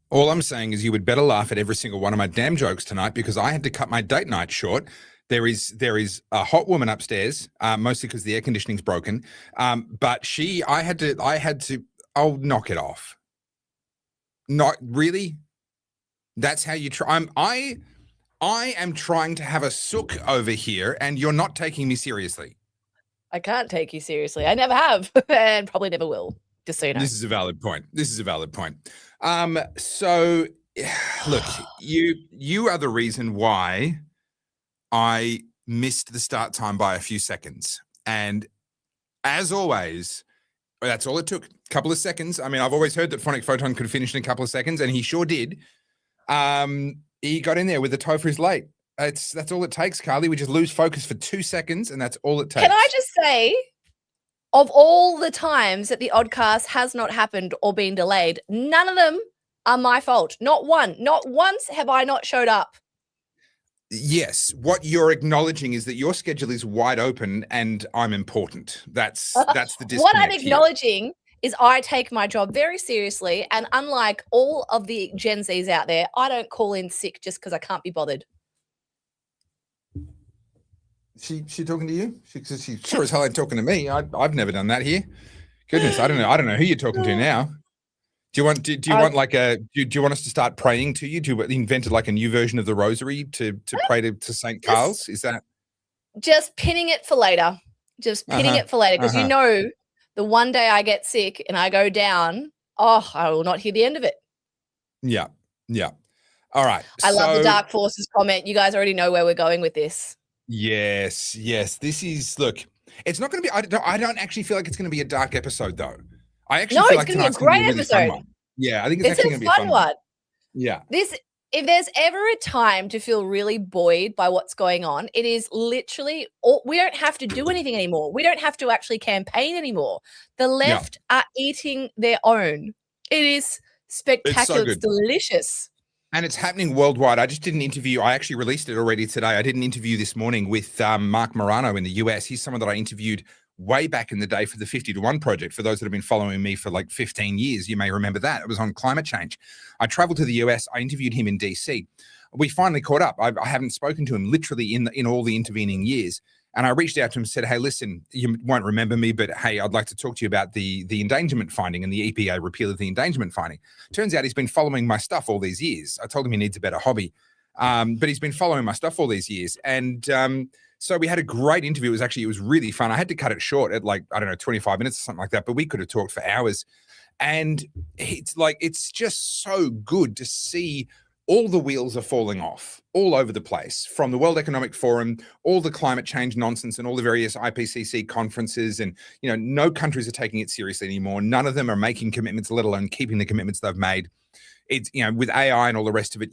All I'm saying is you would better laugh at every single one of my damn jokes tonight because I had to cut my date night short. There is a hot woman upstairs, mostly because the air conditioning's broken. But I had to. Oh, knock it off. Not really. That's how you try. I am trying to have a sook over here, and you're not taking me seriously. I can't take you seriously. I never have, and probably never will. Just so you know. This is a valid point. So, look, you are the reason why I missed the start time by a few seconds, and as always, that's all it took. A couple of seconds. I mean, I've always heard that Phonic Photon could finish in a couple of seconds, and he sure did. He got in there with the Topher's late. That's all it takes, Carly. We just lose focus for 2 seconds, and that's all it takes. Can I just say, of all the times that the Oddcast has not happened or been delayed, none of them are my fault. Not one. Not once have I not showed up. Yes. What you're acknowledging is that your schedule is wide open and I'm important. That's the disconnect. What I'm acknowledging is I take my job very seriously, and unlike all of the Gen Zs out there, I don't call in sick just because I can't be bothered. She talking to you? She sure as hell ain't talking to me. I've never done that here. Goodness, I don't know who you're talking to now. Do you want us to start praying to you? Do you invent like a new version of the rosary to pray to Saint Carlz? Is that just pinning it for later? Just pinning it for later, because you know, the one day I get sick and I go down, I will not hear the end of it. Yeah. All right. I love the Dark Forces comment. You guys already know where we're going with this. Yes. This is, look, it's not going to be, I don't actually feel like it's going to be a dark episode though. I actually feel like tonight's going to be a great episode. Yeah, I think it's actually going to be a fun one. Yeah. If there's ever a time to feel really buoyed by what's going on, it is literally, we don't have to do anything anymore. We don't have to actually campaign anymore. The left are eating their own. It is spectacular. It's delicious. And it's happening worldwide. I just did an interview. I actually released it already today. I did an interview this morning with Mark Morano in the US. He's someone that I interviewed way back in the day for the 50 to 1 project. For those that have been following me for like 15 years, you may remember that. It was on climate change. I traveled to the US. I interviewed him in DC. We finally caught up. I haven't spoken to him literally in all the intervening years. And I reached out to him and said, hey, listen, you won't remember me, but hey, I'd like to talk to you about the endangerment finding and the EPA repeal of the endangerment finding. Turns out he's been following my stuff all these years. I told him he needs a better hobby. But he's been following my stuff all these years. And so we had a great interview. It was really fun. I had to cut it short at 25 minutes or something like that, but we could have talked for hours. And it's just so good to see all the wheels are falling off all over the place, from the World Economic Forum, all the climate change nonsense and all the various IPCC conferences. And, no countries are taking it seriously anymore. None of them are making commitments, let alone keeping the commitments they've made. It's, with AI and all the rest of it,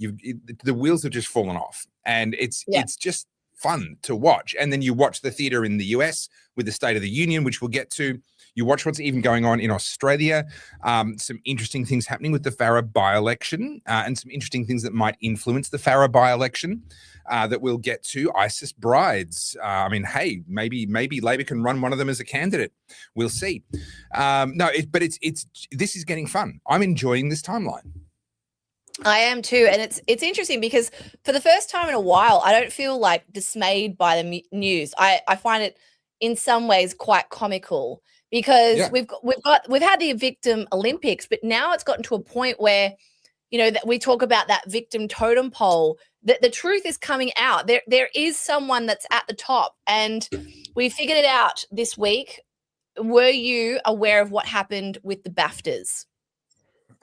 the wheels have just fallen off. And it's just fun to watch. And then you watch the theater in the US with the State of the Union, which we'll get to. You watch what's even going on in Australia, some interesting things happening with the Farah by-election, and some interesting things that might influence the Farah by-election that we'll get to. ISIS brides. Hey, maybe Labor can run one of them as a candidate. We'll see. This is getting fun. I'm enjoying this timeline. I am too. And it's interesting because for the first time in a while, I don't feel like dismayed by the news. I find it in some ways quite comical. Because we've had the victim Olympics, but now it's gotten to a point where, that we talk about that victim totem pole, that the truth is coming out. There is someone that's at the top, and we figured it out this week. Were you aware of what happened with the BAFTAs?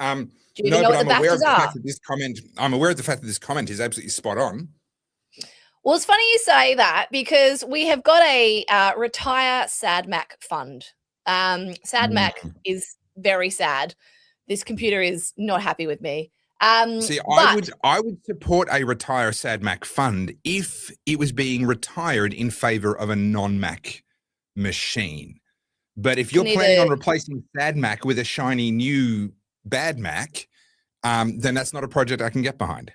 No, but I'm aware of the fact that this comment is absolutely spot on. Well, it's funny you say that, because we have got a Retire SADMAC fund. SADMAC is very sad. This computer is not happy with me. I would support a Retire SADMAC fund if it was being retired in favor of a non-Mac machine. But if you're planning on replacing SADMAC with a shiny new bad Mac, then that's not a project I can get behind.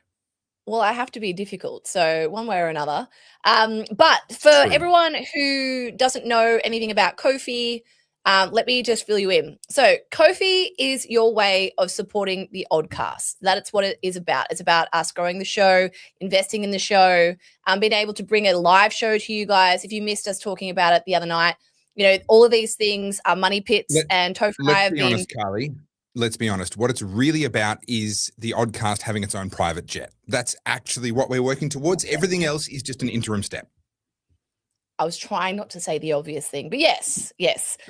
Well, I have to be difficult, so one way or another. But for everyone who doesn't know anything about Kofi, Let me just fill you in. So Kofi is your way of supporting the Oddcast. That's what it is about. It's about us growing the show, investing in the show, being able to bring a live show to you guys. If you missed us talking about it the other night, all of these things are money pits, and Topher and I have been. Let's be honest, Carly. Let's be honest. What it's really about is the Oddcast having its own private jet. That's actually what we're working towards. Everything else is just an interim step. I was trying not to say the obvious thing, but yes.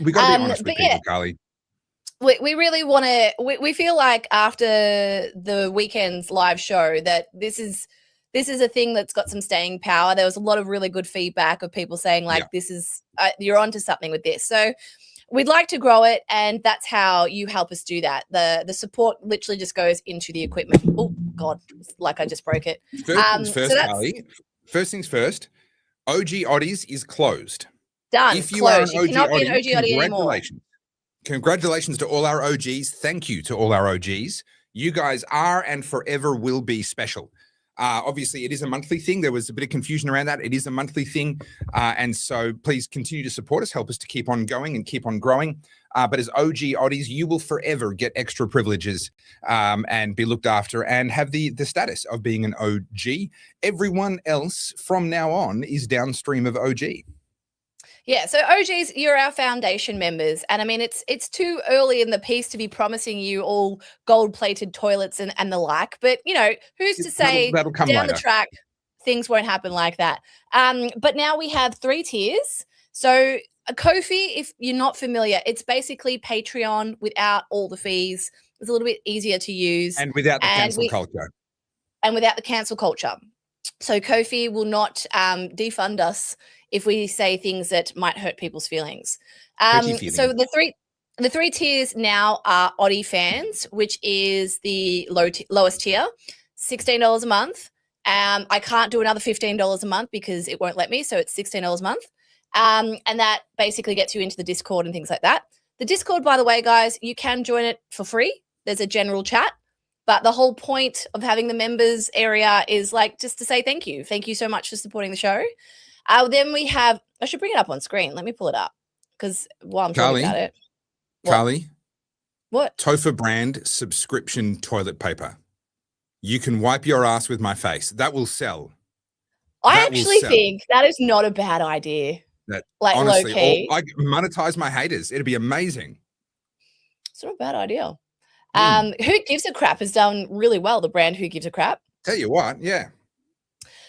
We got to be honest with people, Carly. We really want to. We feel like after the weekend's live show that this is a thing that's got some staying power. There was a lot of really good feedback of people saying this is you're onto something with this. So we'd like to grow it, and that's how you help us do that. The support literally just goes into the equipment. Oh God, like I just broke it. First things first, Carly. First things first. OG Oddies is closed. Done. If you closed. are an you cannot OG be an OG Oddie anymore. congratulations. Congratulations to all our OGs. Thank you to all our OGs. You guys are and forever will be special. Obviously, it is a monthly thing. There was a bit of confusion around that. It is a monthly thing. And so please continue to support us, help us to keep on going and keep on growing. But as OG Oddies, you will forever get extra privileges and be looked after and have the status of being an OG. Everyone else from now on is downstream of OG. Yeah, so OGs, you're our foundation members. And I mean, it's too early in the piece to be promising you all gold-plated toilets and the like. But, who's to say that'll come down later. the track things won't happen like that. But now we have 3 tiers. So a Kofi, if you're not familiar, it's basically Patreon without all the fees. It's a little bit easier to use. And without the cancel culture. And without the cancel culture. So Kofi will not defund us if we say things that might hurt people's feelings. So the three tiers now are Oddie fans, which is the lowest tier, $16 a month. I can't do another $15 a month because it won't let me. So it's $16 a month. And that basically gets you into the Discord and things like that. The Discord, by the way, guys, you can join it for free. There's a general chat. But the whole point of having the members area is just to say thank you. Thank you so much for supporting the show. Then we have, I should bring it up on screen. Let me pull it up because while I'm talking about it. Carly. What? Topher brand subscription toilet paper. You can wipe your ass with my face. That will sell. I actually think that is not a bad idea. Honestly, low key. I monetize my haters. It'd be amazing. It's not a bad idea. Who Gives a Crap has done really well, the brand Who Gives a Crap. Tell you what, yeah.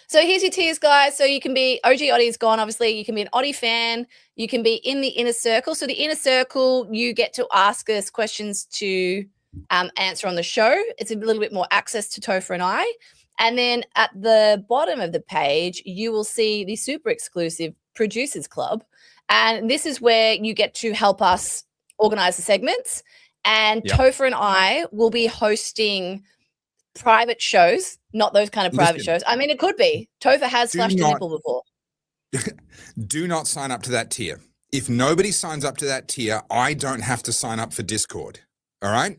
So here's your tiers, guys. So you can be, OG Oddie is gone, obviously. You can be an Oddie fan. You can be in the inner circle. So the inner circle, you get to ask us questions to answer on the show. It's a little bit more access to Topher and I. And then at the bottom of the page, you will see the super exclusive Producers Club. And this is where you get to help us organize the segments. And Topher and I will be hosting private shows, not those kind of private shows. I mean, it could be. Topher has flashed a nipple before. Do not sign up to that tier. If nobody signs up to that tier, I don't have to sign up for Discord. All right?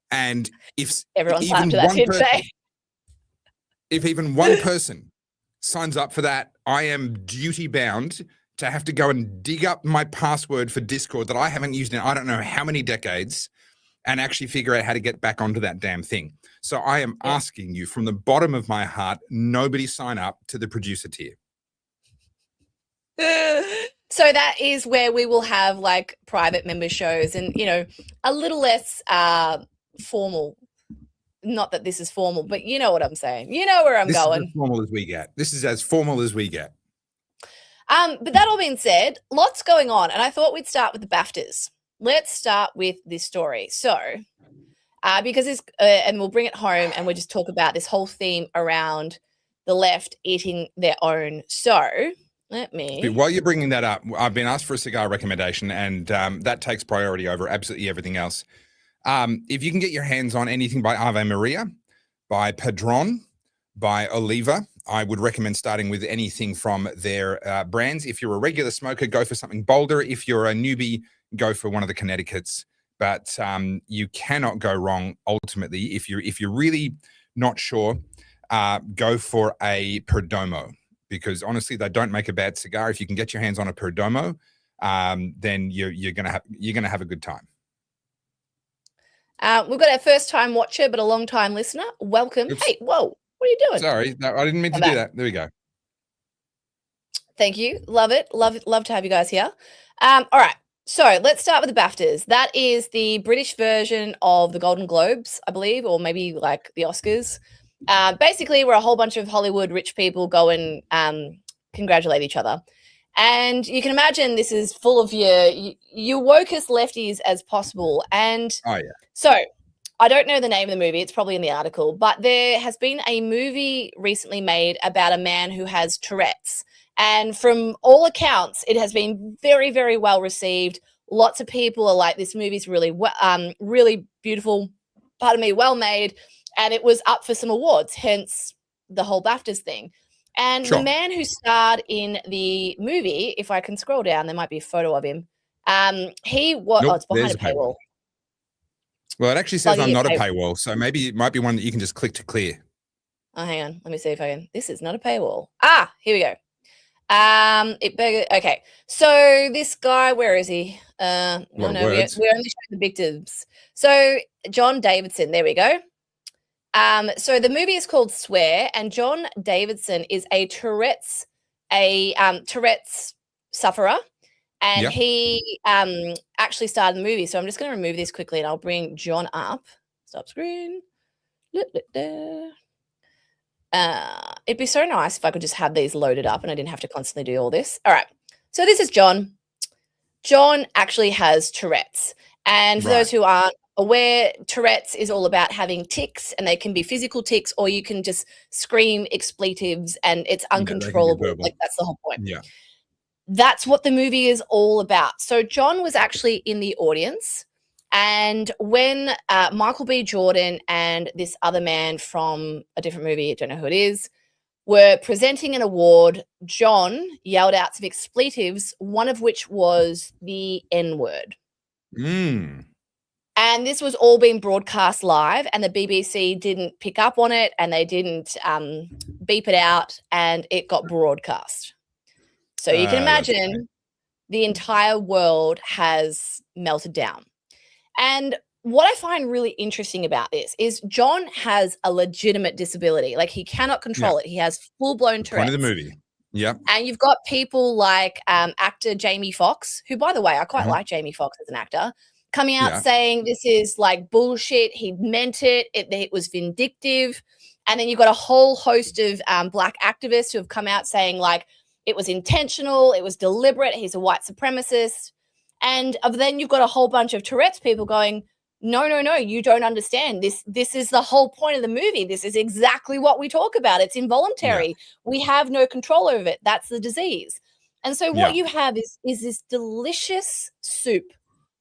And if everyone signed up to that tier today. If even one person signs up for that, I am duty bound to have to go and dig up my password for Discord that I haven't used in I don't know how many decades and actually figure out how to get back onto that damn thing. So I am asking you from the bottom of my heart, nobody sign up to the producer tier. So that is where we will have private member shows and, a little less formal. Not that this is formal, but you know what I'm saying. You know where I'm going. This is as formal as we get. This is as formal as we get. But that all being said, lots going on. And I thought we'd start with the BAFTAs. Let's start with this story. So, because this, and we'll bring it home and we'll just talk about this whole theme around the left eating their own. So, let me. While you're bringing that up, I've been asked for a cigar recommendation, and that takes priority over absolutely everything else. If you can get your hands on anything by Ave Maria, by Padron, by Oliva, I would recommend starting with anything from their brands. If you're a regular smoker, go for something bolder. If you're a newbie, go for one of the Connecticut's. But you cannot go wrong ultimately. If you're really not sure, go for a Perdomo, because honestly, they don't make a bad cigar. If you can get your hands on a Perdomo, then you're gonna have a good time. We've got our first time watcher, but a long time listener. Welcome. Oops. Hey, whoa, what are you doing? Sorry, no, I didn't mean to do that. There we go. Thank you. Love it. Love to have you guys here. All right. So let's start with the BAFTAs. That is the British version of the Golden Globes, I believe, or maybe like the Oscars. Basically, we're a whole bunch of Hollywood rich people go and congratulate each other. And you can imagine this is full of your wokest lefties as possible. And so I don't know the name of the movie. It's probably in the article. But there has been a movie recently made about a man who has Tourette's. And from all accounts, it has been very, very well received. Lots of people are like, this movie's really, really beautiful, well made. And it was up for some awards, hence the whole BAFTAs thing. And the man who starred in the movie, if I can scroll down, there might be a photo of him. He was, it's behind a paywall. Well, it actually says I'm not a paywall. So maybe it might be one that you can just click to clear. Oh, hang on. Let me see if I can. This is not a paywall. Ah, here we go. Okay. So this guy, where is he? No, we're only showing the victims. So John Davidson, there we go. So the movie is called Swear, and John Davidson is a Tourette's sufferer, and he actually starred in the movie. So I'm just going to remove this quickly, and I'll bring John up. Stop screen. It'd be so nice if I could just have these loaded up and I didn't have to constantly do all this. All right. So this is John. John actually has Tourette's. And for those who aren't aware, Tourette's is all about having tics, and they can be physical tics, or you can just scream expletives and it's uncontrollable. Like, that's the whole point. Yeah. That's what the movie is all about. So John was actually in the audience. And when Michael B. Jordan and this other man from a different movie, I don't know who it is, were presenting an award, John yelled out some expletives, one of which was the N-word. And this was all being broadcast live, and the BBC didn't pick up on it, and they didn't beep it out, and it got broadcast. So you can imagine the entire world has melted down. And what I find really interesting about this is John has a legitimate disability. Like, he cannot control it. He has full-blown Tourette's. Point of the movie. Yeah. And you've got people like actor Jamie Foxx, who, by the way, I quite like Jamie Foxx as an actor, coming out saying this is like bullshit. He meant it. It was vindictive. And then you've got a whole host of black activists who have come out saying, like, it was intentional. It was deliberate. He's a white supremacist. And then you've got a whole bunch of Tourette's people going, no, you don't understand. This is the whole point of the movie. This is exactly what we talk about. It's involuntary. Yeah. We have no control over it. That's the disease. And so what you have is this delicious soup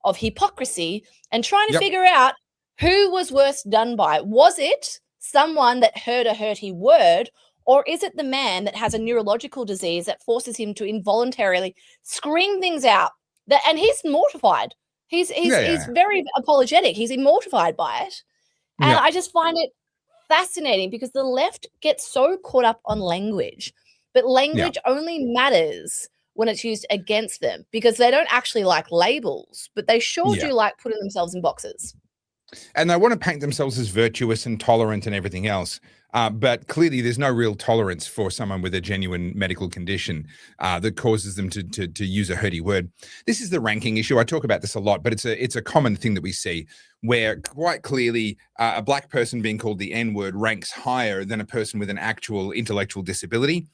of hypocrisy and trying to figure out who was worse done by. Was it someone that heard a hurty word, or is it the man that has a neurological disease that forces him to involuntarily scream things out? And he's mortified. He's very apologetic. He's mortified by it. And I just find it fascinating because the left gets so caught up on language, but language only matters when it's used against them, because they don't actually like labels, but they sure do like putting themselves in boxes. And they want to paint themselves as virtuous and tolerant and everything else. But clearly there's no real tolerance for someone with a genuine medical condition that causes them to use a hurty word. This is the ranking issue. I talk about this a lot, but it's a common thing that we see, where quite clearly a black person being called the N-word ranks higher than a person with an actual intellectual disability.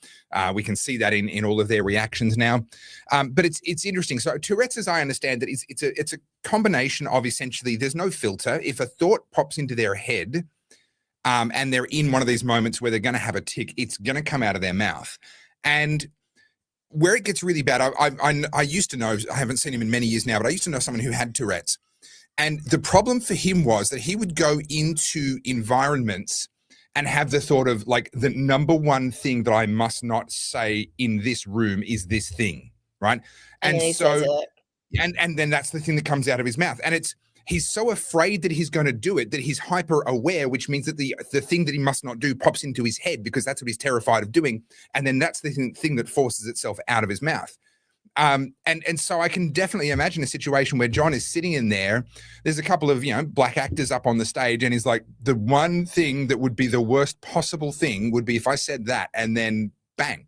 We can see that in all of their reactions now. But it's interesting. So Tourette's, as I understand it, it's a combination of, essentially, there's no filter. If a thought pops into their head, and they're in one of these moments where they're going to have a tic, it's going to come out of their mouth. And where it gets really bad, I used to know, I haven't seen him in many years now, but I used to know someone who had Tourette's. And the problem for him was that he would go into environments and have the thought of, like, the number one thing that I must not say in this room is this thing, right? And so, and then that's the thing that comes out of his mouth. And he's so afraid that he's going to do it that he's hyper aware, which means that the thing that he must not do pops into his head because that's what he's terrified of doing. And then that's the thing that forces itself out of his mouth. And so I can definitely imagine a situation where John is sitting in there. There's a couple of, black actors up on the stage, and he's like, the one thing that would be the worst possible thing would be if I said that, and then bang.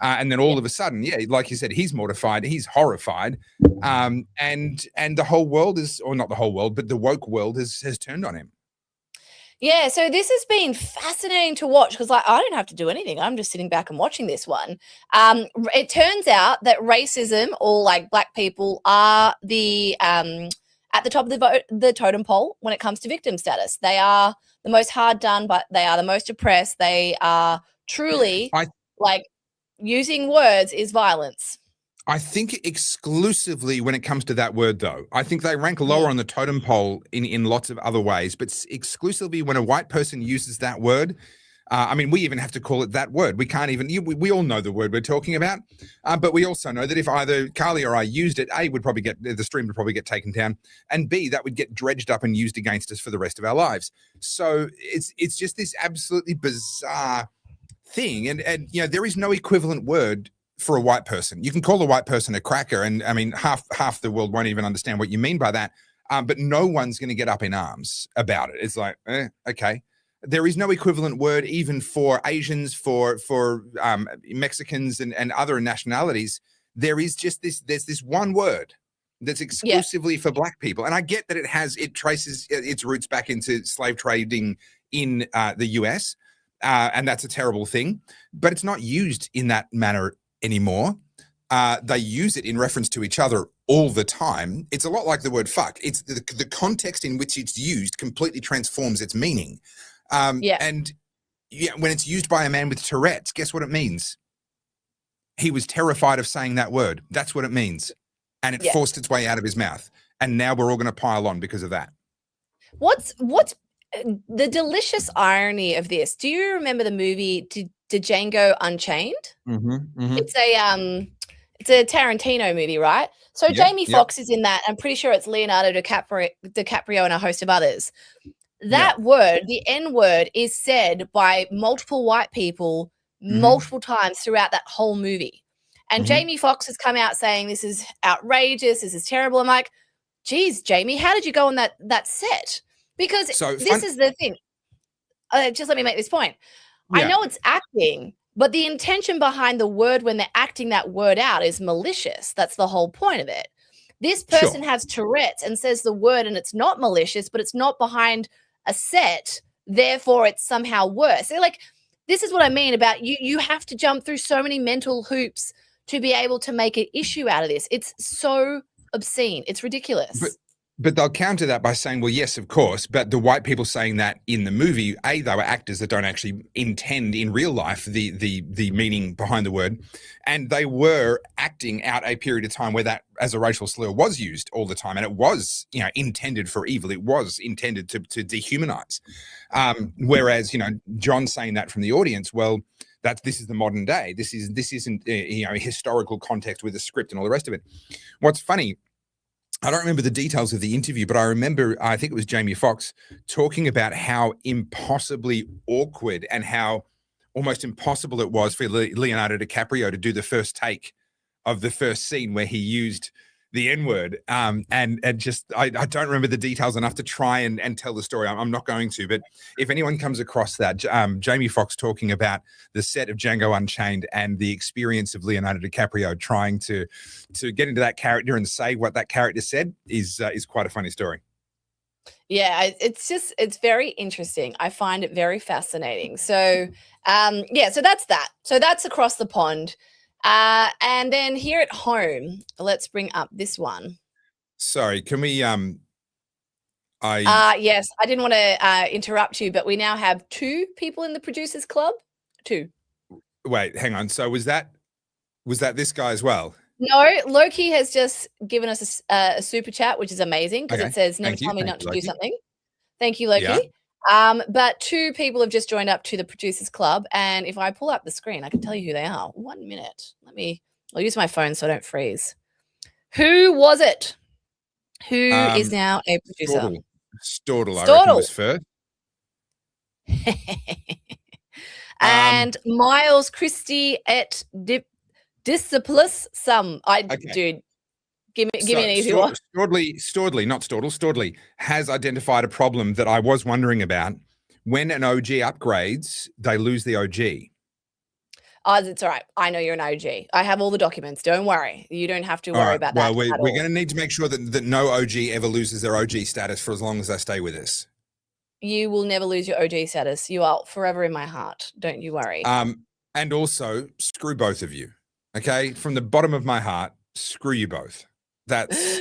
And then all of a sudden, like you said, he's mortified, he's horrified. And the whole world is, or not the whole world, but the woke world has turned on him. Yeah, so this has been fascinating to watch because, I don't have to do anything. I'm just sitting back and watching this one. It turns out that racism, or black people, are the at the top of the totem pole when it comes to victim status. They are the most hard done, but they are the most oppressed. They are truly using words is violence. I think exclusively when it comes to that word, though. I think they rank lower on the totem pole in lots of other ways, but exclusively when a white person uses that word. We even have to call it that word. We can't even, we all know the word we're talking about, but we also know that if either Carly or I used it, A, the stream would probably get taken down, and B, that would get dredged up and used against us for the rest of our lives. So it's just this absolutely bizarre thing. And there is no equivalent word for a white person. You can call a white person a cracker, and half the world won't even understand what you mean by that. But no one's going to get up in arms about it. It's like, okay. There is no equivalent word even for Asians, for Mexicans and other nationalities. There is just there's this one word that's exclusively for black people. And I get that it traces its roots back into slave trading in the US. And that's a terrible thing, but it's not used in that manner anymore. They use it in reference to each other all the time. It's a lot like the word fuck. It's the context in which it's used completely transforms its meaning. And when it's used by a man with Tourette's, guess what it means? He was terrified of saying that word. That's what it means. And it forced its way out of his mouth. And now we're all going to pile on because of that. What's the delicious irony of this? Do you remember the movie Django Unchained? Mm-hmm. It's a Tarantino movie, right? So Jamie Foxx is in that. I'm pretty sure it's Leonardo DiCaprio and a host of others. That word, the N word, is said by multiple white people multiple times throughout that whole movie. And Jamie Foxx has come out saying this is outrageous, this is terrible. I'm like, geez, Jamie, how did you go on that set? Because this is the thing. Just let me make this point. I know it's acting, but the intention behind the word when they're acting that word out is malicious. That's the whole point of it. This person has Tourette's and says the word and it's not malicious, but it's not behind a set, therefore it's somehow worse. So this is what I mean about you have to jump through so many mental hoops to be able to make an issue out of this. It's so obscene. It's ridiculous. But they'll counter that by saying, well, yes, of course, but the white people saying that in the movie, A, they were actors that don't actually intend in real life the meaning behind the word, and they were acting out a period of time where that as a racial slur was used all the time, and it was intended for evil. It was intended to dehumanize. Whereas John saying that from the audience, well, this is the modern day. This isn't a historical context with a script and all the rest of it. What's funny, I don't remember the details of the interview, but I think it was Jamie Foxx talking about how impossibly awkward and how almost impossible it was for Leonardo DiCaprio to do the first take of the first scene where he used the N-word. And just, I don't remember the details enough to try and tell the story. I'm not going to, but if anyone comes across that, Jamie Foxx talking about the set of Django Unchained and the experience of Leonardo DiCaprio trying to get into that character and say what that character said is quite a funny story. Yeah, it's very interesting. I find it very fascinating. So, so that's that. So that's across the pond. And then here at home, let's bring up this one. Sorry, can we yes, I didn't want to interrupt you, but we now have 2 people in the producers club. 2. Wait, hang on. So was that this guy as well? No, Loki has just given us a super chat, which is amazing because it says never tell me not to do something. Thank you, Loki. Yeah. But 2 people have just joined up to the producers club, and if I pull up the screen, I can tell you who they are. 1 minute. I'll use my phone so I don't freeze. Who was it? Who is now a producer? Stortle, I reckon was first. And Miles Christie at Disciplus sum. Okay. Dude, give me an easy one. Staudley has identified a problem that I was wondering about. When an OG upgrades, they lose the OG. Oh, it's all right. I know you're an OG. I have all the documents. Don't worry. You don't have to worry about that. Well, we're going to need to make sure that no OG ever loses their OG status for as long as they stay with us. You will never lose your OG status. You are forever in my heart. Don't you worry. And also, screw both of you. Okay? From the bottom of my heart, screw you both. That's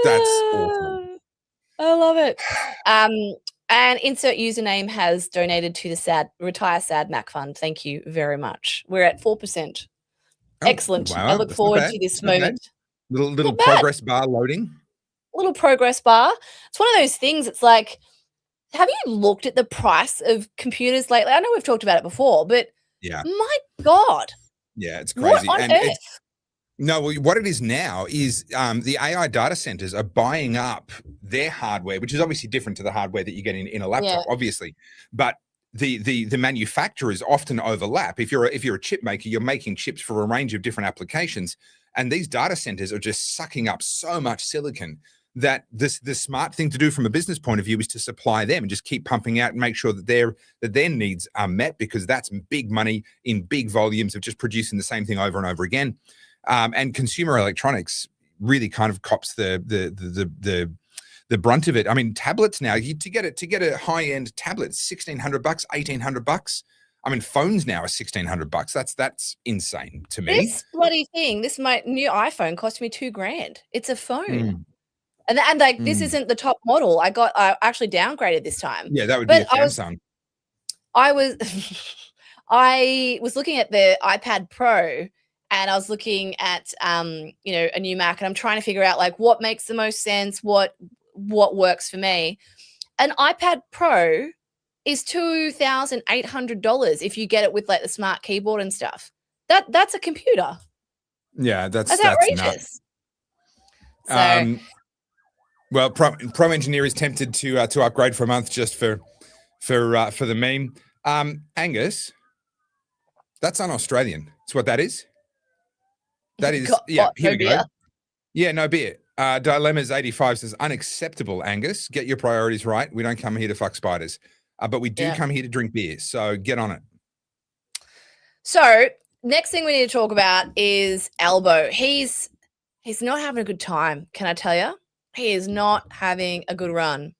awful. I love it. And insert username has donated to the Retire Sad Mac Fund. Thank you very much. We're at 4%. Excellent. Wow, I look forward to this moment. Little progress bar loading. Little progress bar. It's one of those things. It's like, have you looked at the price of computers lately? I know we've talked about it before, but yeah, my God. Yeah, it's crazy. What on earth? No, what it is now is the AI data centers are buying up their hardware, which is obviously different to the hardware that you get in a laptop, obviously. But the manufacturers often overlap. If you're a chip maker, you're making chips for a range of different applications, and these data centers are just sucking up so much silicon that the smart thing to do from a business point of view is to supply them and just keep pumping out and make sure that their needs are met, because that's big money in big volumes of just producing the same thing over and over again. And consumer electronics really kind of cops the brunt of it. I mean, tablets now, to get a high end tablet, $1,600, $1,800. I mean, phones now are $1,600. That's insane to me. This bloody thing, my new iPhone cost me $2,000. It's a phone, and like this isn't the top model. I actually downgraded this time. Yeah, that would be a Samsung. I was looking at the iPad Pro. And I was looking at, a new Mac, and I'm trying to figure out like what makes the most sense, what works for me. An iPad Pro is $2,800 if you get it with like the smart keyboard and stuff. That's a computer. Yeah, that's outrageous. Nuts. Well, Pro Engineer is tempted to upgrade for a month just for the meme. Angus, that's un-Australian. That's what that is. That is, here we go. Yeah, no beer. Dilemmas 85 says, unacceptable, Angus. Get your priorities right. We don't come here to fuck spiders. But we do come here to drink beer. So get on it. So next thing we need to talk about is Albo. He's not having a good time, can I tell you? He is not having a good run.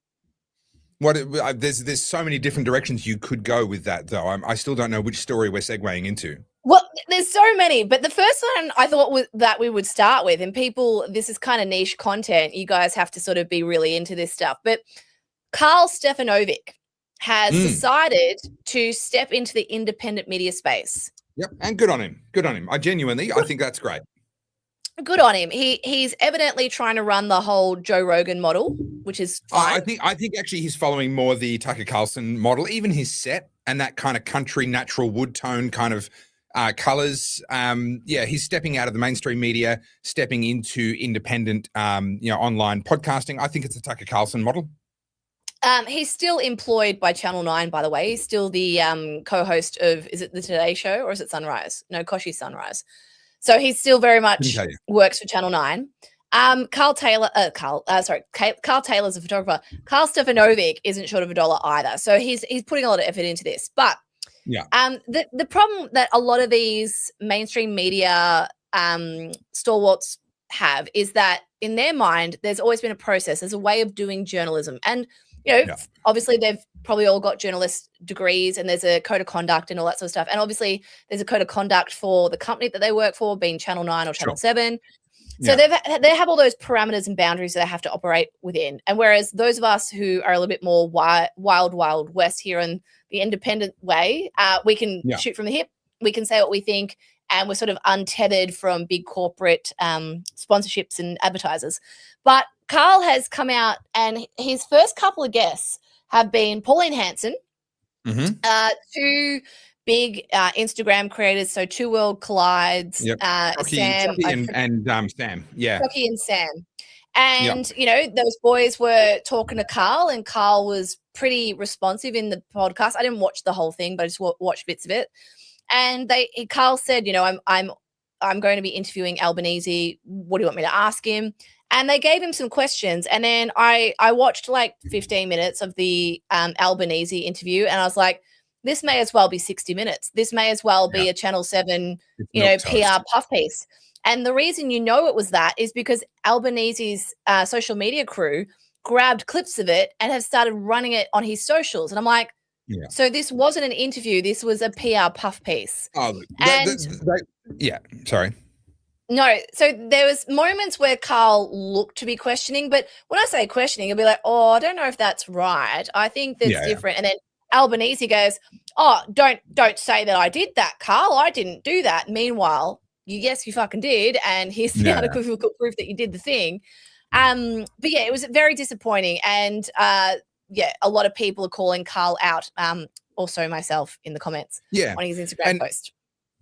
There's so many different directions you could go with that, though. I still don't know which story we're segueing into. Well, there's so many, but the first one I thought that we would start with, and people, this is kind of niche content. You guys have to sort of be really into this stuff. But Carlz Stefanovic has decided to step into the independent media space. Yep, and good on him. Good on him. I think that's great. Good on him. He's evidently trying to run the whole Joe Rogan model, which is fine. I think actually he's following more the Tucker Carlson model, even his set and that kind of country natural wood tone kind of colors. He's stepping out of the mainstream media, stepping into independent, online podcasting. I think it's the Tucker Carlson model. He's still employed by Channel 9, by the way. He's still the co-host of, is it the Today Show or is it Sunrise? No, Koshi's Sunrise. So he still very much works for Channel 9. Carl Taylor's a photographer. Carlz Stefanovic isn't short of $1 either. So he's putting a lot of effort into this. But the problem that a lot of these mainstream media stalwarts have is that in their mind, there's always been a process. There's a way of doing journalism. And, obviously they've probably all got journalist degrees and there's a code of conduct and all that sort of stuff. And obviously there's a code of conduct for the company that they work for, being Channel 9 or Channel 7. So they have all those parameters and boundaries that they have to operate within. And whereas those of us who are a little bit more wild west here in the independent way, we can shoot from the hip, we can say what we think, and we're sort of untethered from big corporate sponsorships and advertisers. But Carl has come out, and his first couple of guests have been Pauline Hanson, two big Instagram creators, so Two World Collides, Sam. Sam. Yeah. Rocky and Sam. And, those boys were talking to Carl, and Carl was pretty responsive in the podcast. I didn't watch the whole thing, but I just watched bits of it. And Carl said, I'm I'm going to be interviewing Albanese. What do you want me to ask him? And they gave him some questions. And then I watched like 15 minutes of the Albanese interview, and I was like, this may as well be 60 minutes. This may as well be a Channel 7, PR puff piece. And the reason it was that is because Albanese's social media crew grabbed clips of it and have started running it on his socials. And I'm like, so this wasn't an interview. This was a PR puff piece. Oh, sorry. No, so there was moments where Carl looked to be questioning, but when I say questioning, he'll be like, oh, I don't know if that's right. I think that's different. And then Albanese goes, oh, don't say that I did that, Carl. I didn't do that. Meanwhile, yes, you fucking did. And here's the unequivocal proof that you did the thing. But yeah, it was very disappointing. And a lot of people are calling Carl out. Also myself in the comments on his Instagram post.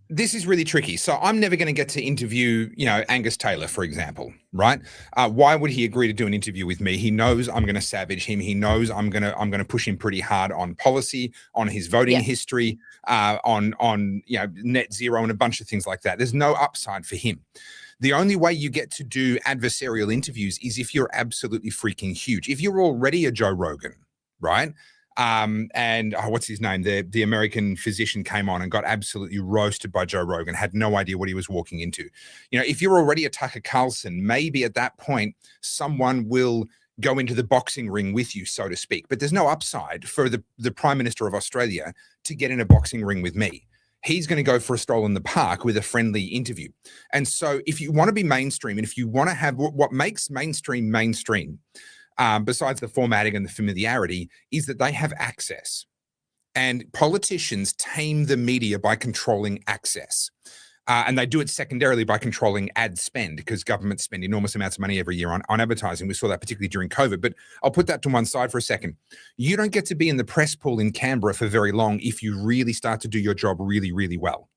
This is really tricky. So I'm never going to get to interview, Angus Taylor, for example, right? Why would he agree to do an interview with me? He knows I'm going to savage him. He knows I'm going to push him pretty hard on policy, on his voting history, on net zero and a bunch of things like that. There's no upside for him. The only way you get to do adversarial interviews is if you're absolutely freaking huge. If you're already a Joe Rogan, right? And what's his name? The American physician came on and got absolutely roasted by Joe Rogan, had no idea what he was walking into. If you're already a Tucker Carlson, maybe at that point, someone will go into the boxing ring with you, so to speak. But there's no upside for the Prime Minister of Australia to get in a boxing ring with me. He's going to go for a stroll in the park with a friendly interview. And so if you want to be mainstream, and if you want to have what makes mainstream, besides the formatting and the familiarity, is that they have access. And politicians tame the media by controlling access. And they do it secondarily by controlling ad spend, because governments spend enormous amounts of money every year on advertising. We saw that particularly during COVID. But I'll put that to one side for a second. You don't get to be in the press pool in Canberra for very long if you really start to do your job really, really well.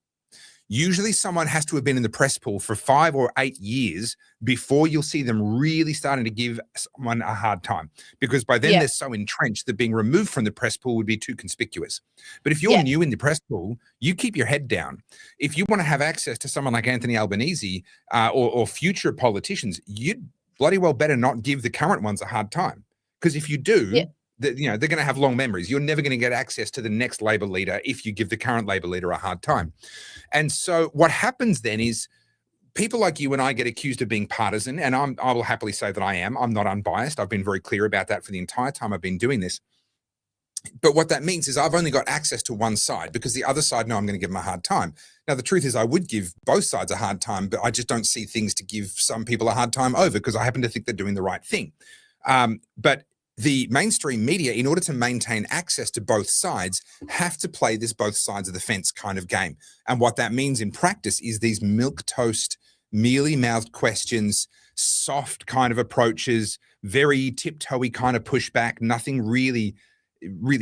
Usually someone has to have been in the press pool for 5 or 8 years before you'll see them really starting to give someone a hard time, because by then they're so entrenched that being removed from the press pool would be too conspicuous. But if you're new in the press pool, you keep your head down. If you want to have access to someone like Anthony Albanese or future politicians, you'd bloody well better not give the current ones a hard time, because if you do, they're going to have long memories. You're never going to get access to the next Labor leader if you give the current Labor leader a hard time. And so what happens then is people like you and I get accused of being partisan, and I will happily say that I am. I'm not unbiased. I've been very clear about that for the entire time I've been doing this. But what that means is I've only got access to one side, because the other side know I'm going to give them a hard time. Now, the truth is I would give both sides a hard time, but I just don't see things to give some people a hard time over, because I happen to think they're doing the right thing. But the mainstream media, in order to maintain access to both sides, have to play this both sides of the fence kind of game. And what that means in practice is these milquetoast, mealy-mouthed questions, soft kind of approaches, very tiptoey kind of pushback, nothing really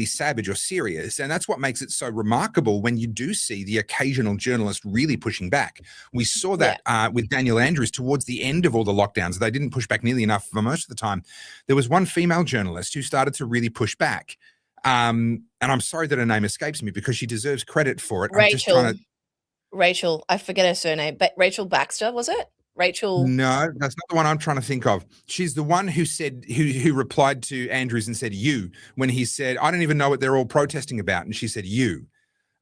savage or serious. And that's what makes it so remarkable when you do see the occasional journalist really pushing back. We saw that with Daniel Andrews towards the end of all the lockdowns. They didn't push back nearly enough for most of the time. There was one female journalist who started to really push back. And I'm sorry that her name escapes me, because she deserves credit for it. Rachel, I forget her surname, but Rachel Baxter, was it? Rachel? No, that's not the one I'm trying to think of. She's the one who said, who replied to Andrews and said you, when he said, I don't even know what they're all protesting about. And she said you.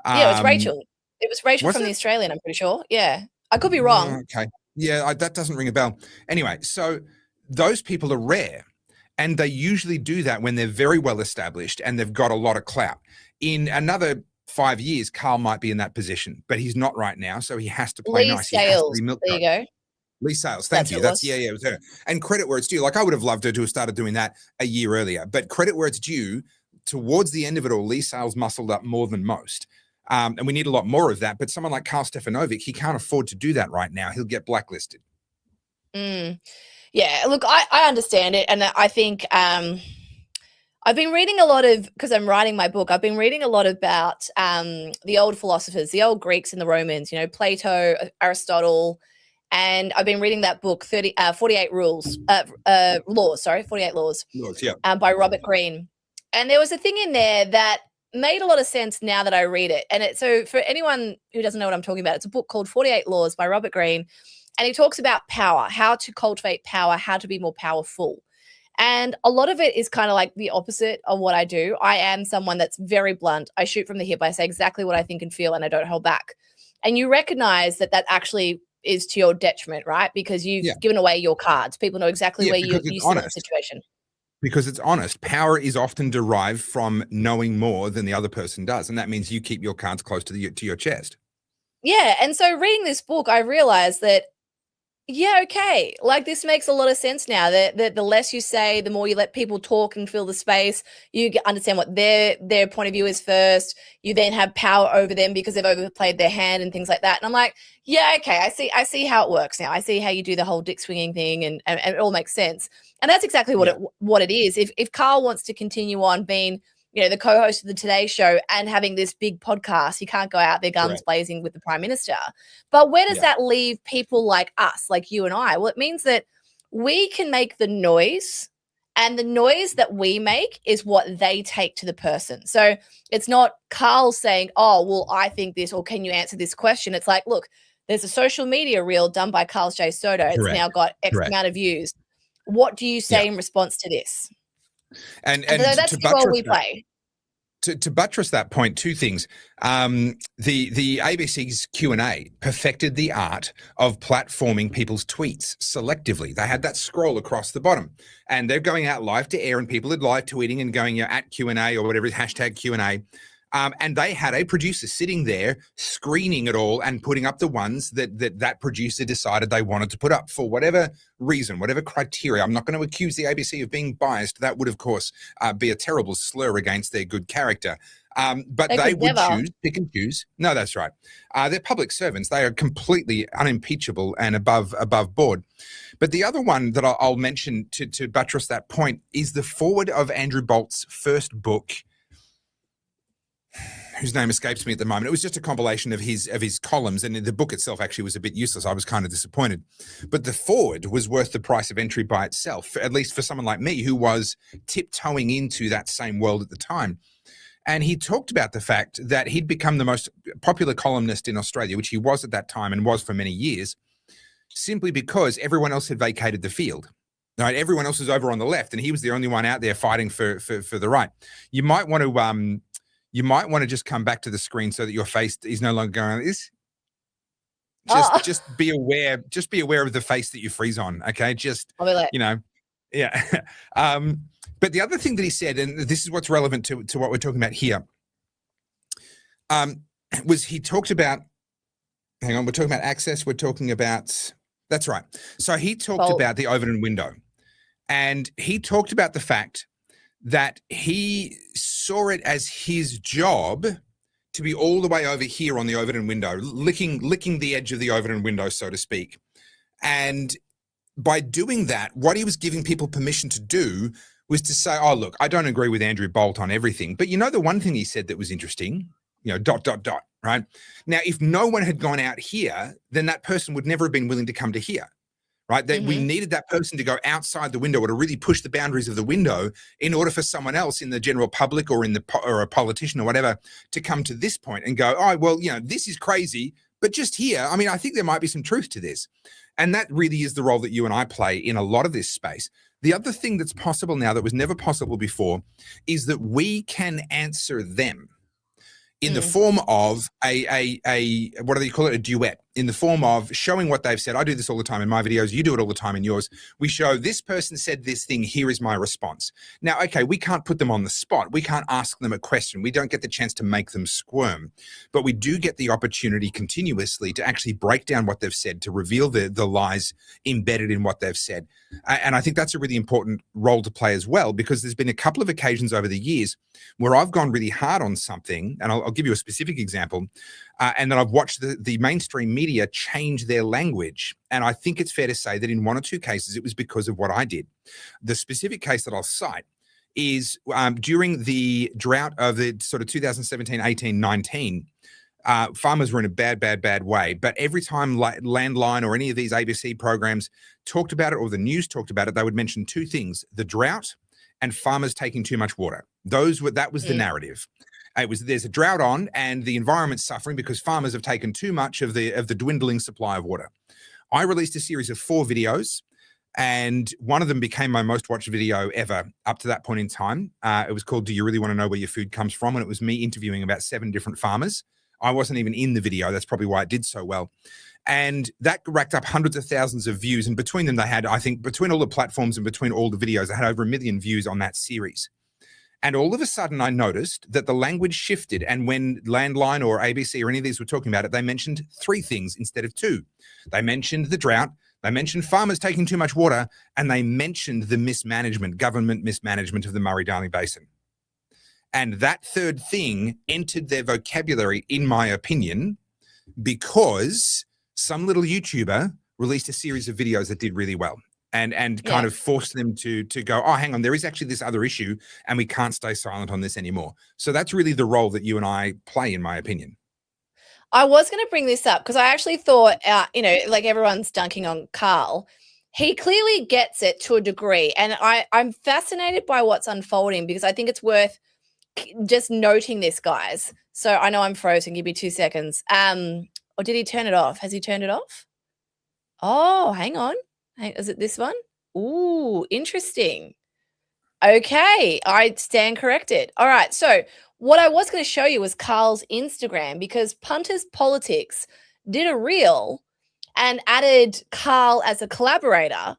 Yeah, it was Rachel. It was Rachel from The Australian, I'm pretty sure. Yeah. I could be wrong. Okay. Yeah, that doesn't ring a bell. Anyway, so those people are rare. And they usually do that when they're very well established and they've got a lot of clout. In another 5 years, Carl might be in that position, but he's not right now. So he has to play nice. Scales. There you go. Lee Sales, thank you. That's it was her. And credit where it's due. Like, I would have loved her to have started doing that a year earlier, but credit where it's due. Towards the end of it all, Lee Sales muscled up more than most. And we need a lot more of that. But someone like Carl Stefanovic, he can't afford to do that right now. He'll get blacklisted. Yeah, look, I understand it. And I think I've been reading a lot of, because I'm writing my book, I've been reading a lot about the old philosophers, the old Greeks and the Romans, Plato, Aristotle. And I've been reading that book, 48 Laws, by Robert Greene. And there was a thing in there that made a lot of sense now that I read it. And so for anyone who doesn't know what I'm talking about, it's a book called 48 Laws by Robert Greene. And he talks about power, how to cultivate power, how to be more powerful. And a lot of it is kind of like the opposite of what I do. I am someone that's very blunt. I shoot from the hip. I say exactly what I think and feel, and I don't hold back. And you recognize that that actually is to your detriment, right? Because you've given away your cards. People know exactly where you sit in the situation. Because it's honest. Power is often derived from knowing more than the other person does. And that means you keep your cards close to your chest. Yeah. And so reading this book, I realized that, yeah, okay. Like this makes a lot of sense now that the less you say, the more you let people talk and fill the space, you understand what their point of view is first. You then have power over them because they've overplayed their hand and things like that. And I'm like, yeah, okay, I see how it works now. I see how you do the whole dick swinging thing and it all makes sense. And that's exactly what it is. If Carl wants to continue on being, the co-host of the Today Show and having this big podcast, he can't go out there guns blazing with the Prime Minister. But where does that leave people like us, like you and I? Well, it means that we can make the noise, and the noise that we make is what they take to the person. So it's not Carl saying, oh, well, I think this, or can you answer this question? It's like, look, there's a social media reel done by Carlz J Söda. It's now got X amount of views. What do you say in response to this? And so that's the role we play. To buttress that point, two things. The ABC's Q&A perfected the art of platforming people's tweets selectively. They had that scroll across the bottom, and they're going out live to air, and people are live tweeting and going at Q&A or whatever, hashtag Q&A. And they had a producer sitting there screening it all and putting up the ones that producer decided they wanted to put up for whatever reason, whatever criteria. I'm not going to accuse the ABC of being biased. That would, of course, be a terrible slur against their good character. But they would pick and choose. No, that's right. They're public servants. They are completely unimpeachable and above board. But the other one that I'll mention to buttress that point is the foreword of Andrew Bolt's first book, whose name escapes me at the moment. It was just a compilation of his columns, and the book itself actually was a bit useless. I was kind of disappointed. But the foreword was worth the price of entry by itself, at least for someone like me who was tiptoeing into that same world at the time. And he talked about the fact that he'd become the most popular columnist in Australia, which he was at that time and was for many years, simply because everyone else had vacated the field. Right? Everyone else was over on the left, and he was the only one out there fighting for the right. You might want to just come back to the screen so that your face is no longer going like this. Just be aware. Just be aware of the face that you freeze on. Okay, yeah. But the other thing that he said, and this is what's relevant to what we're talking about here, was he talked about. Hang on, we're talking about access. We're talking about. That's right. So he talked about the Overton window, and he talked about the fact that he saw it as his job to be all the way over here on the Overton window, licking the edge of the Overton window, so to speak. And by doing that, what he was giving people permission to do was to say, oh, look, I don't agree with Andrew Bolt on everything. But the one ... he said that was interesting, ... right? Now, if no one had gone out here, then that person would never have been willing to come to here. Right? That we needed that person to go outside the window or to really push the boundaries of the window in order for someone else in the general public or or a politician or whatever to come to this point and go, oh, well, this is crazy, but just here, I mean, I think there might be some truth to this. And that really is the role that you and I play in a lot of this space. The other thing that's possible now that was never possible before is that we can answer them in the form of a what do they call it? A duet, in the form of showing what they've said. I do this all the time in my videos. You do it all the time in yours. We show this person said this thing. Here is my response. Now, okay, we can't put them on the spot. We can't ask them a question. We don't get the chance to make them squirm, but we do get the opportunity continuously to actually break down what they've said, to reveal the lies embedded in what they've said. And I think that's a really important role to play as well, because there's been a couple of occasions over the years where I've gone really hard on something, and I'll give you a specific example, and then I've watched the mainstream media change their language. And I think it's fair to say that in one or two cases, it was because of what I did. The specific case that I'll cite is during the drought of the sort of 2017, 18, 19, farmers were in a bad way. But every time Landline or any of these ABC programs talked about it, or the news talked about it, they would mention two things: the drought and farmers taking too much water. That was the narrative. There's a drought on and the environment's suffering because farmers have taken too much of the dwindling supply of water. I released a series of 4 videos, and one of them became my most watched video ever up to that point in time. It was called "Do You Really Want to Know Where Your Food Comes From?" And it was me interviewing about 7 different farmers. I wasn't even in the video. That's probably why it did so well. And that racked up hundreds of thousands of views. And between them, they had, I think, between all the platforms and between all the videos, they had over 1 million views on that series. And all of a sudden, I noticed that the language shifted. And when Landline or ABC or any of these were talking about it, they mentioned 3 things instead of 2. They mentioned the drought, they mentioned farmers taking too much water, and they mentioned the mismanagement, government mismanagement of the Murray-Darling Basin. And that 3rd thing entered their vocabulary, in my opinion, because some little YouTuber released a series of videos that did really well and kind of forced them to go, oh, hang on, there is actually this other issue and we can't stay silent on this anymore. So that's really the role that you and I play, in my opinion. I was going to bring this up because I actually thought, like everyone's dunking on Carl. He clearly gets it to a degree. And I'm fascinated by what's unfolding because I think it's worth just noting this, guys. So I know I'm frozen. Give me 2 seconds. Or did he turn it off? Has he turned it off? Oh, hang on. Is it this one? Ooh, interesting. Okay, I stand corrected. All right, so what I was going to show you was Carl's Instagram because Punters Politics did a reel and added Carl as a collaborator.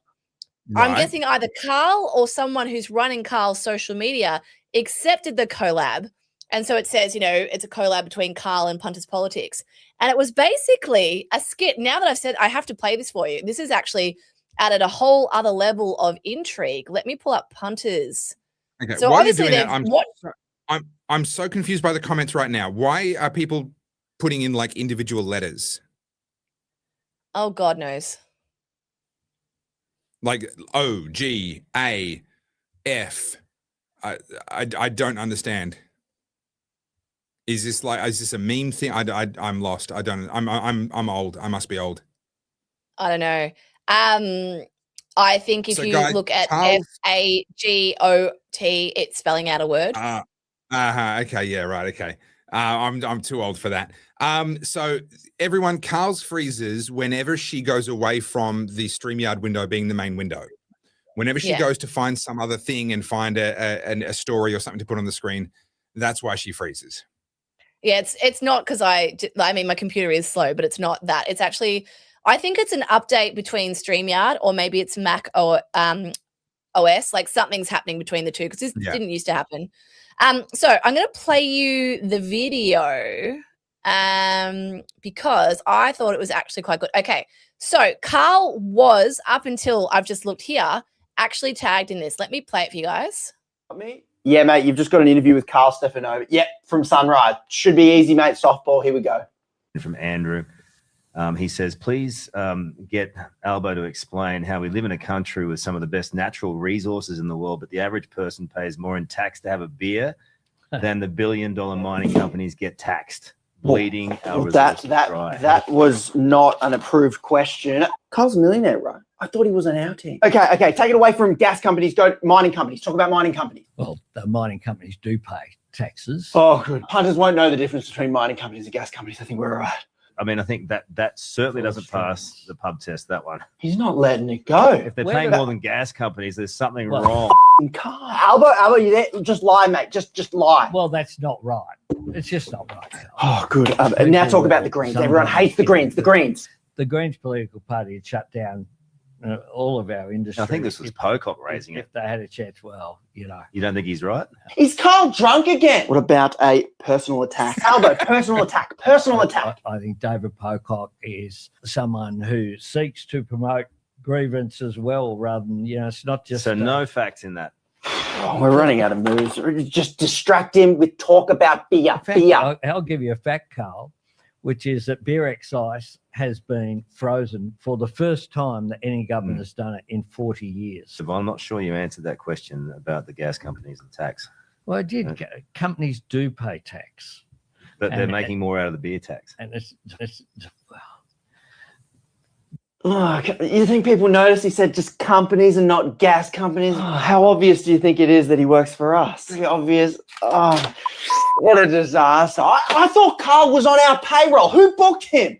Right. I'm guessing either Carl or someone who's running Carl's social media accepted the collab. And so it says, it's a collab between Carl and Punters Politics. And it was basically a skit. Now that I've said, I have to play this for you. This is actually added a whole other level of intrigue. Let me pull up Punters. Okay, so while you're doing that, I'm so confused by the comments right now. Why are people putting in like individual letters? Oh, God knows. Like O, G, A, F. I don't understand. Is this a meme thing? I'm lost. I'm old. I must be old. I don't know. I think if you look at FAGOT, it's spelling out a word. Okay. Yeah. Right. Okay. I'm too old for that. So everyone, Carlz freezes whenever she goes away from the StreamYard window being the main window. Whenever she goes to find some other thing and find a story or something to put on the screen, that's why she freezes. Yeah, it's not because I mean, my computer is slow, but it's not that. It's actually, I think it's an update between StreamYard or maybe it's Mac or OS. Like something's happening between the two because this didn't used to happen. So I'm going to play you the video because I thought it was actually quite good. Okay, so Carl was, up until I've just looked here, actually tagged in this. Let me play it for you guys. Me? Yeah, mate, you've just got an interview with Carl Stefanovic. Yep, from Sunrise. Should be easy, mate. Softball. Here we go. From Andrew. He says, please get Albo to explain how we live in a country with some of the best natural resources in the world, but the average person pays more in tax to have a beer than the billion-dollar mining companies get taxed, bleeding our resources dry. That was not an approved question. Carl's a millionaire, right? I thought he was an outing. Okay, take it away from gas companies, go mining companies. Talk about mining companies. Well, the mining companies do pay taxes. Oh, good. Punters won't know the difference between mining companies and gas companies. I think we're all right. I mean, I think that certainly doesn't pass the pub test, that one. He's not letting it go. If they're paying more than gas companies, there's something wrong. Albo, you there? Just lie, mate. Just lie. Well, that's not right. It's just not right. Oh, good. And now talk about the Greens. Everyone hates the Greens. The Greens. The Greens political party had shut down all of our industry. I think this was Pocock raising it. If they had a chance, well, You don't think he's right? Is Carl drunk again? What about a personal attack? Albo, personal attack. Personal attack. I think David Pocock is someone who seeks to promote grievance as well, rather than, it's not just... So no facts in that. Oh, we're running out of moves. Just distract him with talk about beer. I'll give you a fact, Carl, which is that beer excise has been frozen for the first time that any government has done it in 40 years. So I'm not sure you answered that question about the gas companies and tax. Well, I did. Okay. Companies do pay tax. But they're making more out of the beer tax. And it's Oh, you think people notice he said just companies and not gas companies? How obvious do you think it is that he works for us? Pretty obvious. Oh. What a disaster. I thought Carl was on our payroll. Who booked him?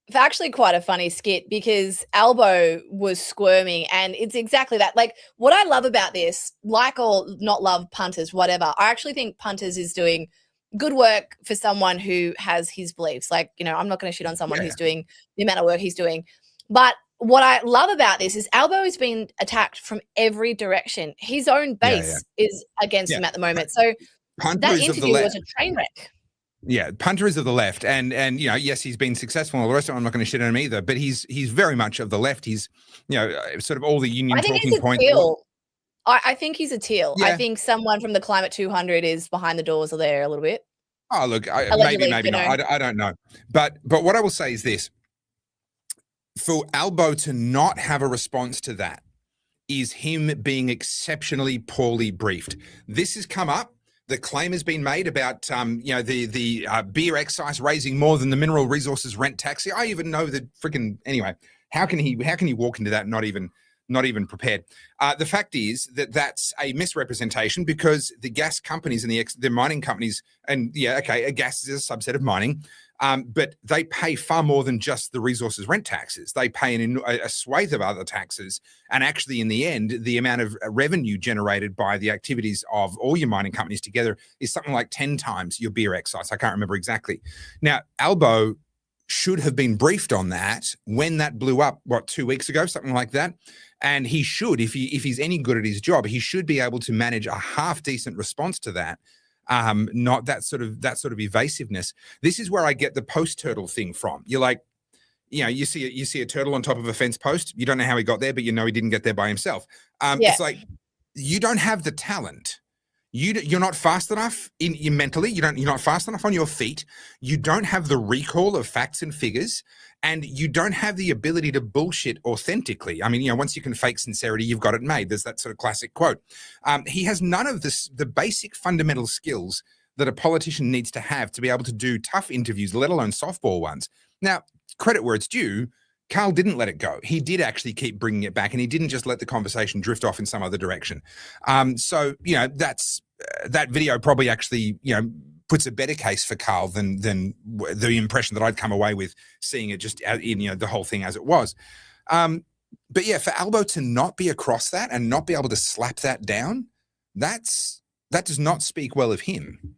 It's actually quite a funny skit because Albo was squirming, and it's exactly that. Like, what I love about this, like or not love punters, whatever, I actually think punters is doing good work for someone who has his beliefs. Like, you know, I'm not going to shit on someone who's doing the amount of work he's doing. But what I love about this is Albo is being attacked from every direction. His own base is against him at the moment. So that interview was a train wreck. Yeah, punter is of the left, and you know, yes, he's been successful and all the rest of it. I'm not going to shit on him either, but he's very much of the left. He's, you know, sort of all the union talking points. I think he's a teal. I think someone from the Climate 200 is behind the doors or there a little bit. Oh, look, maybe not. I don't know. But what I will say is this: for Albo to not have a response to that is him being exceptionally poorly briefed. This has come up. The claim has been made about, you know, the beer excise raising more than the mineral resources rent tax. I even know the freaking anyway. How can he walk into that not even prepared? The fact is that that's a misrepresentation because the gas companies and the mining companies, and gas is a subset of mining, but they pay far more than just the resources rent taxes. They pay a swathe of other taxes. And actually, in the end, the amount of revenue generated by the activities of all your mining companies together is something like 10 times your beer excise. I can't remember exactly. Now, Albo should have been briefed on that when that blew up, 2 weeks ago, something like that. And he should, if he's any good at his job, he should be able to manage a half decent response to that. Not that sort of evasiveness. This is where I get the post turtle thing from. You're like, you know, you see a turtle on top of a fence post. You don't know how he got there, but you know he didn't get there by himself. It's like you don't have the talent. You're not fast enough mentally. You're not fast enough on your feet. You don't have the recall of facts and figures, and you don't have the ability to bullshit authentically. I mean, you know, once you can fake sincerity, you've got it made. There's that sort of classic quote. He has none of the basic fundamental skills that a politician needs to have to be able to do tough interviews, let alone softball ones. Now, credit where it's due. Carl didn't let it go. He did actually keep bringing it back, and he didn't just let the conversation drift off in some other direction. So, you know, that video probably actually, you know, puts a better case for Carl than the impression that I'd come away with seeing it just in, you know, the whole thing as it was. But yeah, for Albo to not be across that and not be able to slap that down, that does not speak well of him.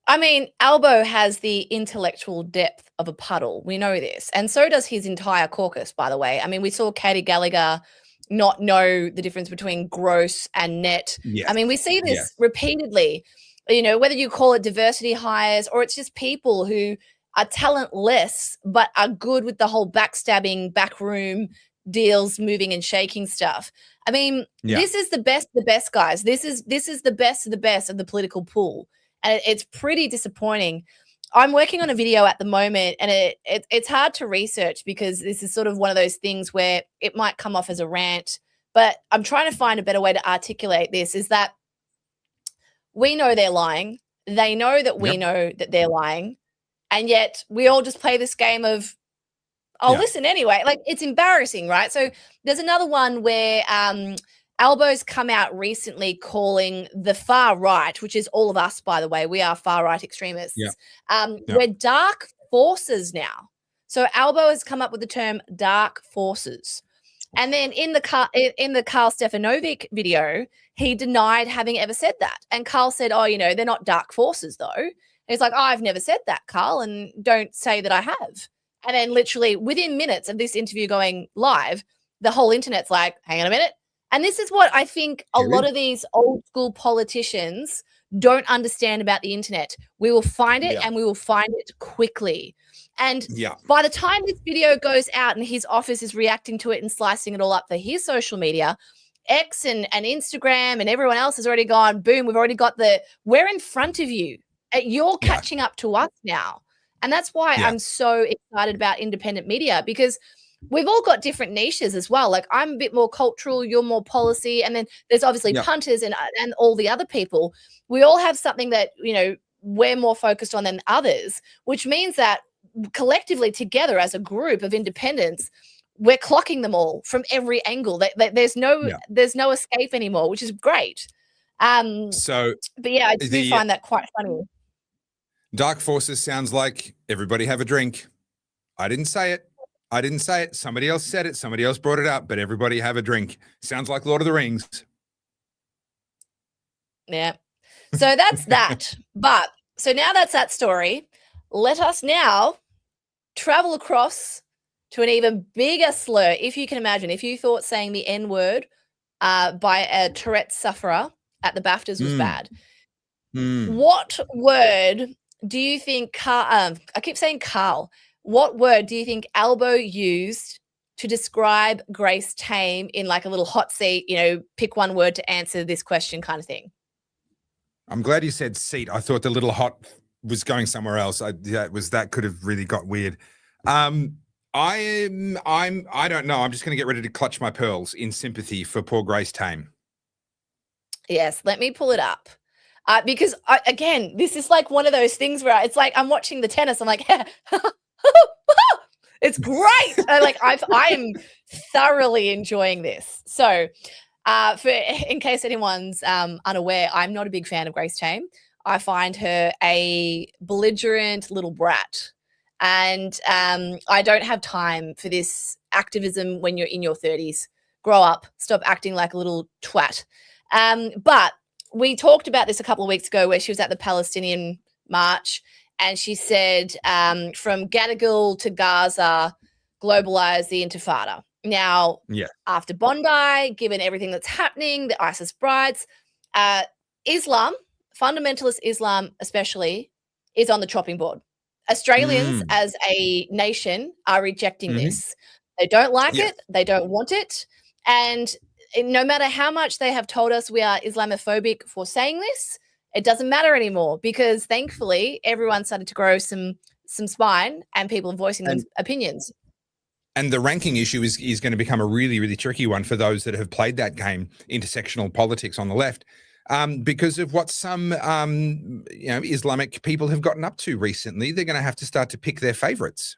I mean, Albo has the intellectual depth of a puddle. We know this. And so does his entire caucus, by the way. I mean, we saw Katie Gallagher not know the difference between gross and net. Yeah. I mean, we see this repeatedly, you know, whether you call it diversity hires or it's just people who are talentless but are good with the whole backstabbing, backroom deals, moving and shaking stuff. I mean, this is the best of the best, guys. This is the best of the best of the political pool. And it's pretty disappointing. I'm working on a video at the moment, and it's hard to research because this is sort of one of those things where it might come off as a rant, but I'm trying to find a better way to articulate this, is that we know they're lying. They know that we know that they're lying. And yet we all just play this game of, listen anyway. Like, it's embarrassing, right? So there's another one where Albo's come out recently calling the far right, which is all of us, by the way, we are far right extremists. We're dark forces now. So Albo has come up with the term dark forces. And then in the Carl Stefanovic video, he denied having ever said that. And Carl said, oh, you know, they're not dark forces though. And he's like, oh, I've never said that, Carl, and don't say that I have. And then literally within minutes of this interview going live, the whole internet's like, hang on a minute. And this is what I think a lot of these old school politicians don't understand about the internet. We will find it and we will find it quickly. And by the time this video goes out and his office is reacting to it and slicing it all up for his social media, X and Instagram and everyone else has already gone, boom, we've already got we're in front of you. You're catching up to us now. And that's why I'm so excited about independent media, because we've all got different niches as well. Like, I'm a bit more cultural, you're more policy. And then there's obviously punters and all the other people. We all have something that, you know, we're more focused on than others, which means that collectively together as a group of independents, we're clocking them all from every angle. There's no escape anymore, which is great. So But yeah, I do find that quite funny. Dark Forces sounds like everybody have a drink. I didn't say it. Somebody else said it. Somebody else brought it up, but everybody have a drink. Sounds like Lord of the Rings. Yeah. So that's that. But so now that's that story. Let us now travel across to an even bigger slur. If you can imagine, if you thought saying the N word by a Tourette's sufferer at the BAFTAs was bad, what word do you think I keep saying Carl. What word do you think Albo used to describe Grace Tame in like a little hot seat, pick one word to answer this question kind of thing? I'm glad you said seat. I thought the little hot was going somewhere else. That could have really got weird. I don't know. I'm just going to get ready to clutch my pearls in sympathy for poor Grace Tame. Yes, let me pull it up. Because again, this is like one of those things where it's like I'm watching the tennis. I'm like, it's great. I am thoroughly enjoying this. So, in case anyone's unaware, I'm not a big fan of Grace Tame. I find her a belligerent little brat, and I don't have time for this activism when you're in your 30s. Grow up. Stop acting like a little twat. But we talked about this a couple of weeks ago where she was at the Palestinian march and she said, from Gadigal to Gaza, globalize the Intifada. Now, after Bondi, given everything that's happening, the ISIS brides, Islam, fundamentalist Islam especially, is on the chopping board. Australians as a nation are rejecting this. They don't like it. They don't want it. And no matter how much they have told us we are Islamophobic for saying this, it doesn't matter anymore because thankfully everyone started to grow some spine and people are voicing their opinions. And the ranking issue is going to become a really, really tricky one for those that have played that game, intersectional politics on the left, because of what some Islamic people have gotten up to recently. They're going to have to start to pick their favorites.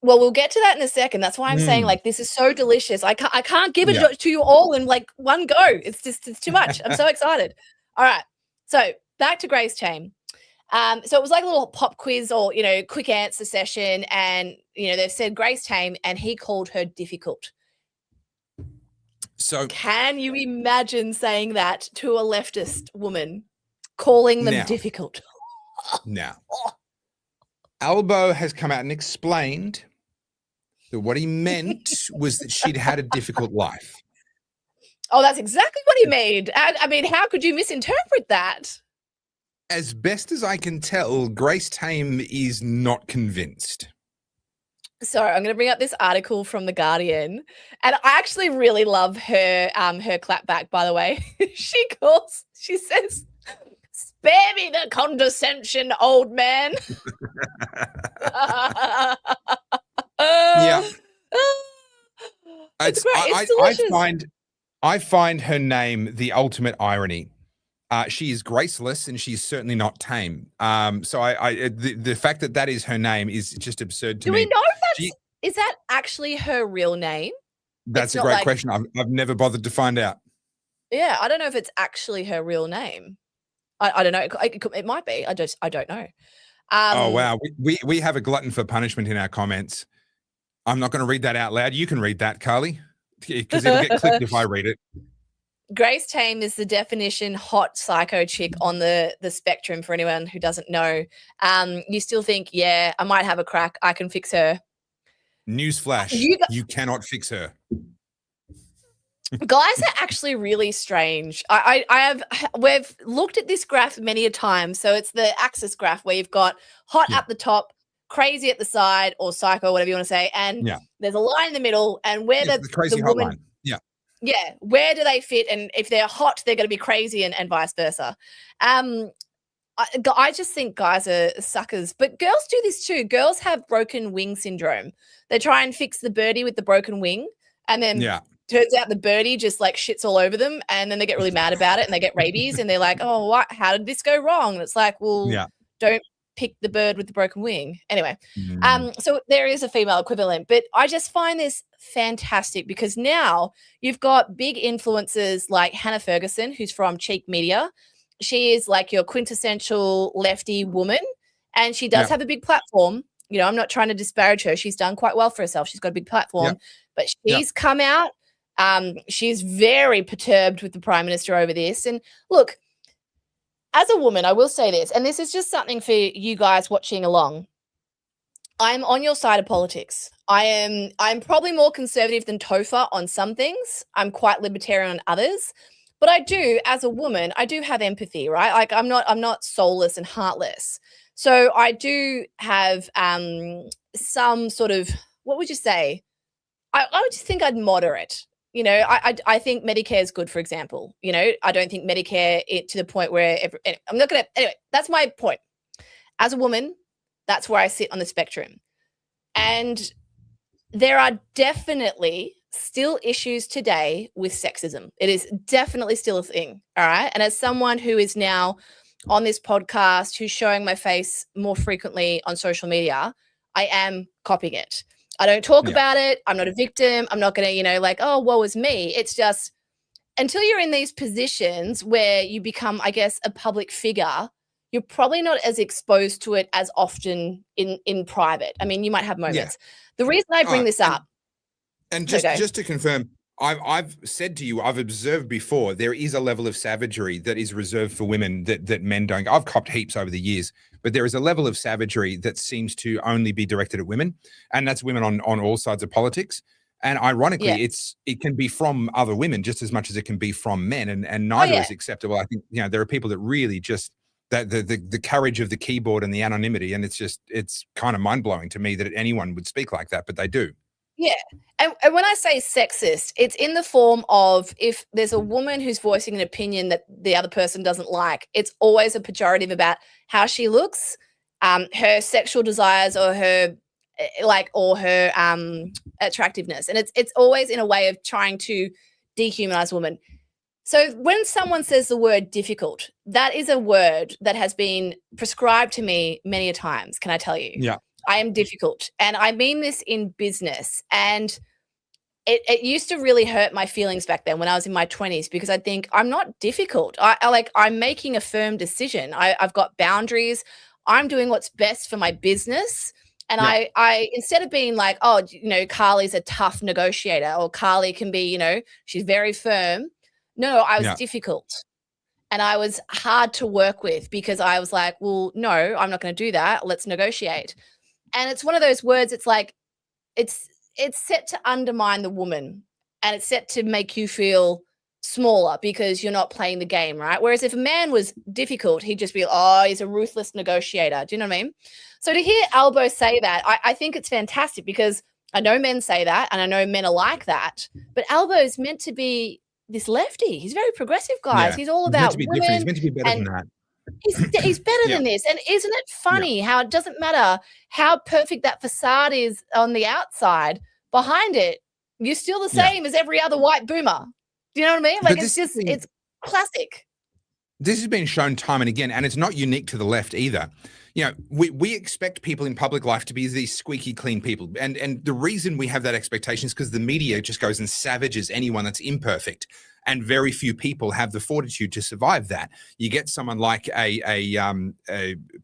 Well, we'll get to that in a second. That's why I'm saying, this is so delicious. I can't give it to you all in one go. It's too much. I'm so excited. All right. So back to Grace Tame. So it was like a little pop quiz or, quick answer session. And, they've said Grace Tame and he called her difficult. So can you imagine saying that to a leftist woman, calling them difficult? Now, Albo has come out and explained that what he meant was that she'd had a difficult life. Oh, that's exactly what he made. I mean, how could you misinterpret that? As best as I can tell, Grace Tame is not convinced. So I'm going to bring up this article from The Guardian, and I actually really love her clapback, by the way. She says, "Spare me the condescension, old man." Yeah. It's great. It's delicious. I find her name the ultimate irony. She is graceless and she's certainly not tame. So the fact that is her name is just absurd to me. Do we know is that actually her real name? That's a great question. I've never bothered to find out. Yeah, I don't know if it's actually her real name. I don't know. It might be. I don't know. Oh wow, we have a glutton for punishment in our comments. I'm not going to read that out loud. You can read that, Carly, because it'll get clipped if I read it. Grace Tame is the definition hot psycho chick on the spectrum for anyone who doesn't know. You still think, I might have a crack. I can fix her. Newsflash, you cannot fix her. Guys are actually really strange. We've looked at this graph many a time. So it's the axis graph where you've got hot at the top, crazy at the side, or psycho, whatever you want to say. And there's a line in the middle, and where the crazy woman, hot line. Yeah, where do they fit? And if they're hot, they're going to be crazy, and vice versa. I just think guys are suckers, but girls do this too. Girls have broken wing syndrome. They try and fix the birdie with the broken wing, and then turns out the birdie just shits all over them, and then they get really mad about it, and they get rabies, and they're like, "Oh, what? How did this go wrong?" And it's like, well, don't pick the bird with the broken wing. Anyway, Mm. so there is a female equivalent, but I just find this fantastic because now you've got big influencers like Hannah Ferguson, who's from Cheek Media. She is like your quintessential lefty woman, and she does have a big platform. You know, I'm not trying to disparage her. She's done quite well for herself. She's got a big platform, but she's come out. She's very perturbed with the Prime Minister over this. And look, as a woman, I will say this, and this is just something for you guys watching along. I'm on your side of politics. I'm probably more conservative than Topher on some things. I'm quite libertarian on others. But I do, as a woman, I do have empathy, right? Like I'm not soulless and heartless. So I do have some sort of, what would you say? I would just think I'd moderate. You know, I think Medicare is good, for example. You know, I don't think Medicare to the point where I'm not going to, anyway, that's my point. As a woman, that's where I sit on the spectrum. And there are definitely still issues today with sexism. It is definitely still a thing. All right. And as someone who is now on this podcast, who's showing my face more frequently on social media, I am copying it. I don't talk about it. I'm not a victim. I'm not going to, you know, like, oh, woe is me. It's just until you're in these positions where you become, I guess, a public figure, you're probably not as exposed to it as often in private. I mean, you might have moments. The reason I bring this up. And just to confirm, I've said to you, I've observed before, there is a level of savagery that is reserved for women that men don't. I've copped heaps over the years, but there is a level of savagery that seems to only be directed at women, and that's women on all sides of politics. And ironically, it can be from other women just as much as it can be from men, and neither is acceptable. I think, you know, there are people that really just that the courage of the keyboard and the anonymity, and it's kind of mind-blowing to me that anyone would speak like that, but they do. Yeah. And when I say sexist, it's in the form of if there's a woman who's voicing an opinion that the other person doesn't like, it's always a pejorative about how she looks, her sexual desires, or her attractiveness. And it's always in a way of trying to dehumanize women. So when someone says the word difficult, that is a word that has been prescribed to me many a times, can I tell you? Yeah. I am difficult. And I mean this in business. And it used to really hurt my feelings back then when I was in my 20s, because I think I'm not difficult. I'm making a firm decision. I've got boundaries. I'm doing what's best for my business. And I instead of being like, oh, you know, Carly's a tough negotiator, or Carly can be, you know, she's very firm. No, I was difficult. And I was hard to work with because I was like, well, no, I'm not going to do that. Let's negotiate. And it's one of those words, it's like, it's set to undermine the woman, and it's set to make you feel smaller because you're not playing the game, right? Whereas if a man was difficult, he'd just be, oh, he's a ruthless negotiator. Do you know what I mean? So to hear Albo say that, I think it's fantastic, because I know men say that, and I know men are like that, but Albo's meant to be this lefty. He's very progressive, guys. He's all about women. He's meant to be better than that. He's better than this. And isn't it funny how it doesn't matter how perfect that facade is on the outside, behind it, you're still the same as every other white boomer. Do you know what I mean? Like, it's classic. This has been shown time and again, and it's not unique to the left either. You know, we expect people in public life to be these squeaky clean people. And the reason we have that expectation is because the media just goes and savages anyone that's imperfect. And very few people have the fortitude to survive that. You get someone like a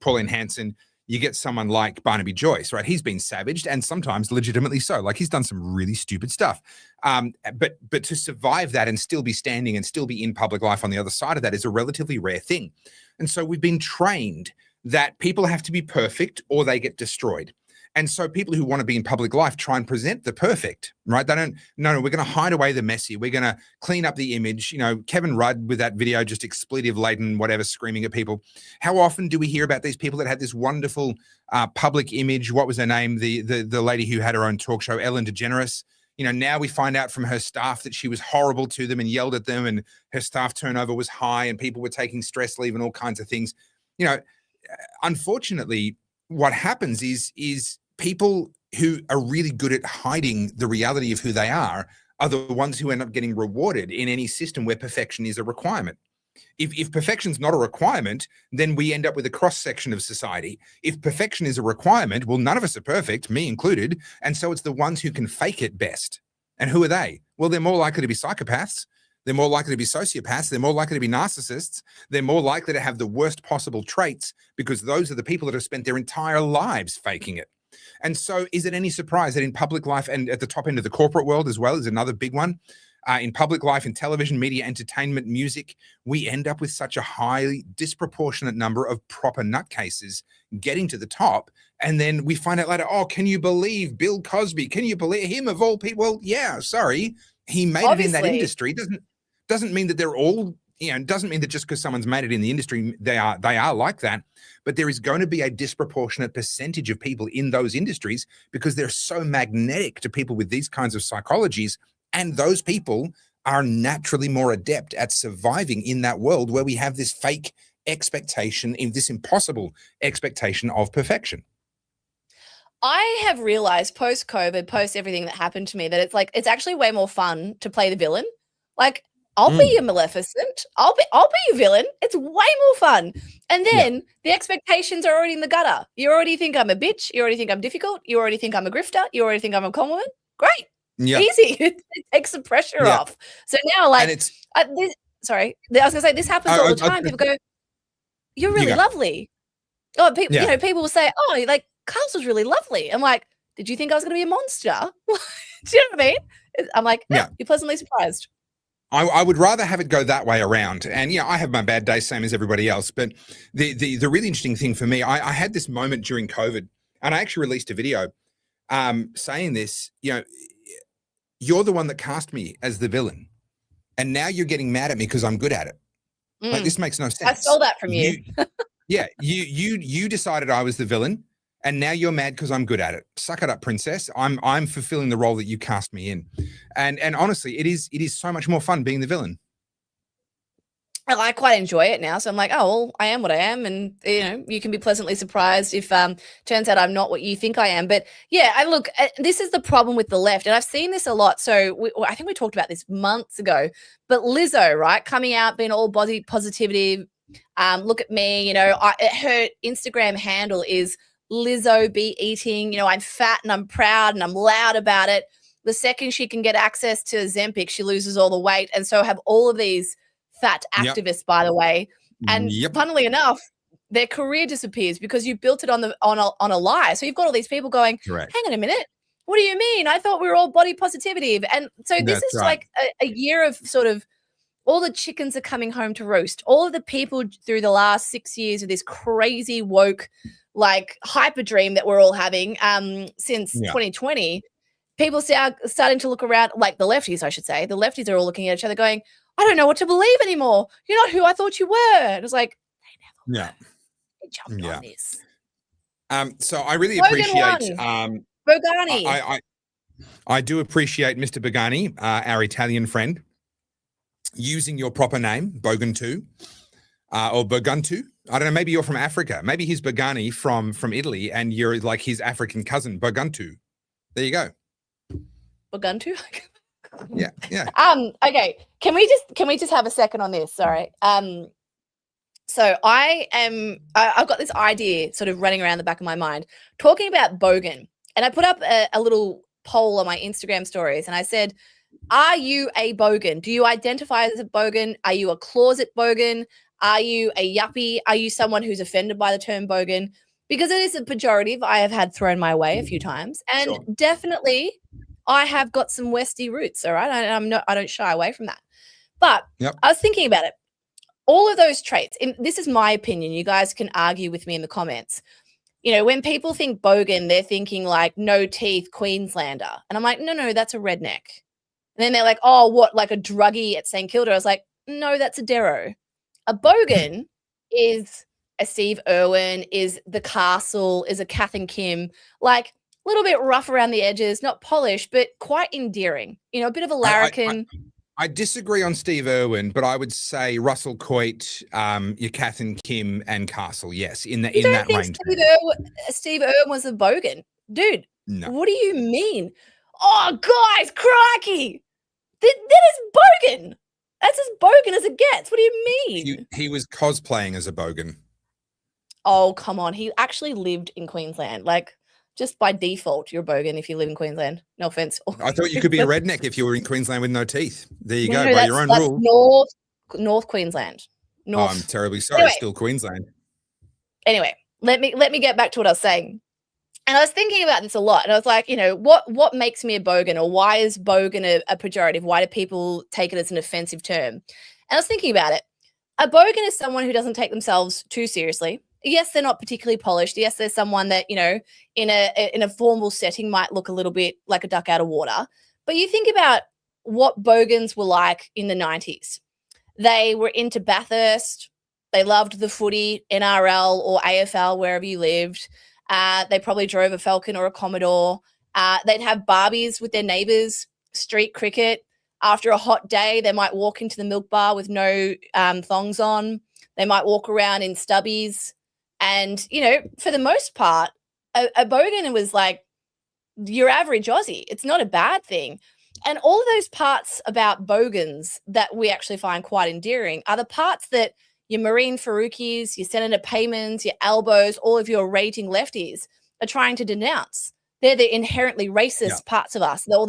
Pauline Hanson, you get someone like Barnaby Joyce, right? He's been savaged, and sometimes legitimately so. Like, he's done some really stupid stuff. But to survive that and still be standing and still be in public life on the other side of that is a relatively rare thing. And so we've been trained that people have to be perfect or they get destroyed. And so people who want to be in public life try and present the perfect, right? They don't, no, we're going to hide away the messy. We're going to clean up the image. You know, Kevin Rudd with that video, just expletive laden, whatever, screaming at people. How often do we hear about these people that had this wonderful public image? What was her name? The lady who had her own talk show, Ellen DeGeneres. You know, now we find out from her staff that she was horrible to them and yelled at them, and her staff turnover was high and people were taking stress leave and all kinds of things. You know, unfortunately, what happens is people who are really good at hiding the reality of who they are the ones who end up getting rewarded in any system where perfection is a requirement. If perfection's not a requirement, then we end up with a cross-section of society. If perfection is a requirement, well, none of us are perfect, me included. And so it's the ones who can fake it best. And who are they? Well, they're more likely to be psychopaths. They're more likely to be sociopaths. They're more likely to be narcissists. They're more likely to have the worst possible traits because those are the people that have spent their entire lives faking it. And so is it any surprise that in public life and at the top end of the corporate world as well is another big one, in public life, in television, media, entertainment, music, we end up with such a highly disproportionate number of proper nutcases getting to the top. And then we find out later, oh, can you believe Bill Cosby? Can you believe him of all people? Well, yeah, sorry. He made it in that industry. Doesn't mean that they're all, doesn't mean that just because someone's made it in the industry, they are like that. But there is going to be a disproportionate percentage of people in those industries because they're so magnetic to people with these kinds of psychologies. And those people are naturally more adept at surviving in that world where we have this fake expectation, this impossible expectation of perfection. I have realized post-COVID, post everything that happened to me, that it's actually way more fun to play the villain. Like, I'll be your Maleficent. I'll be your villain. It's way more fun. And then the expectations are already in the gutter. You already think I'm a bitch. You already think I'm difficult. You already think I'm a grifter. You already think I'm a con woman. Great. Yeah. Easy. It takes the pressure off. So now, like, I was going to say, this happens all the time. People go, you're really lovely. Oh, people, people will say, oh, like, Carlz was really lovely. I'm like, did you think I was going to be a monster? Do you know what I mean? I'm like, you're pleasantly surprised. I would rather have it go that way around. And I have my bad days, same as everybody else. But the really interesting thing for me, I had this moment during COVID, and I actually released a video saying this, you're the one that cast me as the villain. And now you're getting mad at me because I'm good at it. Like, this makes no sense. I stole that from you. You decided I was the villain. And now you're mad because I'm good at it. Suck it up, princess. I'm fulfilling the role that you cast me in. And honestly, it is so much more fun being the villain. I quite enjoy it now. So I'm like, oh, well, I am what I am. And, you can be pleasantly surprised if turns out I'm not what you think I am. But look, this is the problem with the left. And I've seen this a lot. So I think we talked about this months ago. But Lizzo, right, coming out, being all body positivity. Look at me, her Instagram handle is Lizzo be eating, I'm fat and I'm proud and I'm loud about it. The second she can get access to Ozempic, she loses all the weight. And so have all of these fat activists, by the way. And funnily enough, their career disappears because you built it on a lie. So you've got all these people going, hang on a minute, what do you mean? I thought we were all body positivity. And so this is like a year of sort of all the chickens are coming home to roost. All of the people through the last 6 years of this crazy woke, like hyper dream that we're all having since 2020, people are starting to look around, like the lefties, I should say. The lefties are all looking at each other going, I don't know what to believe anymore. You're not who I thought you were. And it was like, they never were. They jumped on this. So I really appreciate Bogani. I do appreciate Mr. Bogani, our Italian friend, using your proper name, Bogan 2, or Bogantu. I don't know, maybe you're from Africa. Maybe he's Bogani from Italy and you're like his African cousin, Bogantu. There you go. Bogantu? Yeah. Okay. Can we just have a second on this? Sorry. So I've got this idea sort of running around the back of my mind talking about Bogan. And I put up a little poll on my Instagram stories and I said, are you a Bogan? Do you identify as a Bogan? Are you a closet Bogan? Are you a yuppie? Are you someone who's offended by the term Bogan? Because it is a pejorative I have had thrown my way a few times. And definitely I have got some Westie roots, all right? I don't shy away from that. But I was thinking about it. All of those traits, and this is my opinion, you guys can argue with me in the comments. When people think Bogan, they're thinking like no teeth Queenslander. And I'm like, no, that's a redneck. And then they're like, oh, what, like a druggie at St. Kilda? I was like, no, that's a Darrow. A Bogan is a Steve Irwin, is the Castle, is a Kath and Kim, like a little bit rough around the edges, not polished, but quite endearing. A bit of a larrikin. I disagree on Steve Irwin, but I would say Russell Coit, your Kath and Kim and Castle, yes, in that range. Steve Irwin was a Bogan. Dude, no. What do you mean? Oh, guys, crikey. That is Bogan. That's as bogan as it gets. What do you mean? He was cosplaying as a bogan. Oh, come on. He actually lived in Queensland. Like, just by default, you're a bogan if you live in Queensland. No offense. I thought you could be a redneck if you were in Queensland with no teeth. There you No, go, by your own rule. North Queensland. Oh, I'm terribly sorry. Anyway. Still Queensland. Anyway, let me get back to what I was saying. And I was thinking about this a lot. And I was like, you know, what makes me a bogan, or why is bogan a pejorative? Why do people take it as an offensive term? And I was thinking about it. A bogan is someone who doesn't take themselves too seriously. Yes, they're not particularly polished. Yes, there's someone that, you know, in a formal setting might look a little bit like a duck out of water. But you think about what bogans were like in the 90s. They were into Bathurst. They loved the footy, NRL or AFL, wherever you lived. They probably drove a Falcon or a Commodore. They'd have barbies with their neighbours, street cricket. After a hot day, they might walk into the milk bar with no thongs on. They might walk around in stubbies. And, you know, for the most part, a bogan was like your average Aussie. It's not a bad thing. And all of those parts about bogans that we actually find quite endearing are the parts that your Marine Faroukis, your Senator Paymans, your Albos, all of your raging lefties are trying to denounce. They're the inherently racist parts of us, all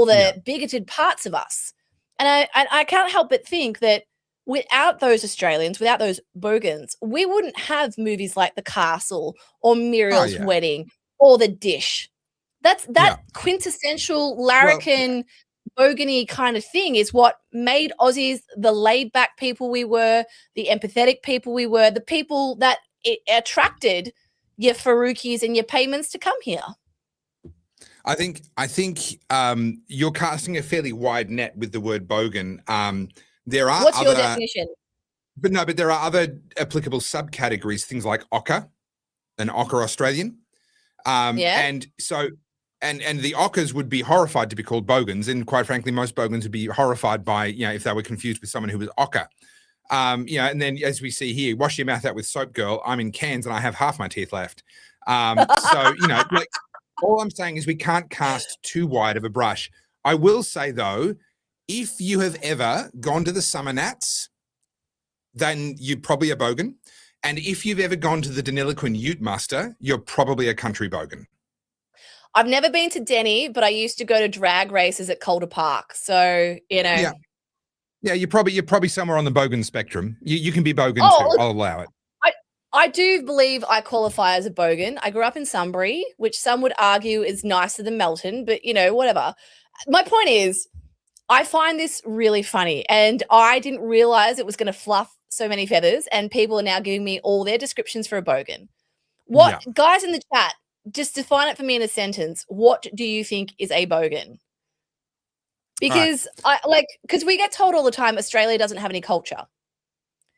the bigoted parts of us. And I can't help but think that without those Australians, without those bogans, we wouldn't have movies like The Castle or Muriel's Wedding or The Dish. That quintessential larrikin bogany kind of thing is what made Aussies the laid-back people we were, the empathetic people we were, the people that it attracted your Faroukis and your Paymans to come here. I think you're casting a fairly wide net with the word bogan. There are What's your definition? But there are other applicable subcategories, things like ochre, an ochre Australian. And so and the ochres would be horrified to be called bogans, and quite frankly, most bogans would be horrified by, you know, if they were confused with someone who was ochre. You know, and then as we see here, wash your mouth out with soap, girl. I'm in Cairns and I have half my teeth left. So, you know, like, all I'm saying is we can't cast too wide of a brush. I will say, though, if you have ever gone to the Summer Nats, then you're probably a bogan. And if you've ever gone to the Deniliquin Ute Muster, you're probably a country bogan. I've never been to Denny, but I used to go to drag races at Calder Park. So, you know. Yeah, you're probably somewhere on the bogan spectrum. You can be bogan too. Look, I'll allow it. I do believe I qualify as a bogan. I grew up in Sunbury, which some would argue is nicer than Melton, but, you know, whatever. My point is, I find this really funny, and I didn't realize it was going to fluff so many feathers, and people are now giving me all their descriptions for a bogan. Guys in the chat, just define it for me in a sentence. What do you think is a bogan? Because because we get told all the time Australia doesn't have any culture.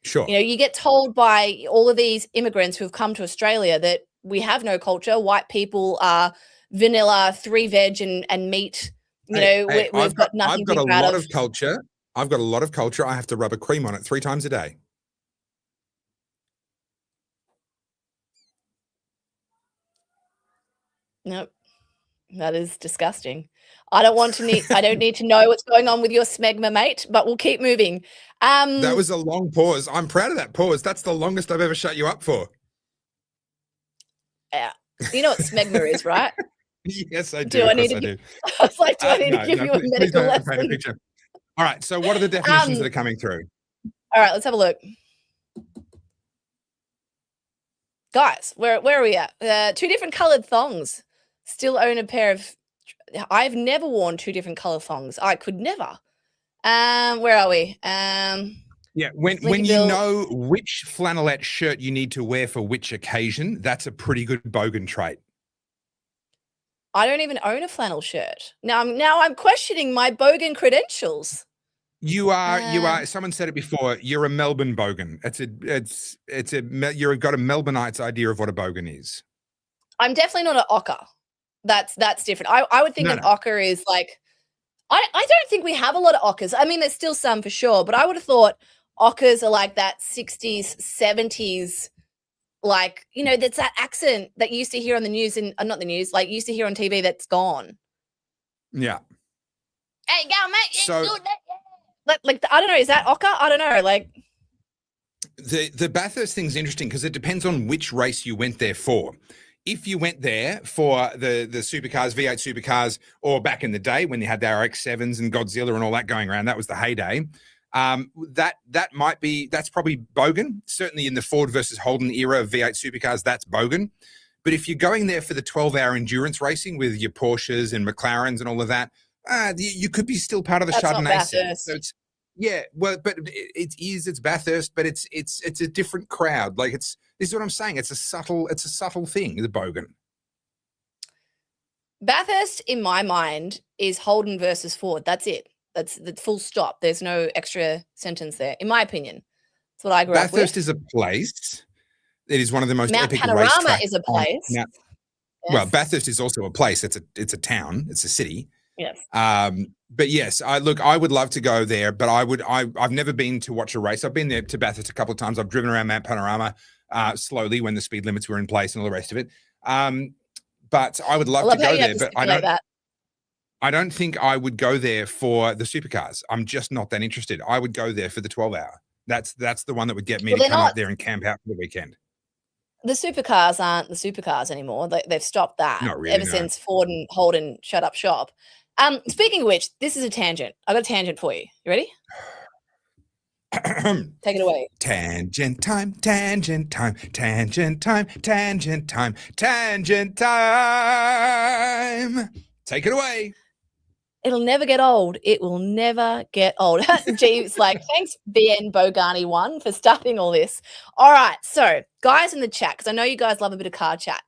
Sure. You know, you get told by all of these immigrants who have come to Australia that we have no culture. White people are vanilla, 3 veg and meat. You know, we've got nothing to be proud of. I've got a lot of culture. I've got a lot of culture. I have to rub a cream on it 3 times a day. Nope. That is disgusting. I don't need to know what's going on with your smegma, mate, but we'll keep moving. That was a long pause. I'm proud of that pause. That's the longest I've ever shut you up for. Yeah. You know what smegma is, right? Yes, I do. I do. I was like, do I need to give you a medical lesson? All right. So what are the definitions that are coming through? All right, let's have a look. Guys, where are we at? 2 different colored thongs. Still own a pair of... I've never worn 2 different color thongs. I could never. Where are we? When you know which flannelette shirt you need to wear for which occasion, that's a pretty good bogan trait. I don't even own a flannel shirt. Now I'm questioning my bogan credentials. You are. Someone said it before. You're a Melbourne bogan. You've got a Melbourneite's idea of what a bogan is. I'm definitely not an ochre. That's different. I would think an ochre is like, I don't think we have a lot of ochres. I mean, there's still some for sure, but I would have thought ochres are like that 60s, 70s, like, you know, that's that accent that you used to hear on the news and not the news, like you used to hear on TV that's gone. Yeah. Hey, go, mate. So, like I don't know. Is that Ocker? I don't know. Like the Bathurst thing's interesting because it depends on which race you went there for. If you went there for the supercars, V8 supercars, or back in the day when they had the RX-7s and Godzilla and all that going around, that was the heyday. That's probably Bogan. Certainly in the Ford versus Holden era of V8 supercars, that's Bogan. But if you're going there for the 12-hour endurance racing with your Porsches and McLarens and all of that, you could be still part of the Chardonnay scene. So it's it's Bathurst, but it's a different crowd. Like this is what I'm saying. It's a subtle thing, the Bogan. Bathurst, in my mind, is Holden versus Ford. That's it. That's the full stop. There's no extra sentence there, in my opinion. That's what I grew up with. Bathurst is a place. It is one of the most Mount epic Panorama racetracks is a place. Yes. Well, Bathurst is also a place. It's a town. It's a city. Yes. But yes, I would love to go there, but I've never been to watch a race. I've been there to Bathurst a couple of times. I've driven around Mount Panorama slowly when the speed limits were in place and all the rest of it. But I would love to go there, but I don't think I would go there for the supercars. I'm just not that interested. I would go there for the 12-hour. That's the one that would get me to come up there and camp out for the weekend. The supercars aren't the supercars anymore. They've stopped that since Ford and Holden shut up shop. Speaking of which, this is a tangent. I've got a tangent for you. You ready? Take it away. Tangent time, tangent time, tangent time, tangent time, tangent time. Take it away. It'll never get old. It will never get old. Jeeves, like, thanks, BN Bogani1 for starting all this. All right. So, guys in the chat, because I know you guys love a bit of car chat.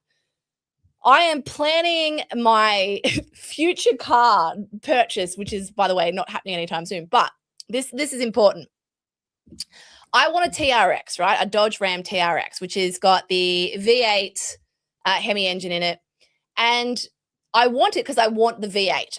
I am planning my future car purchase, which is, by the way, not happening anytime soon. But this is important. I want a TRX, right? A Dodge Ram TRX, which has got the V8 Hemi engine in it. And I want it because I want the V8.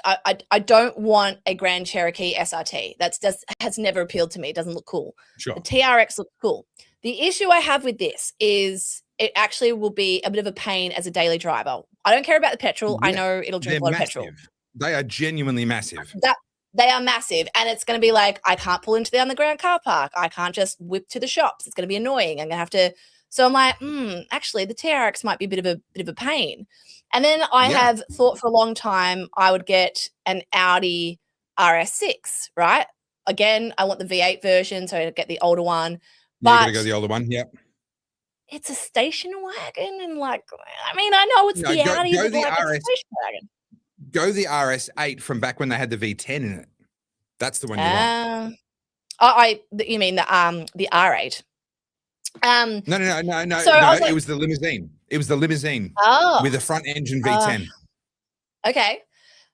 I don't want a Grand Cherokee SRT. That's just has never appealed to me. It doesn't look cool. Sure. The TRX looks cool. The issue I have with this is it actually will be a bit of a pain as a daily driver. I don't care about the petrol. Yeah, I know it'll drink a lot of petrol. They are genuinely massive. They are massive. And it's going to be like, I can't pull into the underground car park. I can't just whip to the shops. It's going to be annoying. I'm going to have to. So I'm like, actually, the TRX might be a bit of a pain. And then I have thought for a long time I would get an Audi RS6, right? Again, I want the V8 version, so I'd get the older one. You're going to go the older one, yep. It's a station wagon, and like, I mean, I know it's the Audi, but like it's a station wagon. Go the RS8 from back when they had the V10 in it. That's the one you want. You mean the R8? No. So like, it was the limousine. It was the limousine with a front engine V10. Okay.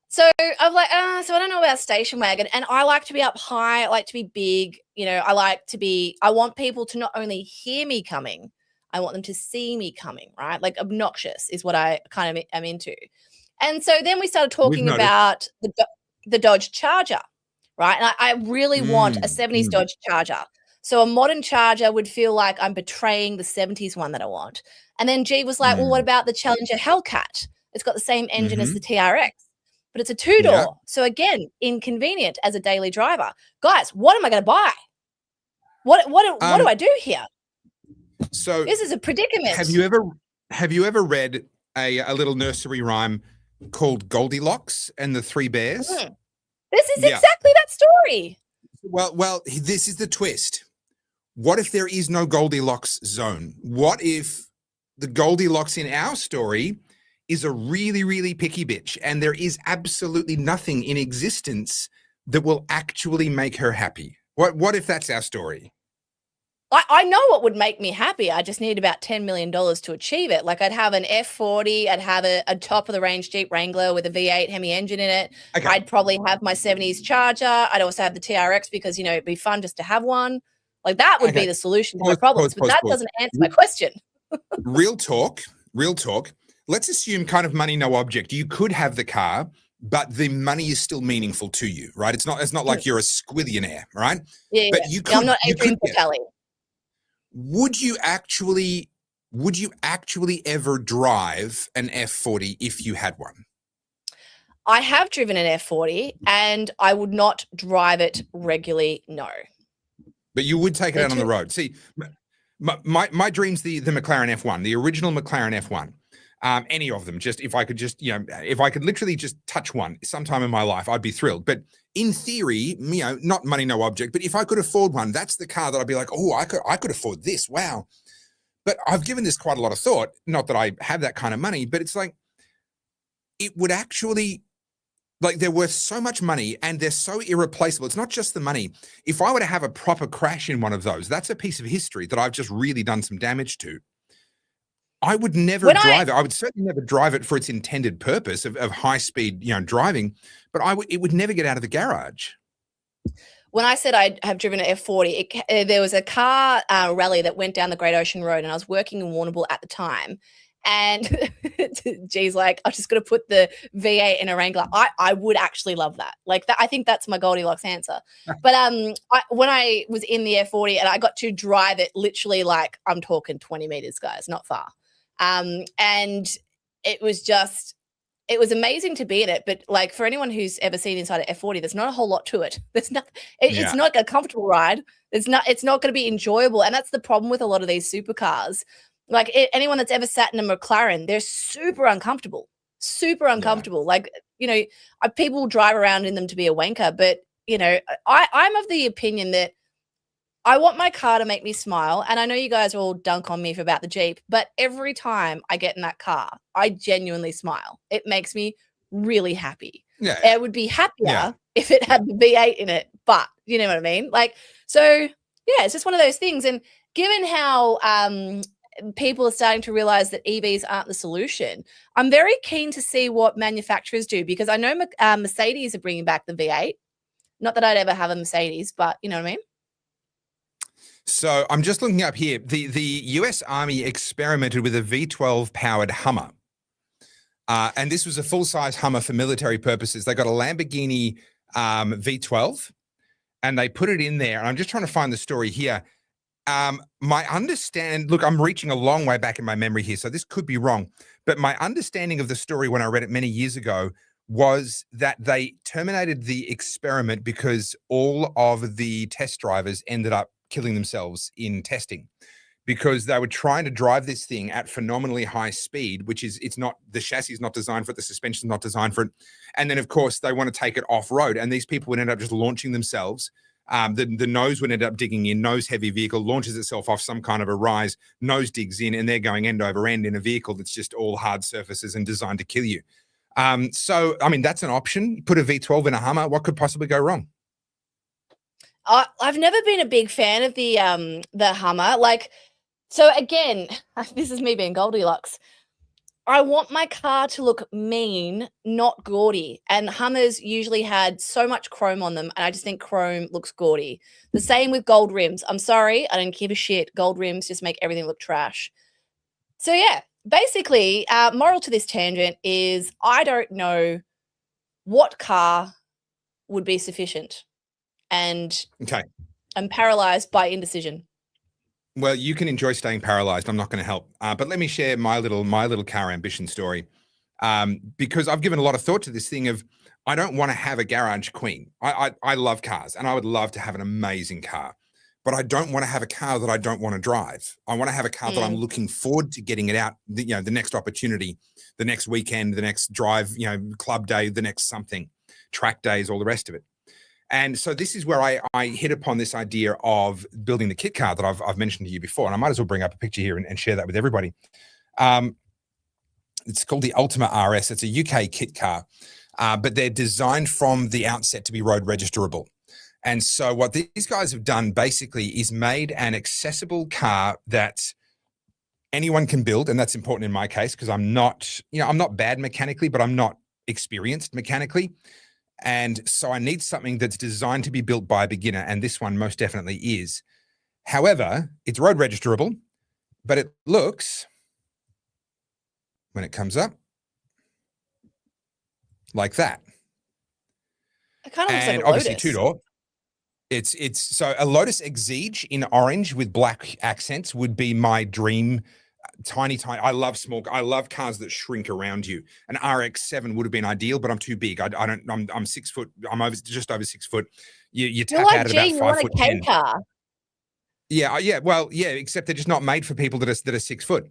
So I'm like, so I don't know about station wagon. And I like to be up high. I like to be big. You know, I want people to not only hear me coming, I want them to see me coming, right? Like obnoxious is what I kind of am into. And so then we started talking about the Dodge Charger, right? And I really want a 70s Dodge Charger. So a modern Charger would feel like I'm betraying the 70s one that I want. And then G was like, well, what about the Challenger Hellcat? It's got the same engine as the TRX, but it's a two-door. Yeah. So again, inconvenient as a daily driver. Guys, what am I going to buy? What do I do here? So this is a predicament. Have you ever read a little nursery rhyme called Goldilocks and the Three Bears? This is exactly that story. Well, this is the twist. What if there is no Goldilocks zone? What if the Goldilocks in our story is a really, really picky bitch and there is absolutely nothing in existence that will actually make her happy? What if that's our story? I know what would make me happy. I just need about $10 million to achieve it. Like I'd have an F40. I'd have a top-of-the-range Jeep Wrangler with a V8 Hemi engine in it. Okay. I'd probably have my 70s Charger. I'd also have the TRX because, you know, it'd be fun just to have one. Like that would be the solution to my problems. But that doesn't answer my question. Real talk. Let's assume kind of money, no object. You could have the car, but the money is still meaningful to you, right? It's not like you're a squillionaire, right? Yeah, but you could, I'm not Adrian Patelli. Would you actually ever drive an F40 if you had one? I have driven an F40 and I would not drive it regularly. No. But you would take it out on the road. See, my dream's the McLaren F1, the original McLaren F1. Any of them, just if I could just, if I could literally just touch one sometime in my life, I'd be thrilled. But in theory, not money, no object, but if I could afford one, that's the car that I'd be like, oh, I could afford this. Wow. But I've given this quite a lot of thought. Not that I have that kind of money, but it's like, it would actually, like, they're worth so much money and they're so irreplaceable. It's not just the money. If I were to have a proper crash in one of those, that's a piece of history that I've just really done some damage to. I would never drive it. I would certainly never drive it for its intended purpose of high speed, driving, but it would never get out of the garage. When I said I have driven an F40, there was a car rally that went down the Great Ocean Road, and I was working in Warrnambool at the time. And G's like, I'm just going to put the V8 in a Wrangler. I would actually love that. Like that, I think that's my Goldilocks answer. But when I was in the F40 and I got to drive it, literally, like, I'm talking 20 meters, guys, not far. And it was amazing to be in it. But like, for anyone who's ever seen inside an F40, there's not a whole lot to it. There's not, it's not a comfortable ride. It's not going to be enjoyable. And that's the problem with a lot of these supercars. Like anyone that's ever sat in a McLaren, they're super uncomfortable. Like, people drive around in them to be a wanker, but I'm of the opinion that I want my car to make me smile. And I know you guys all dunk on me about the Jeep, but every time I get in that car, I genuinely smile. It makes me really happy. Yeah. I would be happier if it had the V8 in it, but you know what I mean? Like, so yeah, it's just one of those things. And given how, people are starting to realize that EVs aren't the solution, I'm very keen to see what manufacturers do, because I know Mercedes are bringing back the V8. Not that I'd ever have a Mercedes, but you know what I mean? So I'm just looking up here. The US Army experimented with a V12 powered Hummer. And this was a full-size Hummer for military purposes. They got a Lamborghini V12 and they put it in there. And I'm just trying to find the story here. Look, I'm reaching a long way back in my memory here, so this could be wrong, but my understanding of the story when I read it many years ago was that they terminated the experiment because all of the test drivers ended up killing themselves in testing, because they were trying to drive this thing at phenomenally high speed, which is, the chassis is not designed for it, the suspension is not designed for it. And then of course they want to take it off road, and these people would end up just launching themselves. The nose would end up digging in, nose heavy vehicle, launches itself off some kind of a rise, nose digs in, and they're going end over end in a vehicle that's just all hard surfaces and designed to kill you. So, I mean, that's an option. Put a V12 in a Hummer. What could possibly go wrong? I've never been a big fan of the Hummer. Like, so again, this is me being Goldilocks. I want my car to look mean, not gaudy. And Hummers usually had so much chrome on them, and I just think chrome looks gaudy. The same with gold rims. I'm sorry, I don't give a shit. Gold rims just make everything look trash. So yeah, basically, moral to this tangent is I don't know what car would be sufficient. And I'm paralyzed by indecision. Well, you can enjoy staying paralyzed. I'm not going to help. But let me share my little car ambition story, because I've given a lot of thought to this thing of, I don't want to have a garage queen. I love cars and I would love to have an amazing car, but I don't want to have a car that I don't want to drive. I want to have a car that I'm looking forward to getting it out, the next opportunity, the next weekend, the next drive, club day, the next something, track days, all the rest of it. And so this is where I hit upon this idea of building the kit car that I've mentioned to you before. And I might as well bring up a picture here and share that with everybody. It's called the Ultima RS. It's a UK kit car, but they're designed from the outset to be road registerable. And so what these guys have done basically is made an accessible car that anyone can build. And that's important in my case, because I'm not bad mechanically, but I'm not experienced mechanically. And so I need something that's designed to be built by a beginner, and this one most definitely is. However, it's road registerable, but it looks, when it comes up, like that. It kind of looks like a obviously Lotus. two-door. It's so a Lotus Exige in orange with black accents would be my dream tiny. I love cars that shrink around you. An RX-7 would have been ideal, but I'm too big. I'm 6 foot. I'm just over 6 foot. You You're tap like, out at gee, about you want 5'10". a K car. Yeah. Well, yeah. Except they're just not made for people that are 6 foot.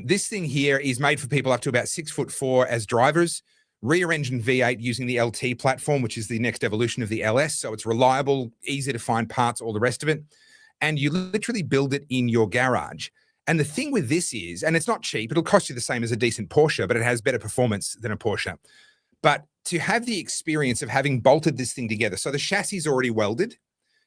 This thing here is made for people up to about 6'4" as drivers. Rear engine V8 using the LT platform, which is the next evolution of the LS. So it's reliable, easy to find parts, all the rest of it. And you literally build it in your garage. And the thing with this is, and it's not cheap, it'll cost you the same as a decent Porsche, but it has better performance than a Porsche. But to have the experience of having bolted this thing together, so the chassis is already welded,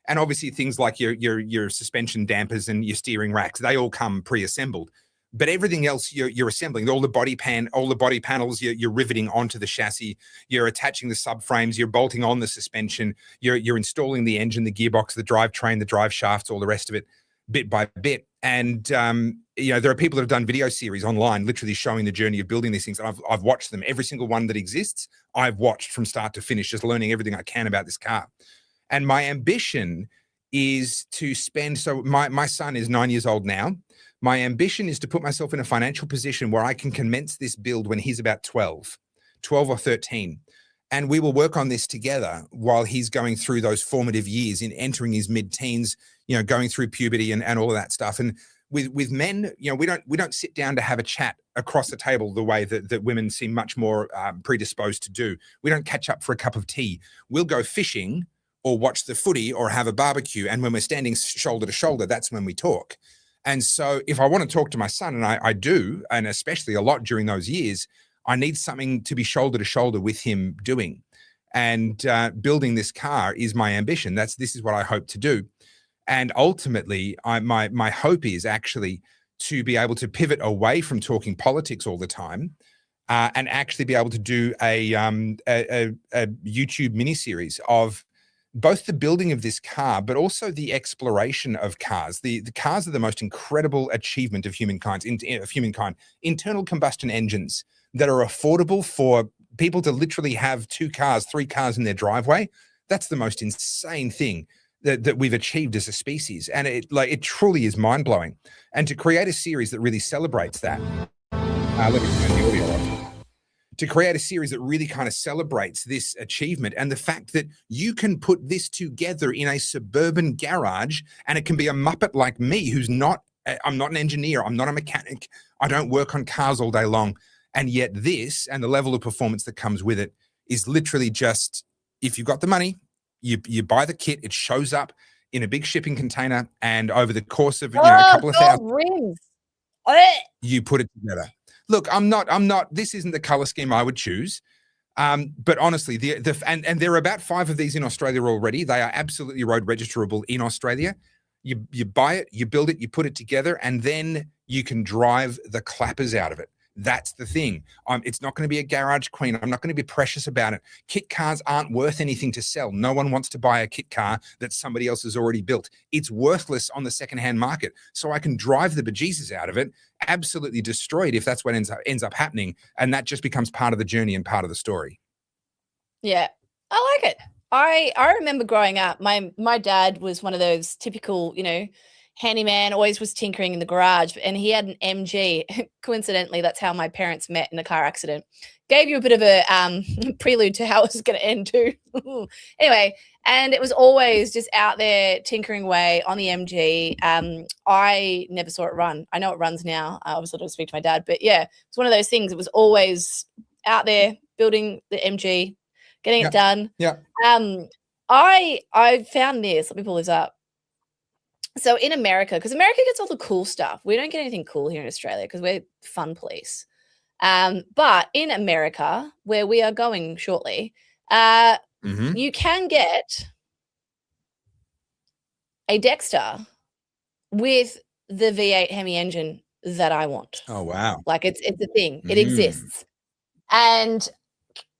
and obviously things like your suspension dampers and your steering racks, they all come pre-assembled. But everything else you're assembling, all the body panels, you're riveting onto the chassis, you're attaching the subframes, you're bolting on the suspension, you're installing the engine, the gearbox, the drivetrain, the drive shafts, all the rest of it, bit by bit. And there are people that have done video series online, literally showing the journey of building these things. And I've watched them. Every single one that exists, I've watched from start to finish, just learning everything I can about this car. And my ambition is to spend. So my son is 9 years old now. My ambition is to put myself in a financial position where I can commence this build when he's about 12 or 13. And we will work on this together while he's going through those formative years in entering his mid-teens, going through puberty and all of that stuff. And with men, we don't sit down to have a chat across the table the way that women seem much more predisposed to do. We don't catch up for a cup of tea. We'll go fishing or watch the footy or have a barbecue. And when we're standing shoulder to shoulder, that's when we talk. And so if I want to talk to my son, and I do, and especially a lot during those years, I need something to be shoulder to shoulder with him doing. And building this car is my ambition. This is what I hope to do. And ultimately, my hope is actually to be able to pivot away from talking politics all the time and actually be able to do a YouTube miniseries of both the building of this car, but also the exploration of cars. The cars are the most incredible achievement of humankind. Internal combustion engines that are affordable for people to literally have 2 cars, 3 cars in their driveway. That's the most insane thing that we've achieved as a species. And it truly is mind-blowing. And to create a series that really celebrates that, let me turn the audio off. To create a series that really kind of celebrates this achievement and the fact that you can put this together in a suburban garage, and it can be a muppet like me I'm not an engineer, I'm not a mechanic, I don't work on cars all day long. And yet this and the level of performance that comes with it is literally just, if you've got the money, you buy the kit, it shows up in a big shipping container, and over the course of a couple of thousand, rings. You put it together. Look, I'm not, this isn't the color scheme I would choose. But honestly, and there are about 5 of these in Australia already. They are absolutely road registerable in Australia. You buy it, you build it, you put it together, and then you can drive the clappers out of it. That's the thing. It's not going to be a garage queen. I'm not going to be precious about it. Kit cars aren't worth anything to sell. No one wants to buy a kit car that somebody else has already built. It's worthless on the secondhand market. So I can drive the bejesus out of it, absolutely destroy it if that's what ends up happening. And that just becomes part of the journey and part of the story. Yeah, I like it. I remember growing up, my dad was one of those typical, handyman, always was tinkering in the garage, and he had an MG. Coincidentally, that's how my parents met in a car accident. Gave you a bit of a prelude to how it was going to end too. Anyway, and it was always just out there tinkering away on the MG. I never saw it run. I know it runs now. I obviously don't speak to my dad, but yeah, it's one of those things. It was always out there building the MG, getting it done. Yeah. I found this. Let me pull this up. So in America, because America gets all the cool stuff, we don't get anything cool here in Australia because we're fun police. But in America, where we are going shortly, you can get a Dexter with the V8 Hemi engine that I want. Oh, wow. Like it's a thing. It exists. And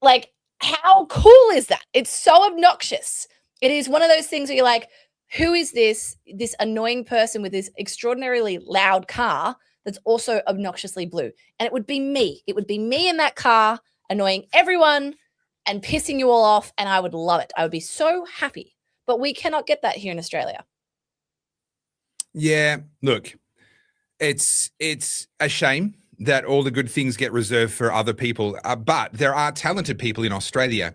like, how cool is that? It's so obnoxious. It is one of those things where you're like, who is this annoying person with this extraordinarily loud car that's also obnoxiously blue? And it would be me. It would be me in that car annoying everyone and pissing you all off, and I would love it. I would be so happy. But we cannot get that here in Australia. Yeah, look, It's a shame that all the good things get reserved for other people, but there are talented people in Australia,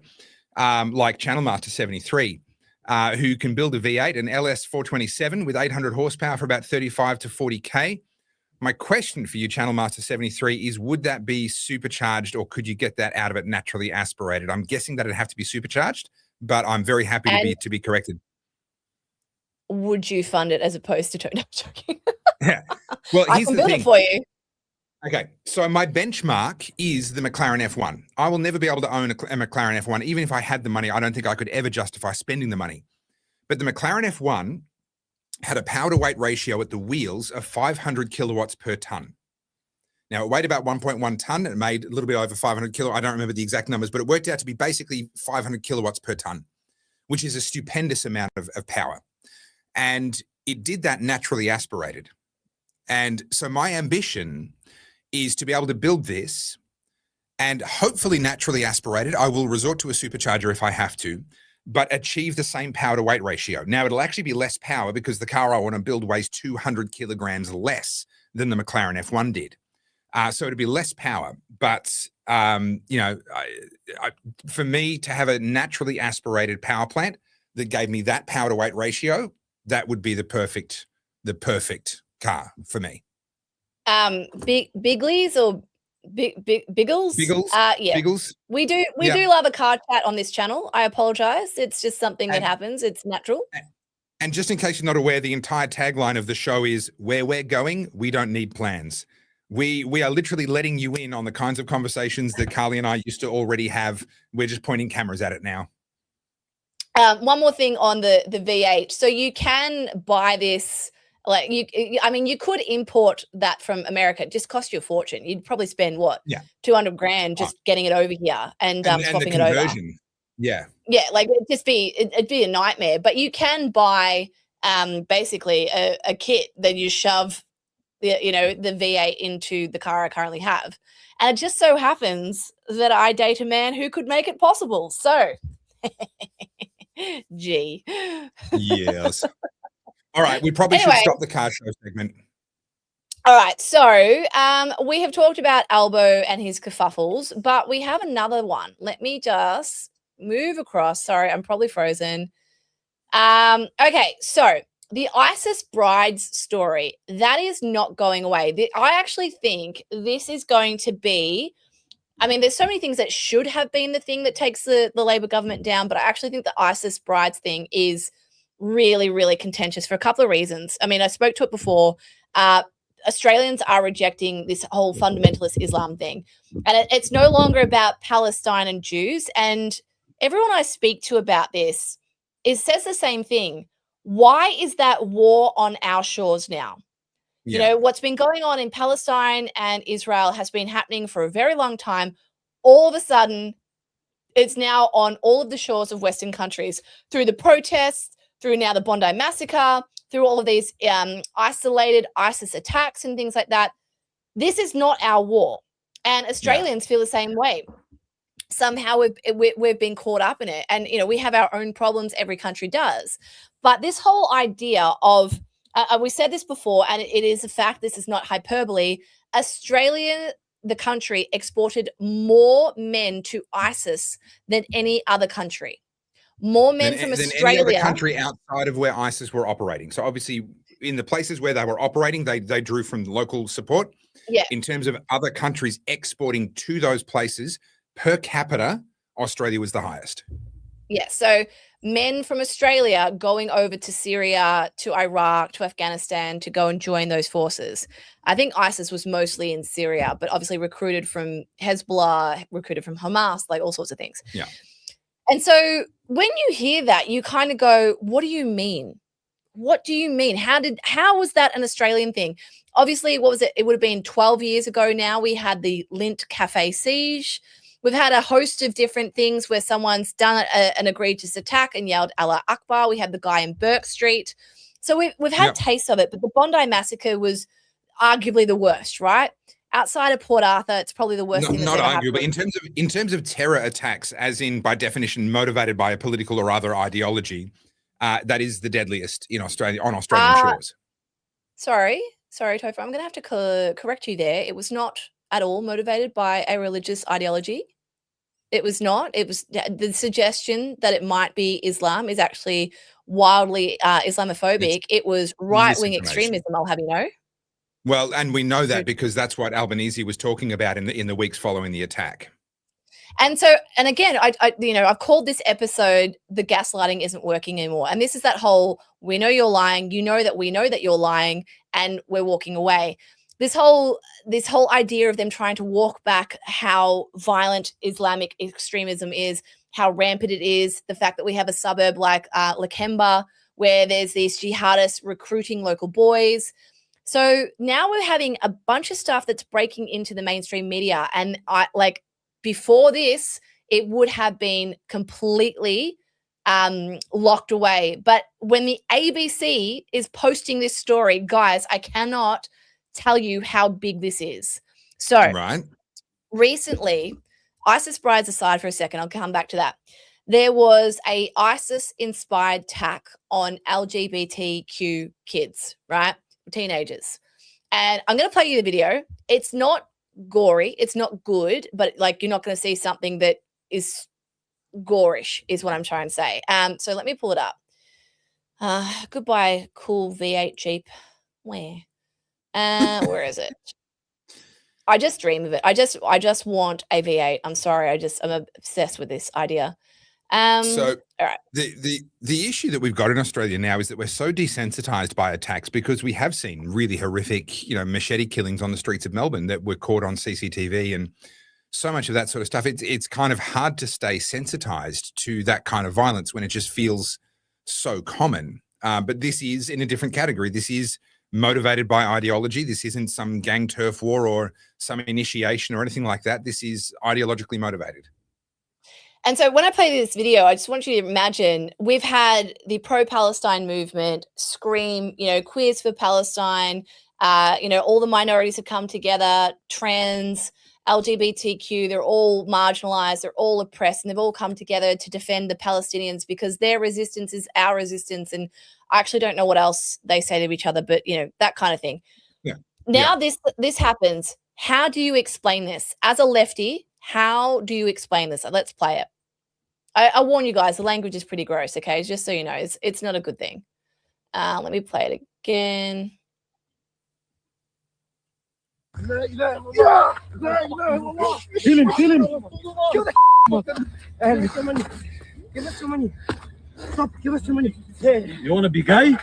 like Channel Master 73, who can build a V8, an LS 427 with 800 horsepower for about 35 to 40K. My question for you, Channel Master 73, is would that be supercharged, or could you get that out of it naturally aspirated? I'm guessing that it'd have to be supercharged, but I'm very happy to be corrected. Would you fund it as opposed to no, I'm joking. Yeah. Well, I here's can the build thing. it for you. Okay, so my benchmark is the McLaren F1. I will never be able to own a McLaren F1. Even if I had the money, I don't think I could ever justify spending the money. But the McLaren F1 had a power to weight ratio at the wheels of 500 kilowatts per ton. Now, it weighed about 1.1 ton. It made a little bit over 500 kilo. I don't remember the exact numbers, but it worked out to be basically 500 kilowatts per ton, which is a stupendous amount of power. And it did that naturally aspirated. And so my ambition is to be able to build this and hopefully naturally aspirated. I will resort to a supercharger if I have to, but achieve the same power to weight ratio. Now, it'll actually be less power because the car I want to build weighs 200 kilograms less than the McLaren F1 did. So it'll be less power, but for me to have a naturally aspirated power plant that gave me that power to weight ratio, that would be the perfect car for me. Biglies or Biggles? Yeah. Biggles. We do love a car chat on this channel. I apologize. It's just something that happens. It's natural. And just in case you're not aware, the entire tagline of the show is where we're going, we don't need plans. We are literally letting you in on the kinds of conversations that Carly and I used to already have. We're just pointing cameras at it now. One more thing on the V8. So you can buy this, like you could import that from America. It just cost you a fortune. You'd probably spend what? Yeah. 200 grand just getting it over here and swapping it over. Yeah. Yeah, like it'd be a nightmare. But you can buy basically a kit that you shove the V8 into the car I currently have. And it just so happens that I date a man who could make it possible. So Gee. Yes. All right. We probably should stop the car show segment. All right. So we have talked about Albo and his kerfuffles, but we have another one. Let me just move across. Sorry, I'm probably frozen. Okay. So the ISIS brides story, that is not going away. I actually think this is going to be, I mean, there's so many things that should have been the thing that takes the Labor government down, but I actually think the ISIS brides thing is really, really contentious for a couple of reasons. I mean, I spoke to it before. Australians are rejecting this whole fundamentalist Islam thing, and it's no longer about Palestine and Jews. And everyone I speak to about this says the same thing. Why is that war on our shores now? Yeah. You know, what's been going on in Palestine and Israel has been happening for a very long time. All of a sudden, it's now on all of the shores of Western countries through the protests, through now the Bondi massacre, through all of these isolated ISIS attacks and things like that. This is not our war. And Australians feel the same way. Somehow we've been caught up in it. And, you know, we have our own problems. Every country does. But this whole idea of, we said this before, and it is a fact, this is not hyperbole, Australia, the country, exported more men to ISIS than any other country. More men from Australia. Than any other country outside of where ISIS were operating. So obviously in the places where they were operating, they drew from local support. Yeah. In terms of other countries exporting to those places, per capita, Australia was the highest. Yeah, so men from Australia going over to Syria, to Iraq, to Afghanistan to go and join those forces. I think ISIS was mostly in Syria, but obviously recruited from Hezbollah, recruited from Hamas, like all sorts of things. Yeah. And so when you hear that, you kind of go, what do you mean? What do you mean? How was that an Australian thing? Obviously, what was it? It would have been 12 years ago now. We had the Lint Cafe siege. We've had a host of different things where someone's done an egregious attack and yelled Allah Akbar. We had the guy in Burke Street. So we've had tastes of it, but the Bondi massacre was arguably the worst, right? Outside of Port Arthur, it's probably the worst thing that's ever happened. But in terms of terror attacks, as in by definition motivated by a political or other ideology, that is the deadliest in Australia on Australian shores. Sorry, sorry, Topher, I'm going to have to correct you there. It was not at all motivated by a religious ideology. It was not. It was the suggestion that it might be Islam is actually wildly Islamophobic. It was right-wing extremism, I'll have you know. Well, and we know that because that's what Albanese was talking about in the weeks following the attack. And so, and again, I've called this episode "The Gaslighting Isn't Working Anymore," and this is that whole "we know you're lying, you know that we know that you're lying, and we're walking away." This whole idea of them trying to walk back how violent Islamic extremism is, how rampant it is, the fact that we have a suburb like Lakemba where there's these jihadists recruiting local boys. So now we're having a bunch of stuff that's breaking into the mainstream media, and before this, it would have been completely locked away. But when the ABC is posting this story, guys, I cannot tell you how big this is. So recently, ISIS brides aside for a second, I'll come back to that. There was a ISIS-inspired attack on LGBTQ kids, right? Teenagers. And I'm going to play you the video. It's not gory, it's not good, but you're not going to see something that is gorish is what I'm trying to say. So let me pull it up. Goodbye, cool V8 Jeep. Where is it? I just dream of it. I just want a V8. I'm sorry. I'm obsessed with this idea. So all right. The issue that we've got in Australia now is that we're so desensitized by attacks because we have seen really horrific, machete killings on the streets of Melbourne that were caught on CCTV and so much of that sort of stuff. It's kind of hard to stay sensitized to that kind of violence when it just feels so common. But this is in a different category. This is motivated by ideology. This isn't some gang turf war or some initiation or anything like that. This is ideologically motivated. And so when I play this video, I just want you to imagine we've had the pro-Palestine movement scream, queers for Palestine, all the minorities have come together, trans, LGBTQ, they're all marginalized, they're all oppressed, and they've all come together to defend the Palestinians because their resistance is our resistance. And I actually don't know what else they say to each other, but, that kind of thing. Yeah. Now this happens. How do you explain this? As a lefty, how do you explain this? Let's play it. I warn you guys, the language is pretty gross, okay? Just so you know, it's not a good thing. Let me play it again. Kill him. Kill the give us money. Give us some money. Stop, give us some money. You want to be gay?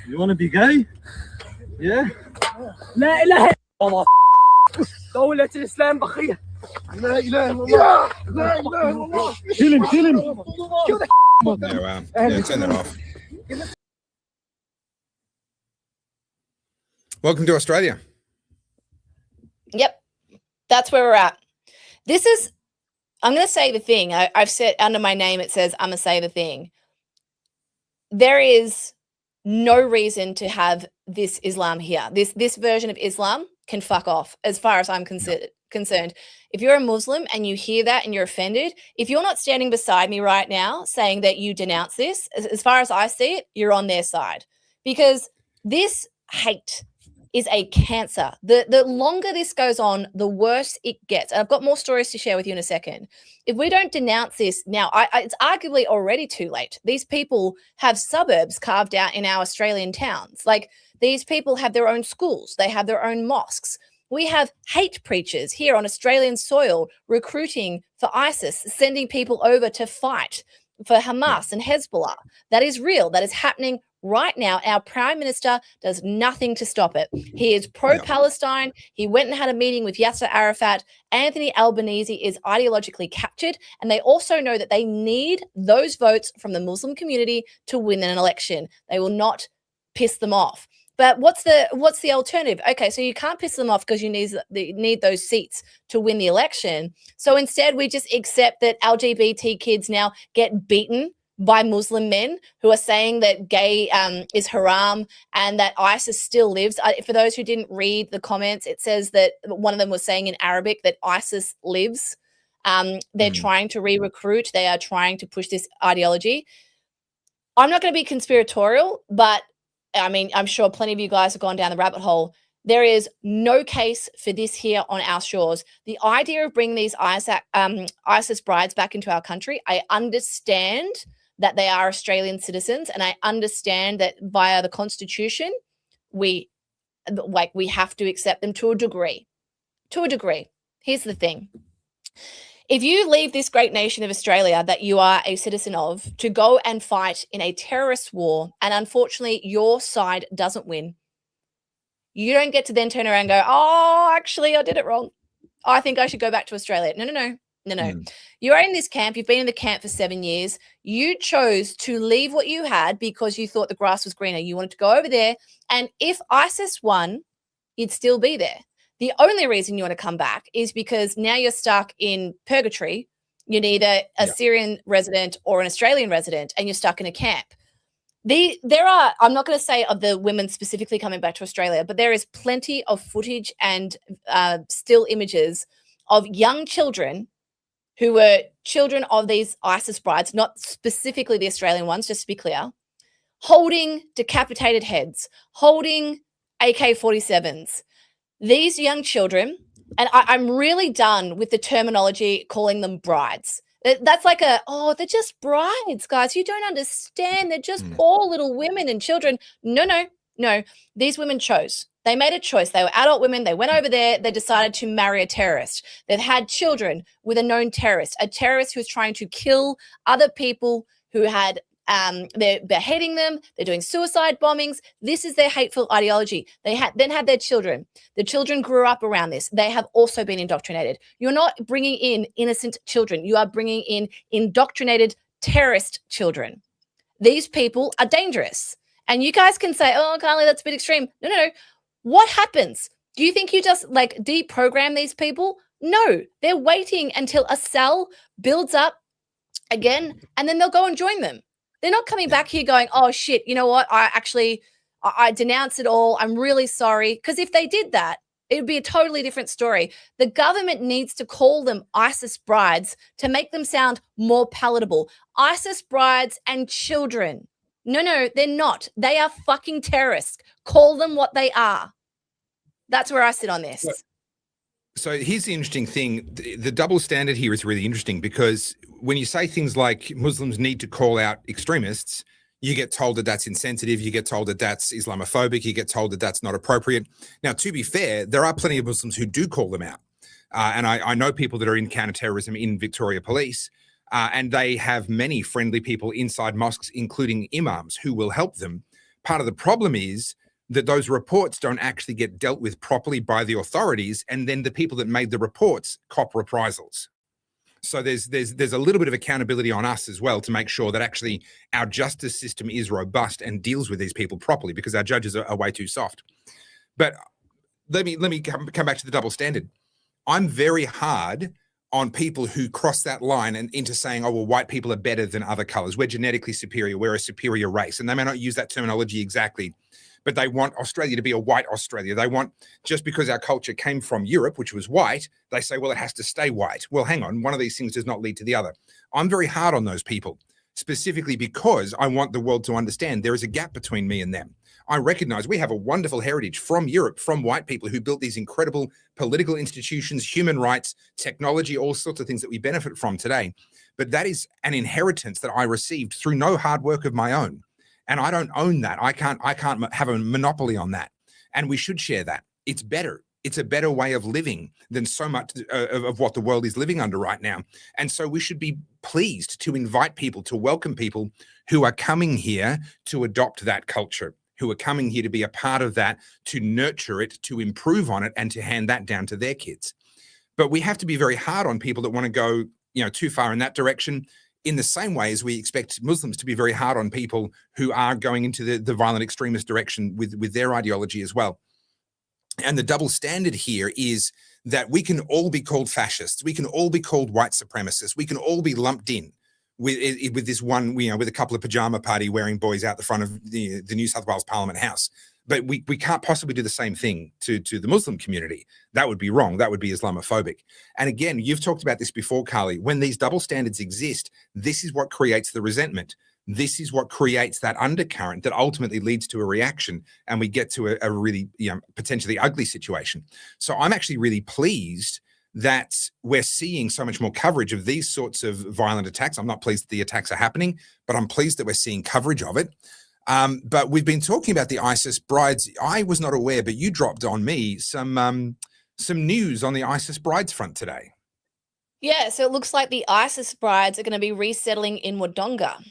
You want to be gay? Yeah? لا إله إلا الله دولة الإسلام بخية لا إله إلا الله لا إله إلا الله Kill him. Kill the Turn that off. Welcome to Australia. Yep, that's where we're at. I'm going to say the thing. I've said under my name, it says, I'm going to say the thing. There is no reason to have this Islam here. This version of Islam can fuck off as far as I'm concerned. If you're a Muslim and you hear that and you're offended, if you're not standing beside me right now saying that you denounce this, as far as I see it, you're on their side. Because this hate is a cancer. The longer this goes on, the worse it gets. And I've got more stories to share with you in a second. If we don't denounce this now, it's arguably already too late. These people have suburbs carved out in our Australian towns. These people have their own schools. They have their own mosques. We have hate preachers here on Australian soil recruiting for ISIS, sending people over to fight for Hamas and Hezbollah. That is real. That is happening right now. Our Prime Minister does nothing to stop it. He is pro-Palestine. He went and had a meeting with Yasser Arafat. Anthony Albanese is ideologically captured, and they also know that they need those votes from the Muslim community to win an election. They will not piss them off. But what's the alternative? Okay, so you can't piss them off because you need those seats to win the election. So instead, we just accept that LGBT kids now get beaten by Muslim men who are saying that gay is haram and that ISIS still lives. For those who didn't read the comments, it says that one of them was saying in Arabic that ISIS lives. They're trying to re-recruit. They are trying to push this ideology. I'm not going to be conspiratorial, but I mean, I'm sure plenty of you guys have gone down the rabbit hole. There is no case for this here on our shores. The idea of bringing these ISIS brides back into our country, I understand that they are Australian citizens, and I understand that via the Constitution, we have to accept them to a degree. To a degree. Here's the thing. If you leave this great nation of Australia that you are a citizen of to go and fight in a terrorist war, and unfortunately your side doesn't win, you don't get to then turn around and go, oh, actually, I did it wrong. I think I should go back to Australia. No. You are in this camp. You've been in the camp for 7 years. You chose to leave what you had because you thought the grass was greener. You wanted to go over there. And if ISIS won, you'd still be there. The only reason you want to come back is because now you're stuck in purgatory. You're either a Syrian resident or an Australian resident, and you're stuck in a camp. There are, I'm not going to say of the women specifically coming back to Australia, but there is plenty of footage and still images of young children who were children of these ISIS brides, not specifically the Australian ones, just to be clear, holding decapitated heads, holding AK-47s. These young children, and I'm really done with the terminology calling them brides. That's like they're just brides, guys. You don't understand. They're just poor little women and children. No. These women chose. They made a choice. They were adult women. They went over there. They decided to marry a terrorist. They've had children with a known terrorist, a terrorist who's trying to kill other people who had they're beheading them. They're doing suicide bombings. This is their hateful ideology. They then had their children. The children grew up around this. They have also been indoctrinated. You're not bringing in innocent children. You are bringing in indoctrinated terrorist children. These people are dangerous. And you guys can say, oh, Carly, that's a bit extreme. No. What happens? Do you think you just like deprogram these people? No, they're waiting until a cell builds up again, and then they'll go and join them. They're not coming back here going, oh, shit, you know what? I denounce it all. I'm really sorry. Because if they did that, it would be a totally different story. The government needs to call them ISIS brides to make them sound more palatable. ISIS brides and children. No, they're not. They are fucking terrorists. Call them what they are. That's where I sit on this. So here's the interesting thing. The double standard here is really interesting because when you say things like Muslims need to call out extremists, you get told that that's insensitive. You get told that that's Islamophobic. You get told that that's not appropriate. Now, to be fair, there are plenty of Muslims who do call them out. And I know people that are in counterterrorism in Victoria Police, and they have many friendly people inside mosques, including imams, who will help them. Part of the problem is that those reports don't actually get dealt with properly by the authorities, and then the people that made the reports cop reprisals. So there's a little bit of accountability on us as well to make sure that actually our justice system is robust and deals with these people properly, because our judges are way too soft. But let me come back to the double standard. I'm very hard on people who cross that line and into saying, oh, well, white people are better than other colors. We're genetically superior. We're a superior race. And they may not use that terminology exactly, but they want Australia to be a white Australia. They want, just because our culture came from Europe, which was white, they say, well, it has to stay white. Well, hang on, one of these things does not lead to the other. I'm very hard on those people, specifically because I want the world to understand there is a gap between me and them. I recognize we have a wonderful heritage from Europe, from white people who built these incredible political institutions, human rights, technology, all sorts of things that we benefit from today. But that is an inheritance that I received through no hard work of my own. And I don't own that. I can't have a monopoly on that. And we should share that. It's better. It's a better way of living than so much of what the world is living under right now. And so we should be pleased to invite people, to welcome people who are coming here to adopt that culture, who are coming here to be a part of that, to nurture it, to improve on it, and to hand that down to their kids. But we have to be very hard on people that want to go, too far in that direction, in the same way as we expect Muslims to be very hard on people who are going into the violent extremist direction with their ideology as well. And the double standard here is that we can all be called fascists. We can all be called white supremacists. We can all be lumped in with this one, with a couple of pajama party wearing boys out the front of the New South Wales Parliament House. But we can't possibly do the same thing to the Muslim community. That would be wrong. That would be Islamophobic. And again, you've talked about this before, Carly. When these double standards exist, this is what creates the resentment. this is what creates that undercurrent that ultimately leads to a reaction, and we get to a really, potentially ugly situation. So I'm actually really pleased that we're seeing so much more coverage of these sorts of violent attacks. I'm not pleased that the attacks are happening, but I'm pleased that we're seeing coverage of it. But we've been talking about the ISIS brides. I was not aware, but you dropped on me some news on the ISIS brides front today. Yeah, so it looks like the ISIS brides are going to be resettling in Wodonga.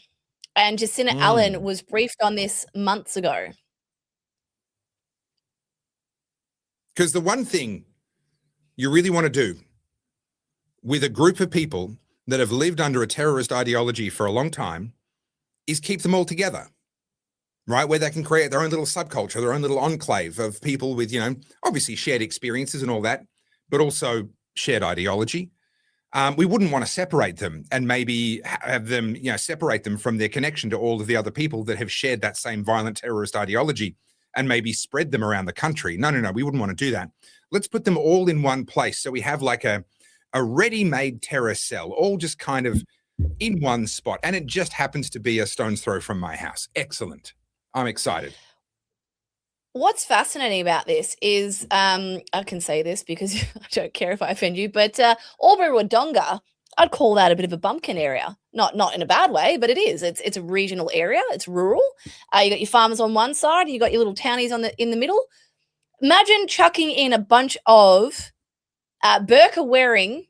And Jacinta Allen was briefed on this months ago. Because the one thing you really want to do with a group of people that have lived under a terrorist ideology for a long time is keep them all together, right? Where they can create their own little subculture, their own little enclave of people with, obviously shared experiences and all that, but also shared ideology. We wouldn't want to separate them and maybe have them, separate them from their connection to all of the other people that have shared that same violent terrorist ideology and maybe spread them around the country. No, we wouldn't want to do that. Let's put them all in one place. So we have like a ready-made terror cell, all just kind of in one spot. And it just happens to be a stone's throw from my house. Excellent. I'm excited. What's fascinating about this is, I can say this because I don't care if I offend you, but Albury Wodonga, I'd call that a bit of a bumpkin area. Not in a bad way, but it is. It's a regional area. It's rural. You got your farmers on one side. You got your little townies in the middle. Imagine chucking in a bunch of burqa-wearing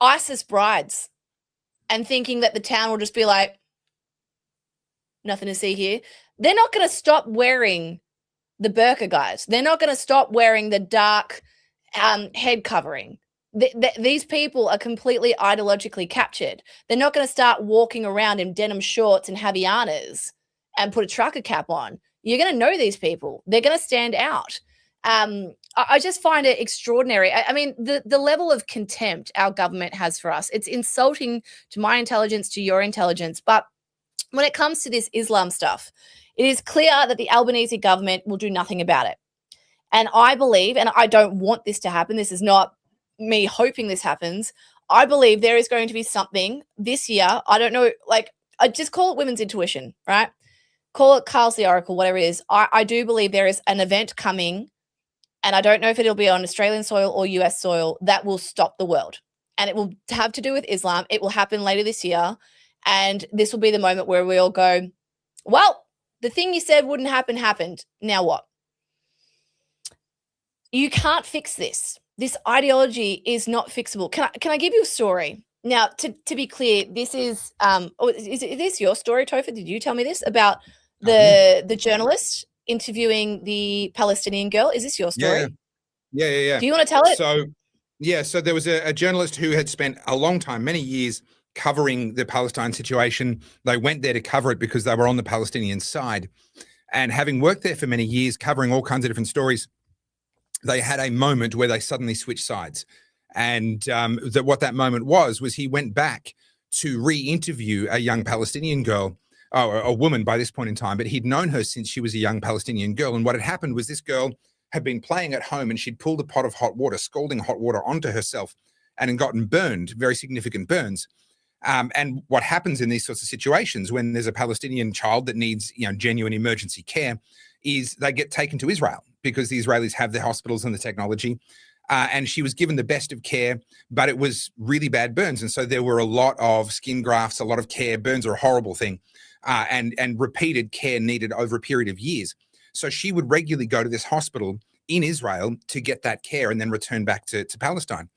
ISIS brides and thinking that the town will just be like, nothing to see here. They're not going to stop wearing the burqa, guys. They're not going to stop wearing the dark head covering. These people are completely ideologically captured. They're not going to start walking around in denim shorts and Havaianas and put a trucker cap on. You're going to know these people. They're going to stand out. I just find it extraordinary. I mean, the level of contempt our government has for us, it's insulting to my intelligence, to your intelligence. But when it comes to this Islam stuff, it is clear that the Albanese government will do nothing about it. And I believe, and I don't want this to happen, this is not me hoping this happens, I believe there is going to be something this year, I don't know, like, I just call it women's intuition, right? Call it Carlz the Oracle, whatever it is. I do believe there is an event coming, and I don't know if it'll be on Australian soil or US soil, that will stop the world. And it will have to do with Islam. It will happen later this year. And this will be the moment where we all go, well, the thing you said wouldn't happen happened. Now what? You can't fix this. This ideology is not fixable. Can I give you a story? Now, to be clear, this is is this your story, Topher? Did you tell me this about the journalist interviewing the Palestinian girl? Is this your story? Yeah. Do you want to tell it? So there was a journalist who had spent a long time, many years, covering the Palestine situation. They went there to cover it because they were on the Palestinian side. And having worked there for many years, covering all kinds of different stories, they had a moment where they suddenly switched sides. And what that moment was he went back to re-interview a young Palestinian girl, a woman by this point in time, but he'd known her since she was a young Palestinian girl. And what had happened was this girl had been playing at home and she'd pulled a pot of hot water, scalding hot water onto herself and had gotten burned, very significant burns. And what happens in these sorts of situations when there's a Palestinian child that needs, genuine emergency care is they get taken to Israel because the Israelis have the hospitals and the technology. And she was given the best of care, but it was really bad burns. And so there were a lot of skin grafts, a lot of care. Burns are a horrible thing. And repeated care needed over a period of years. So she would regularly go to this hospital in Israel to get that care and then return back to Palestine.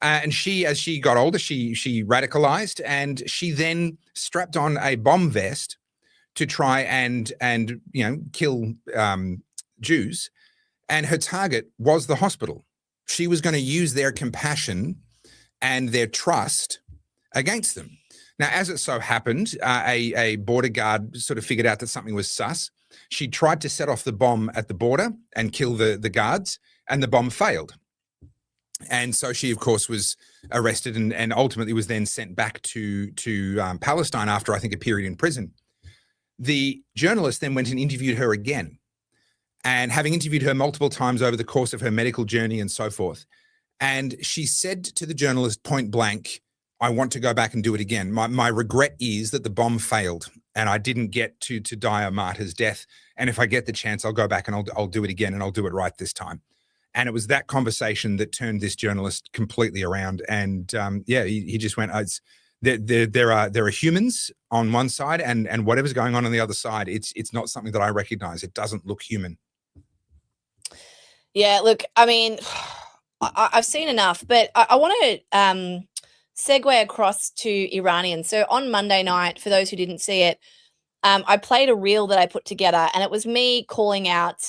And she, as she got older, she radicalized, and she then strapped on a bomb vest to try and kill Jews. And her target was the hospital. She was going to use their compassion and their trust against them. Now, as it so happened, a border guard sort of figured out that something was sus. She tried to set off the bomb at the border and kill the guards, and the bomb failed. And so she, of course, was arrested and ultimately was then sent back to Palestine after, I think, a period in prison. The journalist then went and interviewed her again. And having interviewed her multiple times over the course of her medical journey and so forth, and she said to the journalist point blank, I want to go back and do it again. My regret is that the bomb failed and I didn't get to die a martyr's death. And if I get the chance, I'll go back and I'll do it again, and I'll do it right this time. And it was that conversation that turned this journalist completely around. And he just went, there are humans on one side, and whatever's going on the other side, it's not something that I recognize. It doesn't look human. Yeah, look, I mean, I've seen enough, but I want to segue across to Iranians. So on Monday night, for those who didn't see it, I played a reel that I put together, and it was me calling out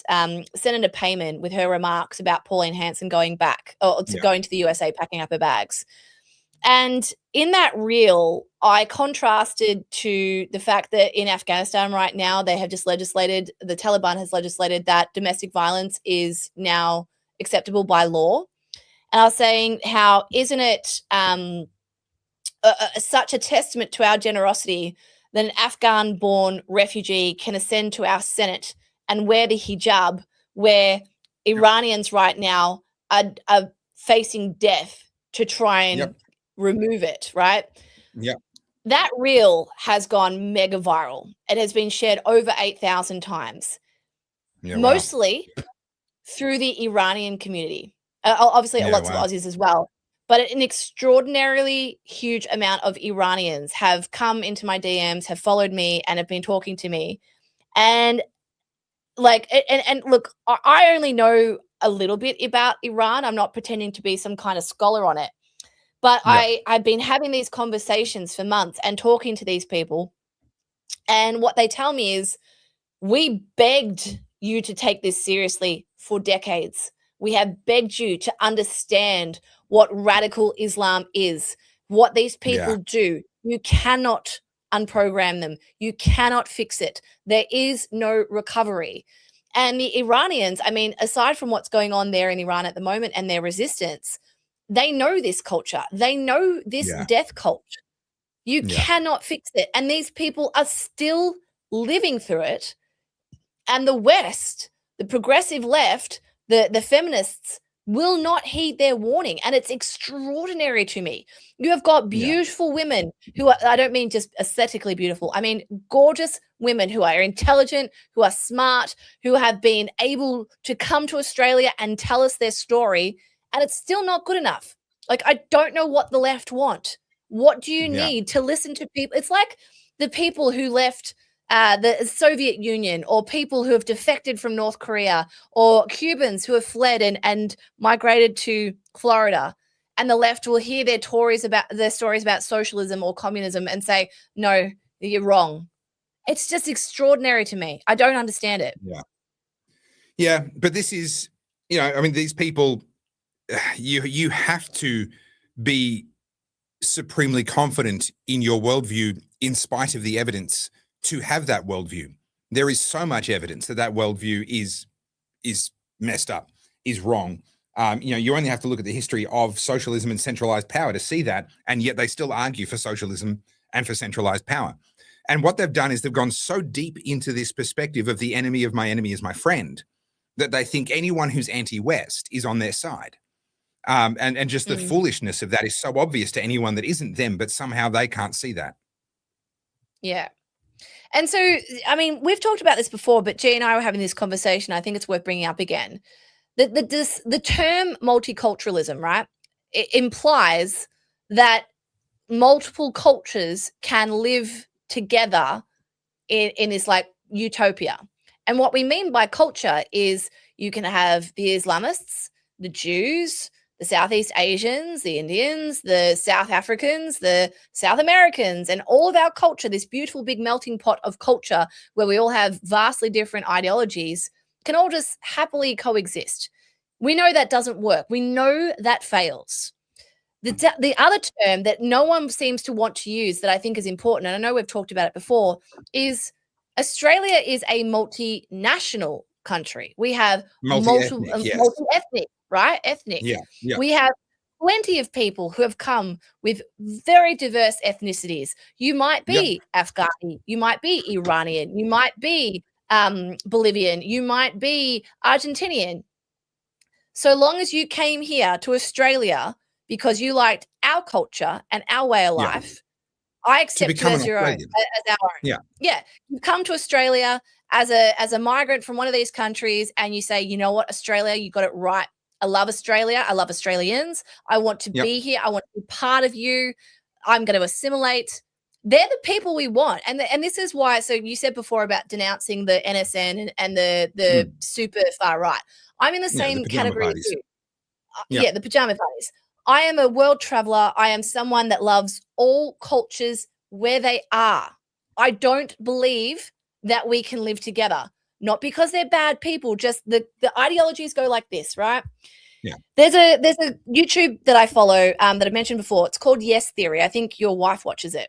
Senator Tame with her remarks about Pauline Hanson going back going to the USA, packing up her bags. And in that reel, I contrasted to the fact that in Afghanistan right now, they have just legislated, the Taliban has legislated that domestic violence is now acceptable by law. And I was saying, how isn't it such a testament to our generosity that an Afghan-born refugee can ascend to our Senate and wear the hijab, where Iranians right now are facing death to try and remove it, right? Yeah. That reel has gone mega viral. It has been shared over 8,000 times, mostly through the Iranian community. Obviously, lots of Aussies as well. But an extraordinarily huge amount of Iranians have come into my DMs, have followed me, and have been talking to me. And look, I only know a little bit about Iran. I'm not pretending to be some kind of scholar on it. But I've been having these conversations for months and talking to these people. And what they tell me is, we begged you to take this seriously for decades. We have begged you to understand what radical Islam is, what these people do. You cannot unprogram them. You cannot fix it. There is no recovery. And the Iranians, I mean, aside from what's going on there in Iran at the moment and their resistance, they know this culture. They know this death cult. You cannot fix it. And these people are still living through it. And the West, the progressive left, the feminists will not heed their warning. And it's extraordinary to me. You have got beautiful women who are, I don't mean just aesthetically beautiful. I mean, gorgeous women who are intelligent, who are smart, who have been able to come to Australia and tell us their story. And it's still not good enough. Like, I don't know what the left want. What do you need to listen to people? It's like the people who left the Soviet Union, or people who have defected from North Korea, or Cubans who have fled and migrated to Florida. And the left will hear their stories about socialism or communism and say, no, you're wrong. It's just extraordinary to me. I don't understand it. Yeah. But this is, I mean, these people, you have to be supremely confident in your worldview in spite of the evidence to have that worldview. There is so much evidence that worldview is messed up, is wrong. You only have to look at the history of socialism and centralized power to see that, and yet they still argue for socialism and for centralized power. And what they've done is they've gone so deep into this perspective of the enemy of my enemy is my friend, that they think anyone who's anti-West is on their side. And just the foolishness of that is so obvious to anyone that isn't them, but somehow they can't see that. Yeah. And so, I mean, we've talked about this before, but G and I were having this conversation. I think it's worth bringing up again. The term multiculturalism, right? It implies that multiple cultures can live together in this like utopia. And what we mean by culture is you can have the Islamists, the Jews, the Southeast Asians, the Indians, the South Africans, the South Americans, and all of our culture, this beautiful big melting pot of culture where we all have vastly different ideologies, can all just happily coexist. We know that doesn't work. We know that fails. The other term that no one seems to want to use that I think is important, and I know we've talked about it before, is Australia is a multinational country. We have multi-ethnic, right? Ethnic. Yeah. We have plenty of people who have come with very diverse ethnicities. You might be Afghani, you might be Iranian, you might be Bolivian, you might be Argentinian. So long as you came here to Australia, because you liked our culture and our way of life, I accept you become as an your own, Australian. as our own. Yeah. Yeah. You come to Australia as a migrant from one of these countries and you say, you know what, Australia, you got it right. I love Australia. I love Australians. I want to be here. I want to be part of you. I'm going to assimilate. They're the people we want. And this is why, so you said before about denouncing the NSN and the super far right. I'm in the same category as you. The pajama parties. I am a world traveler. I am someone that loves all cultures where they are. I don't believe that we can live together. Not because they're bad people, just the ideologies go like this, right? Yeah. There's a YouTube that I follow that I mentioned before. It's called Yes Theory. I think your wife watches it.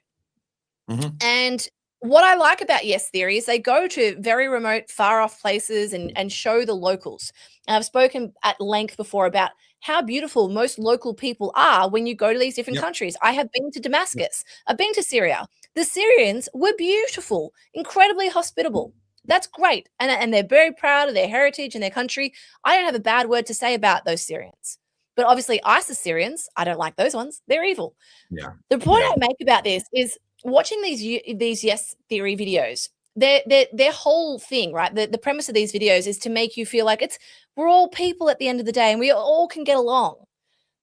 Mm-hmm. And what I like about Yes Theory is they go to very remote, far off places and show the locals. And I've spoken at length before about how beautiful most local people are when you go to these different countries. I have been to Damascus. I've been to Syria. The Syrians were beautiful, incredibly hospitable. That's great. And they're very proud of their heritage and their country. I don't have a bad word to say about those Syrians. But obviously ISIS Syrians, I don't like those ones. They're evil. Yeah. The point I make about this is watching these Yes Theory videos, their whole thing, right? The premise of these videos is to make you feel like we're all people at the end of the day and we all can get along.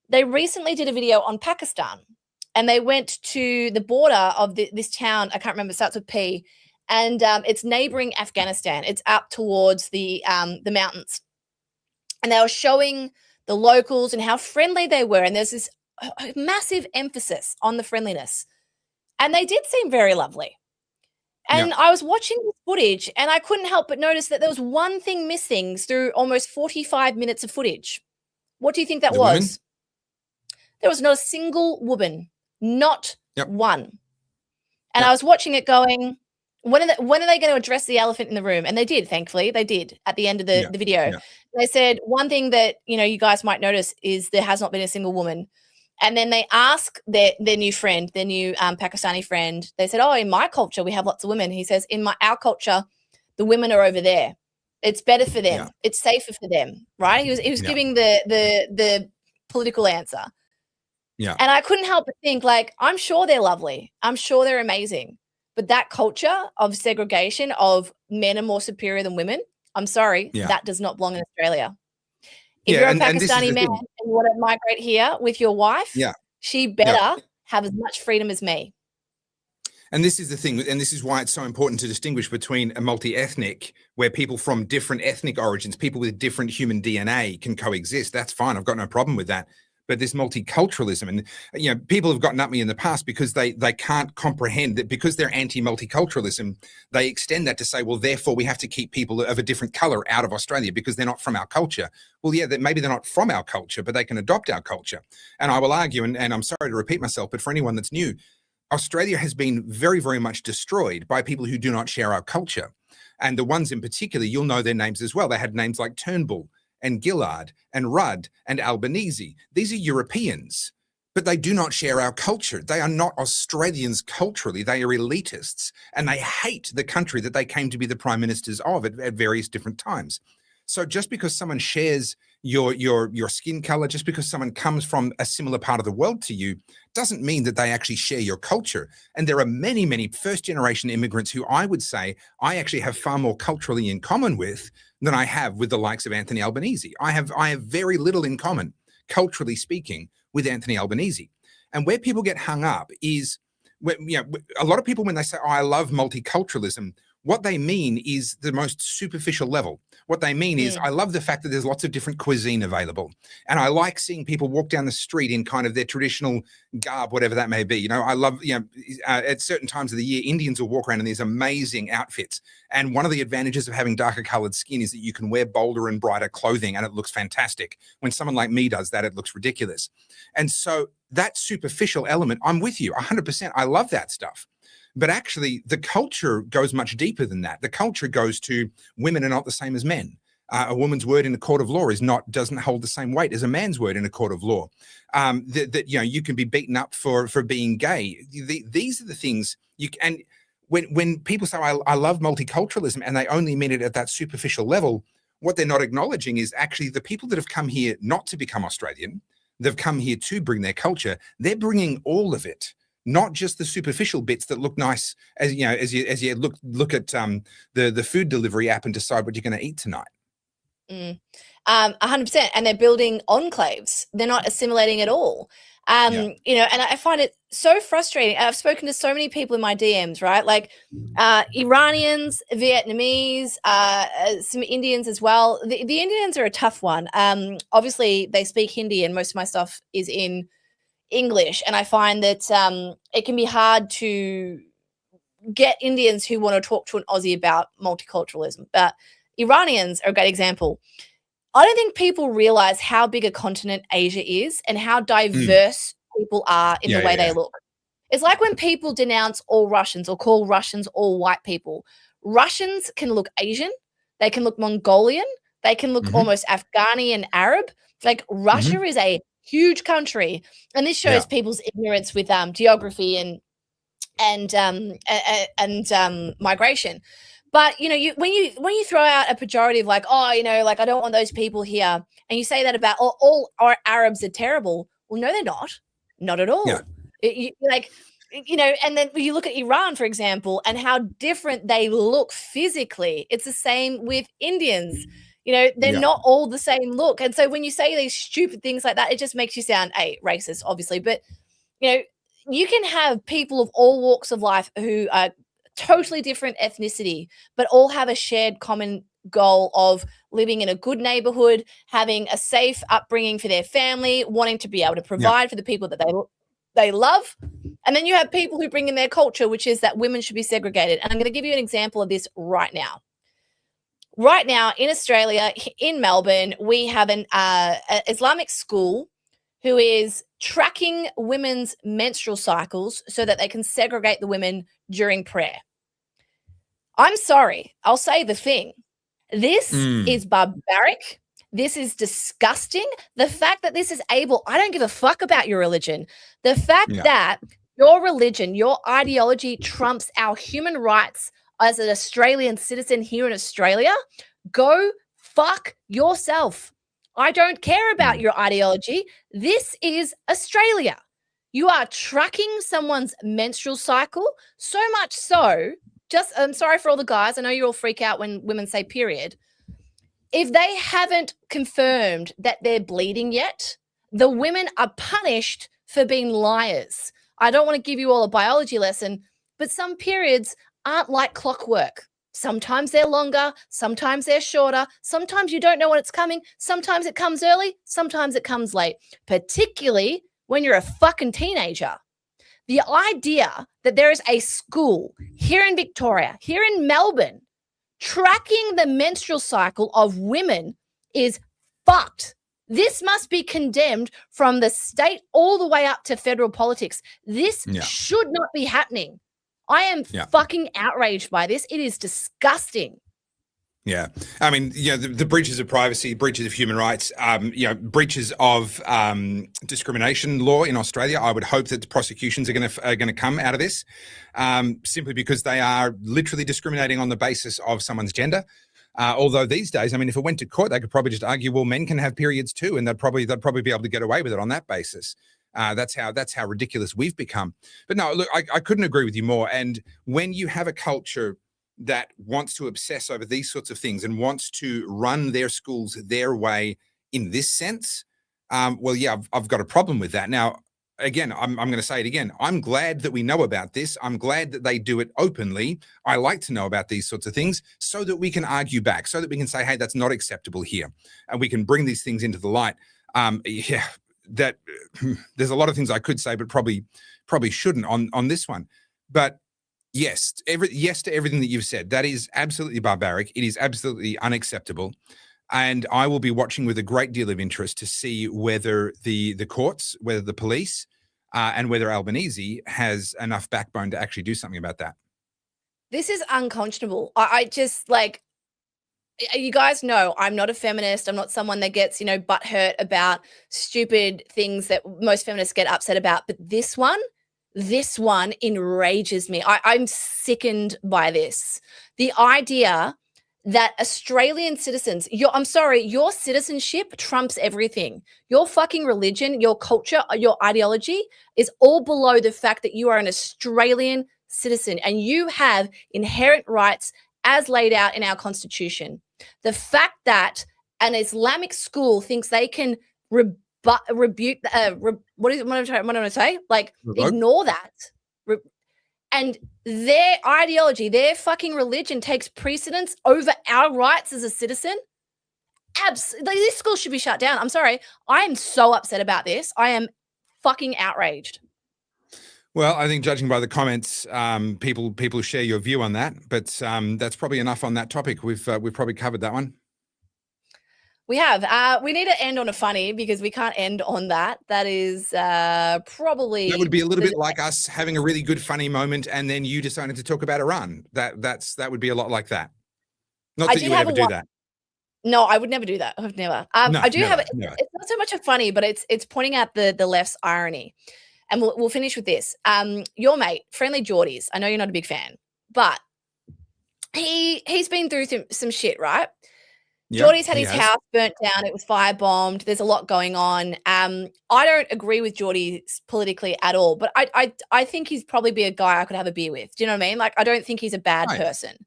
They recently did a video on Pakistan and they went to the border of this town. I can't remember, it starts with P, and it's neighboring Afghanistan. It's up towards the mountains. And they were showing the locals and how friendly they were. And there's this massive emphasis on the friendliness. And they did seem very lovely. And I was watching this footage and I couldn't help but notice that there was one thing missing through almost 45 minutes of footage. What do you think that was? Women? There was not a single woman, not one. And I was watching it going, when are they going to address the elephant in the room? And they did, thankfully. They did at the end of the video. Yeah. They said, one thing that, you guys might notice is there has not been a single woman. And then they ask their new friend, their new Pakistani friend, they said, oh, in my culture, we have lots of women. He says, in our culture, the women are over there. It's better for them. Yeah. It's safer for them, right? He was giving the political answer. Yeah. And I couldn't help but think, like, I'm sure they're lovely. I'm sure they're amazing. But that culture of segregation of men are more superior than women, I'm sorry, that does not belong in Australia. If you're a Pakistani man and you want to migrate here with your wife, she better have as much freedom as me. And this is the thing, and this is why it's so important to distinguish between a multi-ethnic, where people from different ethnic origins, people with different human DNA can coexist. That's fine. I've got no problem with that. But this multiculturalism, and people have gotten at me in the past because they can't comprehend that, because they're anti-multiculturalism, they extend that to say, well, therefore we have to keep people of a different color out of Australia because they're not from our culture. Well, yeah, maybe they're not from our culture, but they can adopt our culture. And I will argue, and I'm sorry to repeat myself, but for anyone that's new, Australia has been very, very much destroyed by people who do not share our culture. And the ones in particular, you'll know their names as well. They had names like Turnbull and Gillard and Rudd and Albanese. These are Europeans, but they do not share our culture. They are not Australians culturally. They are elitists, and they hate the country that they came to be the prime ministers of at various different times. So just because someone shares your skin color, just because someone comes from a similar part of the world to you, doesn't mean that they actually share your culture. And there are many, many first-generation immigrants who I would say I actually have far more culturally in common with than I have with the likes of Anthony Albanese. I have very little in common, culturally speaking, with Anthony Albanese. And where people get hung up is, a lot of people, when they say, oh, I love multiculturalism, what they mean is the most superficial level. What they mean is, I love the fact that there's lots of different cuisine available. And I like seeing people walk down the street in kind of their traditional garb, whatever that may be. I love, at certain times of the year, Indians will walk around in these amazing outfits. And one of the advantages of having darker colored skin is that you can wear bolder and brighter clothing and it looks fantastic. When someone like me does that, it looks ridiculous. And so that superficial element, I'm with you 100%. I love that stuff. But actually, the culture goes much deeper than that. The culture goes to women are not the same as men. A woman's word in a court of law doesn't hold the same weight as a man's word in a court of law. You can be beaten up for being gay. These are the things and when people say I love multiculturalism and they only mean it at that superficial level, what they're not acknowledging is actually the people that have come here not to become Australian, they've come here to bring their culture. They're bringing all of it, not just the superficial bits that look nice as you know, as you look at the food delivery app and decide what you're going to eat tonight. 100%. And they're building enclaves. They're not assimilating at all. You know, and I find it so frustrating. I've spoken to so many people in my DMs, right? Like Iranians, Vietnamese, some Indians as well. The Indians are a tough one. Obviously, they speak Hindi, and most of my stuff is in English. And I find that it can be hard to get Indians who want to talk to an Aussie about multiculturalism. But Iranians are a great example. I don't think people realize how big a continent Asia is and how diverse people are in the way they look. It's like when people denounce all Russians or call Russians all white people. Russians can look Asian. They can look Mongolian. They can look almost Afghani and Arab. Like Russia is a huge country. And this shows people's ignorance with geography and migration. But, you know, when you throw out a pejorative like, oh, you know, like I don't want those people here, and you say that about all our Arabs are terrible. Well, no, they're not at all. Like, you know, and then you look at Iran, for example, and how different they look physically. It's the same with Indians. You know, they're not all the same look. And so when you say these stupid things like that, it just makes you sound racist, obviously. But, you know, you can have people of all walks of life who are totally different ethnicity, but all have a shared common goal of living in a good neighborhood, having a safe upbringing for their family, wanting to be able to provide for the people that they love. And then you have people who bring in their culture, which is that women should be segregated. And I'm going to give you an example of this right now. Right now in Australia, in Melbourne, we have an Islamic school who is tracking women's menstrual cycles so that they can segregate the women during prayer. I'm sorry, I'll say the thing. This is barbaric. This is disgusting. The fact that this is able, I don't give a fuck about your religion. The fact that your religion, your ideology trumps our human rights as an Australian citizen here in Australia, go fuck yourself. I don't care about your ideology. This is Australia. You are tracking someone's menstrual cycle, so much so, I'm sorry for all the guys. I know you all freak out when women say period. If they haven't confirmed that they're bleeding yet, the women are punished for being liars. I don't want to give you all a biology lesson, but some periods aren't like clockwork. Sometimes they're longer, sometimes they're shorter, sometimes you don't know when it's coming, sometimes it comes early, sometimes it comes late, particularly when you're a fucking teenager. The idea that there is a school here in Victoria, here in Melbourne, tracking the menstrual cycle of women is fucked. This must be condemned from the state all the way up to federal politics. This should not be happening. I am fucking outraged by this. It is disgusting. Yeah. I mean, the breaches of privacy, breaches of human rights, breaches of discrimination law in Australia. I would hope that the prosecutions are going to come out of this simply because they are literally discriminating on the basis of someone's gender. Although these days, I mean, if it went to court, they could probably just argue, well, men can have periods too, and they'd probably be able to get away with it on that basis. That's how ridiculous we've become. But no, look, I couldn't agree with you more. And when you have a culture that wants to obsess over these sorts of things and wants to run their schools their way in this sense, I've got a problem with that. Now, again, I'm going to say it again. I'm glad that we know about this. I'm glad that they do it openly. I like to know about these sorts of things so that we can argue back, so that we can say, hey, that's not acceptable here. And we can bring these things into the light. That there's a lot of things I could say, but probably shouldn't on this one. But yes to everything that you've said. That is absolutely barbaric. It is absolutely unacceptable. And I will be watching with a great deal of interest to see whether the courts, whether the police, and whether Albanese has enough backbone to actually do something about that. This is unconscionable. I just like, you guys know I'm not a feminist. I'm not someone that gets, butthurt about stupid things that most feminists get upset about. But this one enrages me. I'm sickened by this. The idea that Australian citizens, your citizenship trumps everything. Your fucking religion, your culture, your ideology is all below the fact that you are an Australian citizen and you have inherent rights as laid out in our constitution. The fact that an Islamic school thinks they can rebuke, what am I trying to say? Like, ignore that. And their ideology, their fucking religion takes precedence over our rights as a citizen. Absolutely. This school should be shut down. I'm sorry. I am so upset about this. I am fucking outraged. Well, I think judging by the comments, people share your view on that, but that's probably enough on that topic. We've probably covered that one. We have. We need to end on a funny because we can't end on that. That is probably... That would be a little bit like us having a really good funny moment and then you decided to talk about Iran. That would be a lot like that. Not that you would ever do that. No, I would never do that. I've never. I do have... It's not so much a funny, but it's pointing out the left's irony. And we'll finish with this. Your mate, Friendly Jordies, I know you're not a big fan, but he's been through some shit, right? Yep, Jordies had his house burnt down. It was firebombed. There's a lot going on. I don't agree with Jordies politically at all, but I think he's probably be a guy I could have a beer with. Do you know what I mean? Like, I don't think he's a bad person.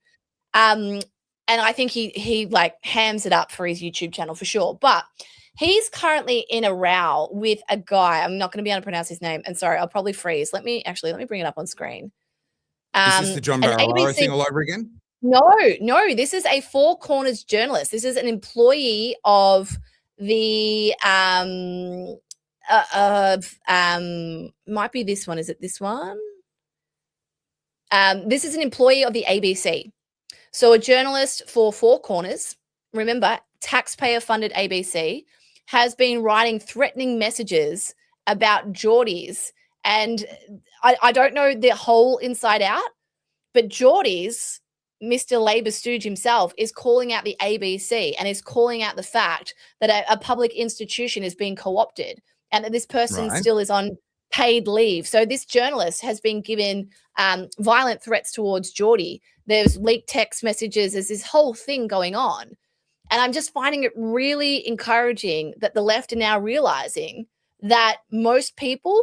And I think he like hams it up for his YouTube channel for sure. But he's currently in a row with a guy. I'm not going to be able to pronounce his name. And sorry, I'll probably freeze. Let me bring it up on screen. Is this the John Barilaro thing all over again? No, this is a Four Corners journalist. This is an employee of the might be this one. Is it this one? This is an employee of the ABC. So a journalist for Four Corners, remember, taxpayer-funded ABC, has been writing threatening messages about Jordies. And I don't know the whole inside out, but Jordies, Mr. Labor stooge himself, is calling out the ABC and is calling out the fact that a public institution is being co-opted and that this person still is on paid leave. So this journalist has been given violent threats towards Jordy. There's leaked text messages. There's this whole thing going on. And I'm just finding it really encouraging that the left are now realizing that most people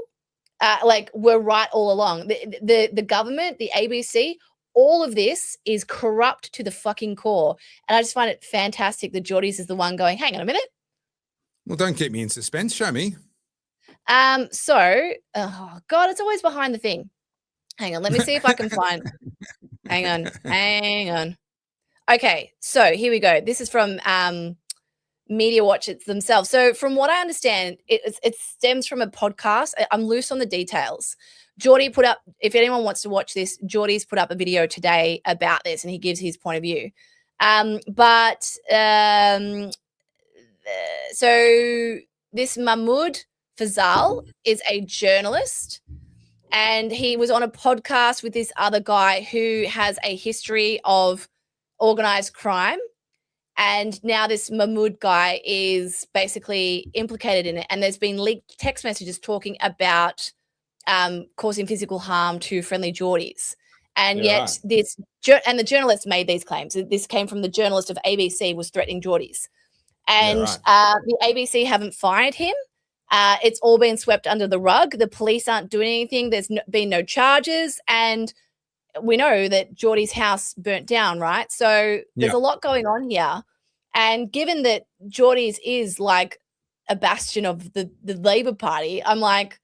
were right all along. The government, the ABC, all of this is corrupt to the fucking core. And I just find it fantastic that Jordies is the one going, hang on a minute. Well, don't keep me in suspense. Show me. Oh God, it's always behind the thing. Hang on. Let me see if I can find. Hang on. Okay. So here we go. This is from Media Watch themselves. So from what I understand, it stems from a podcast. I'm loose on the details. Jordy put up, if anyone wants to watch this, Jordy's put up a video today about this and he gives his point of view. So this Mahmoud Fazal is a journalist and he was on a podcast with this other guy who has a history of organized crime. And now this Mahmoud guy is basically implicated in it. And there's been leaked text messages talking about causing physical harm to Friendly Jordies. And yet and the journalist made these claims. This came from the journalist of ABC was threatening Jordies. And the ABC haven't fired him. It's all been swept under the rug. The police aren't doing anything. There's been no charges. And we know that Jordy's house burnt down, right? So there's a lot going on here. And given that Jordies is like a bastion of the Labor Party, I'm like,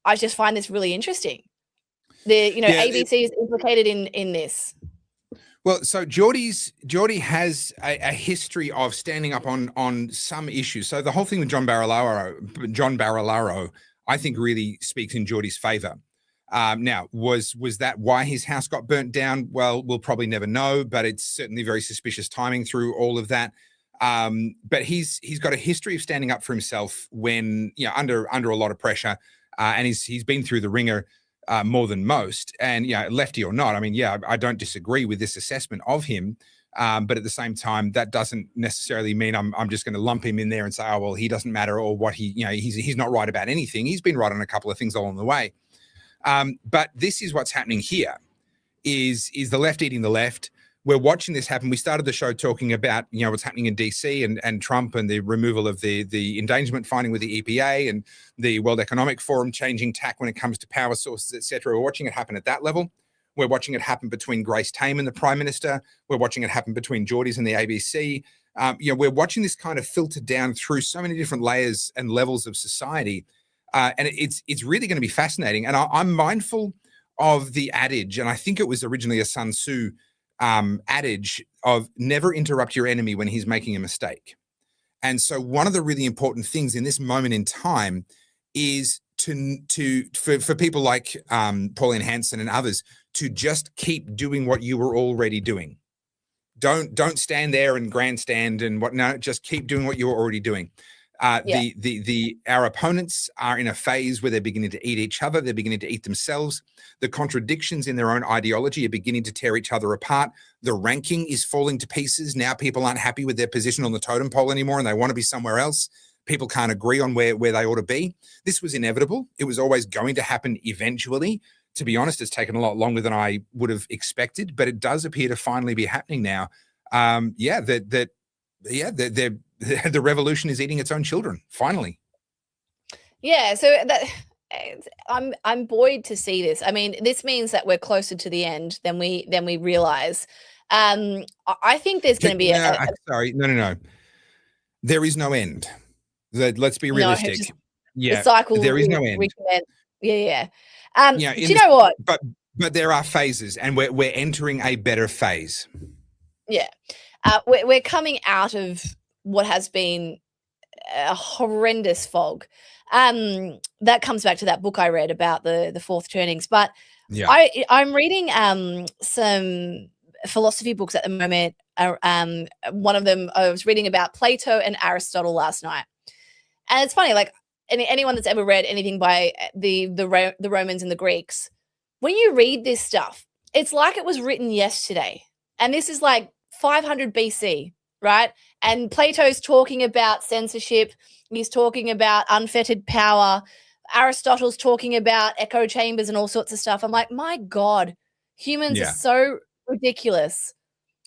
I just find this really interesting. ABC is implicated in this. Well, so Jordy has a history of standing up on some issues. So the whole thing with John Barilaro, I think really speaks in Jordy's favor. Now, was that why his house got burnt down? Well, we'll probably never know, but it's certainly very suspicious timing through all of that. But he's got a history of standing up for himself when under a lot of pressure, and he's been through the ringer more than most. And lefty or not, I mean, I don't disagree with this assessment of him. But at the same time, that doesn't necessarily mean I'm just going to lump him in there and say, oh well, he doesn't matter, or what he's not right about anything. He's been right on a couple of things along the way. But this is what's happening here: is the left eating the left. we're watching this happen. We started the show talking about, what's happening in DC and Trump and the removal of the endangerment finding with the EPA and the World Economic Forum changing tack when it comes to power sources, etc. We're watching it happen at that level. We're watching it happen between Grace Tame and the Prime Minister. We're watching it happen between Jordies and the ABC. We're watching this kind of filter down through so many different layers and levels of society. And it's really going to be fascinating. And I'm mindful of the adage, and I think it was originally a Sun Tzu adage of never interrupt your enemy when he's making a mistake. And so one of the really important things in this moment in time is for people like Pauline Hanson and others to just keep doing what you were already doing. Don't stand there and grandstand and whatnot. Just keep doing what you were already doing. Our opponents are in a phase where they're beginning to eat each other. They're beginning to eat themselves. The contradictions in their own ideology are beginning to tear each other apart. The ranking is falling to pieces. Now people aren't happy with their position on the totem pole anymore, and they want to be somewhere else. People can't agree on where they ought to be. This was inevitable. It was always going to happen eventually. To be honest, it's taken a lot longer than I would have expected, but it does appear to finally be happening now. The revolution is eating its own children, finally. Yeah, so I'm buoyed to see this. I mean, this means that we're closer to the end than we realize. I think there's going to be No. There is no end. Let's be realistic. The cycle. There is no end. Recommence. Yeah. Do you know what? But there are phases, and we're entering a better phase. Yeah, we're coming out of what has been a horrendous fog. That comes back to that book I read about the fourth turnings. But yeah, I'm reading some philosophy books at the moment. One of them I was reading about Plato and Aristotle last night, and it's funny, like anyone that's ever read anything by the Romans and the Greeks, when you read this stuff, it's like it was written yesterday, and this is like 500 BC. Right. And Plato's talking about censorship. He's talking about unfettered power. Aristotle's talking about echo chambers and all sorts of stuff. I'm like, my God, humans are so ridiculous.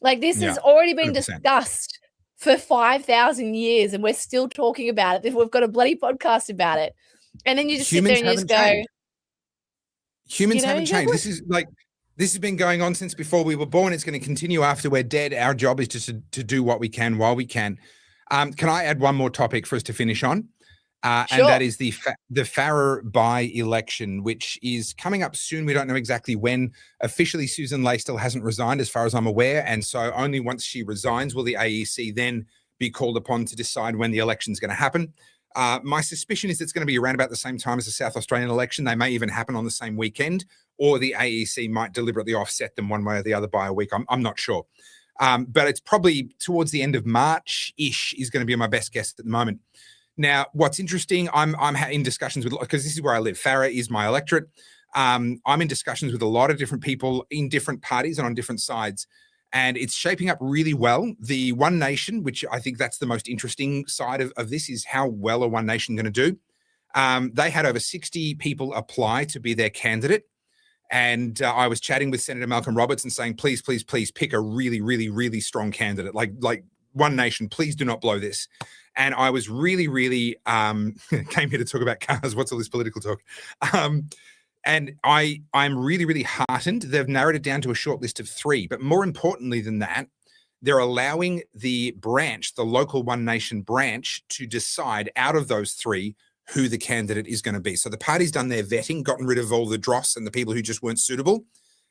Like this has already been 100%. Discussed for 5,000 years and we're still talking about it. We've got a bloody podcast about it. And then you just sit there and you just go. Humans haven't changed. This has been going on since before we were born. It's going to continue after we're dead. Our job is just to do what we can while we can. Can I add one more topic for us to finish on? Sure. And that is the Farah by-election, which is coming up soon. We don't know exactly when. Officially, Susan Ley still hasn't resigned, as far as I'm aware. And so only once she resigns will the AEC then be called upon to decide when the election is going to happen. My suspicion is it's going to be around about the same time as the South Australian election. They may even happen on the same weekend, or the AEC might deliberately offset them one way or the other by a week. I'm not sure. But it's probably towards the end of March-ish is going to be my best guess at the moment. Now, what's interesting, I'm in discussions with, because this is where I live. Farah is my electorate. I'm in discussions with a lot of different people in different parties and on different sides. And it's shaping up really well. The One Nation, which I think that's the most interesting side of this, is how well are One Nation going to do. They had over 60 people apply to be their candidate. And I was chatting with Senator Malcolm Roberts and saying, please, please, please pick a really, really, really strong candidate. Like One Nation, please do not blow this. And I was really, really came here to talk about cars. What's all this political talk? And I'm really, really heartened. They've narrowed it down to a short list of 3. But more importantly than that, they're allowing the branch, the local One Nation branch, to decide out of those 3 who the candidate is going to be. So the party's done their vetting, gotten rid of all the dross and the people who just weren't suitable.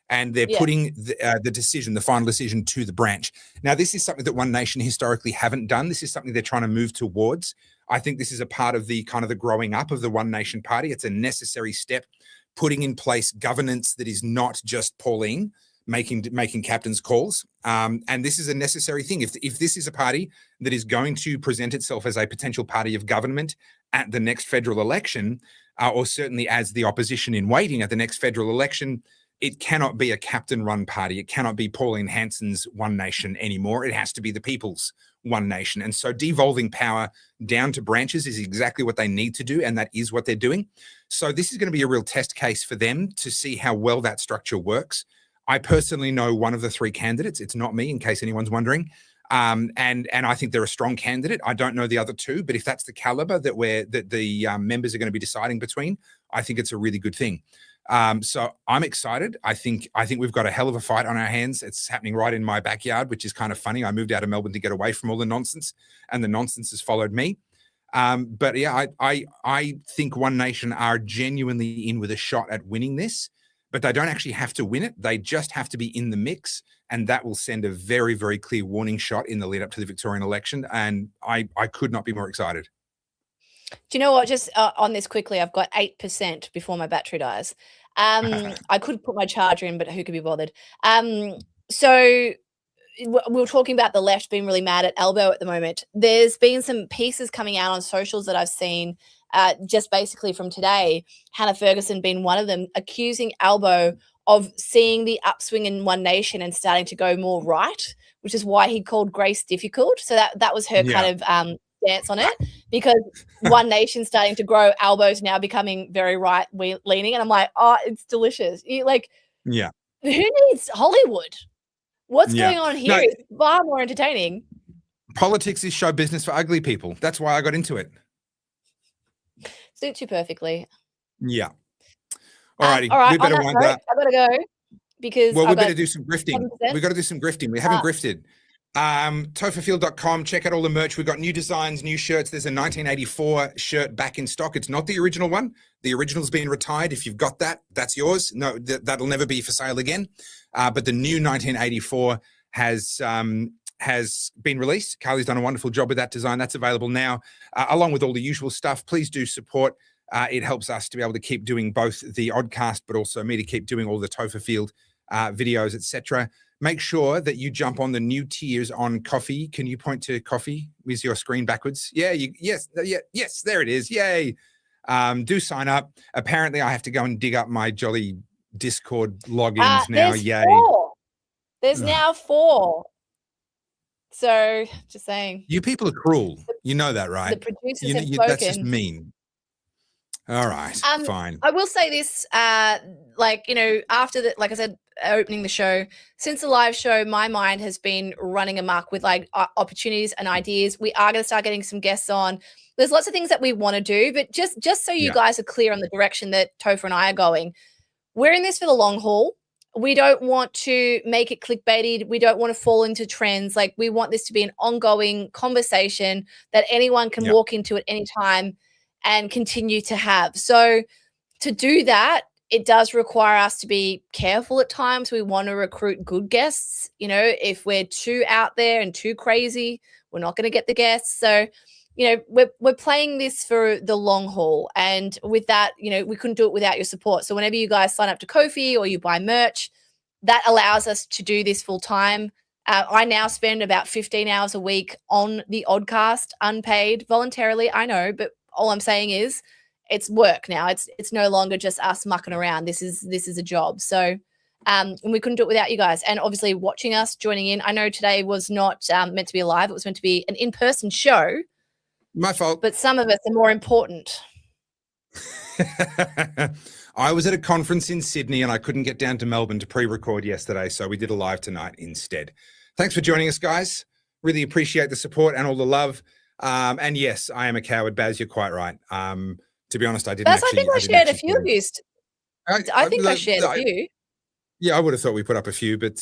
And they're putting the decision, the final decision, to the branch. Now, this is something that One Nation historically haven't done. This is something they're trying to move towards. I think this is a part of the kind of the growing up of the One Nation party. It's a necessary step, putting in place governance that is not just Pauline making captain's calls. And this is a necessary thing. If this is a party that is going to present itself as a potential party of government at the next federal election, or certainly as the opposition in waiting at the next federal election, it cannot be a captain-run party. It cannot be Pauline Hanson's One Nation anymore. It has to be the people's One Nation. And so devolving power down to branches is exactly what they need to do, and that is what they're doing. So this is going to be a real test case for them to see how well that structure works. I personally know one of the three candidates. It's not me, in case anyone's wondering. And I think they're a strong candidate. I don't know the other two, but if that's the caliber that the members are going to be deciding between, I think it's a really good thing. So I'm excited. I think we've got a hell of a fight on our hands. It's happening right in my backyard, which is kind of funny. I moved out of Melbourne to get away from all the nonsense, and the nonsense has followed me. But yeah, I think One Nation are genuinely in with a shot at winning this, but they don't actually have to win it. They just have to be in the mix, and that will send a very, very clear warning shot in the lead up to the Victorian election. And I could not be more excited. Do you know what? Just on this quickly, I've got 8% before my battery dies. I could put my charger in, but who could be bothered? So we were talking about the left being really mad at Albo at the moment. There's been some pieces coming out on socials that I've seen just basically from today, Hannah Ferguson being one of them, accusing Albo of seeing the upswing in One Nation and starting to go more right, which is why he called Grace difficult. So that was her kind of stance on it, because One Nation's starting to grow, Albo's now becoming very right leaning, and I'm like, oh, it's delicious. Who needs Hollywood? What's going on here? It's far more entertaining. Politics is show business for ugly people. That's why I got into it. Suits you perfectly. Yeah. Alrighty. All right. We better wind up. I gotta go because we better do some grifting. We got to do some grifting. We haven't grifted. Topherfield.com. Check out all the merch. We've got new designs, new shirts. There's a 1984 shirt back in stock. It's not the original one. The original's been retired. If you've got that, that's yours. No, that'll never be for sale again. But the new 1984 has been released. Carly's done a wonderful job with that design. That's available now, along with all the usual stuff. Please do support. It helps us to be able to keep doing both the Oddcast, but also me to keep doing all the Topher Field videos, etc. Make sure that you jump on the new tiers on Kofi. Can you point to Kofi with your screen backwards? Yes, there it is. Yay. Do sign up. Apparently, I have to go and dig up my jolly Discord logins now. Yay. 4. There's now 4. So, just saying. You people are cruel. You know that, right? The producers have spoken. That's just mean. All right, fine. I will say this, after the, like I said, opening the show, since the live show, my mind has been running amok with opportunities and ideas. We are going to start getting some guests on. There's lots of things that we want to do, but just so you guys are clear on the direction that Topher and I are going, we're in this for the long haul. We don't want to make it clickbaited. We don't want to fall into trends. Like, we want this to be an ongoing conversation that anyone can walk into at any time and continue to have. So to do that, it does require us to be careful at times. We want to recruit good guests. You know, if we're too out there and too crazy, we're not going to get the guests. So, we're playing this for the long haul. And with that, we couldn't do it without your support. So whenever you guys sign up to Kofi or you buy merch, that allows us to do this full time. I now spend about 15 hours a week on the Oddcast, unpaid, voluntarily, I know, but all I'm saying is it's work now. It's no longer just us mucking around. This is a job. So and we couldn't do it without you guys. And obviously watching us, joining in. I know today was not meant to be live. It was meant to be an in-person show. My fault. But some of us are more important. I was at a conference in Sydney and I couldn't get down to Melbourne to pre-record yesterday. So we did a live tonight instead. Thanks for joining us, guys. Really appreciate the support and all the love. And yes, I am a coward, Baz. You're quite right. To be honest, I didn't. Baz, I think I shared a few of you. I think I shared a few. Yeah, I would have thought we put up a few, but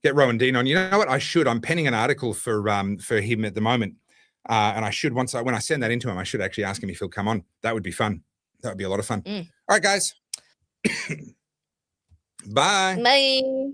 get Rowan Dean on. You know what? I should. I'm penning an article for him at the moment, and I should when I send that into him, I should actually ask him if he'll come on. That would be fun. That would be a lot of fun. All right, guys. Bye. Bye.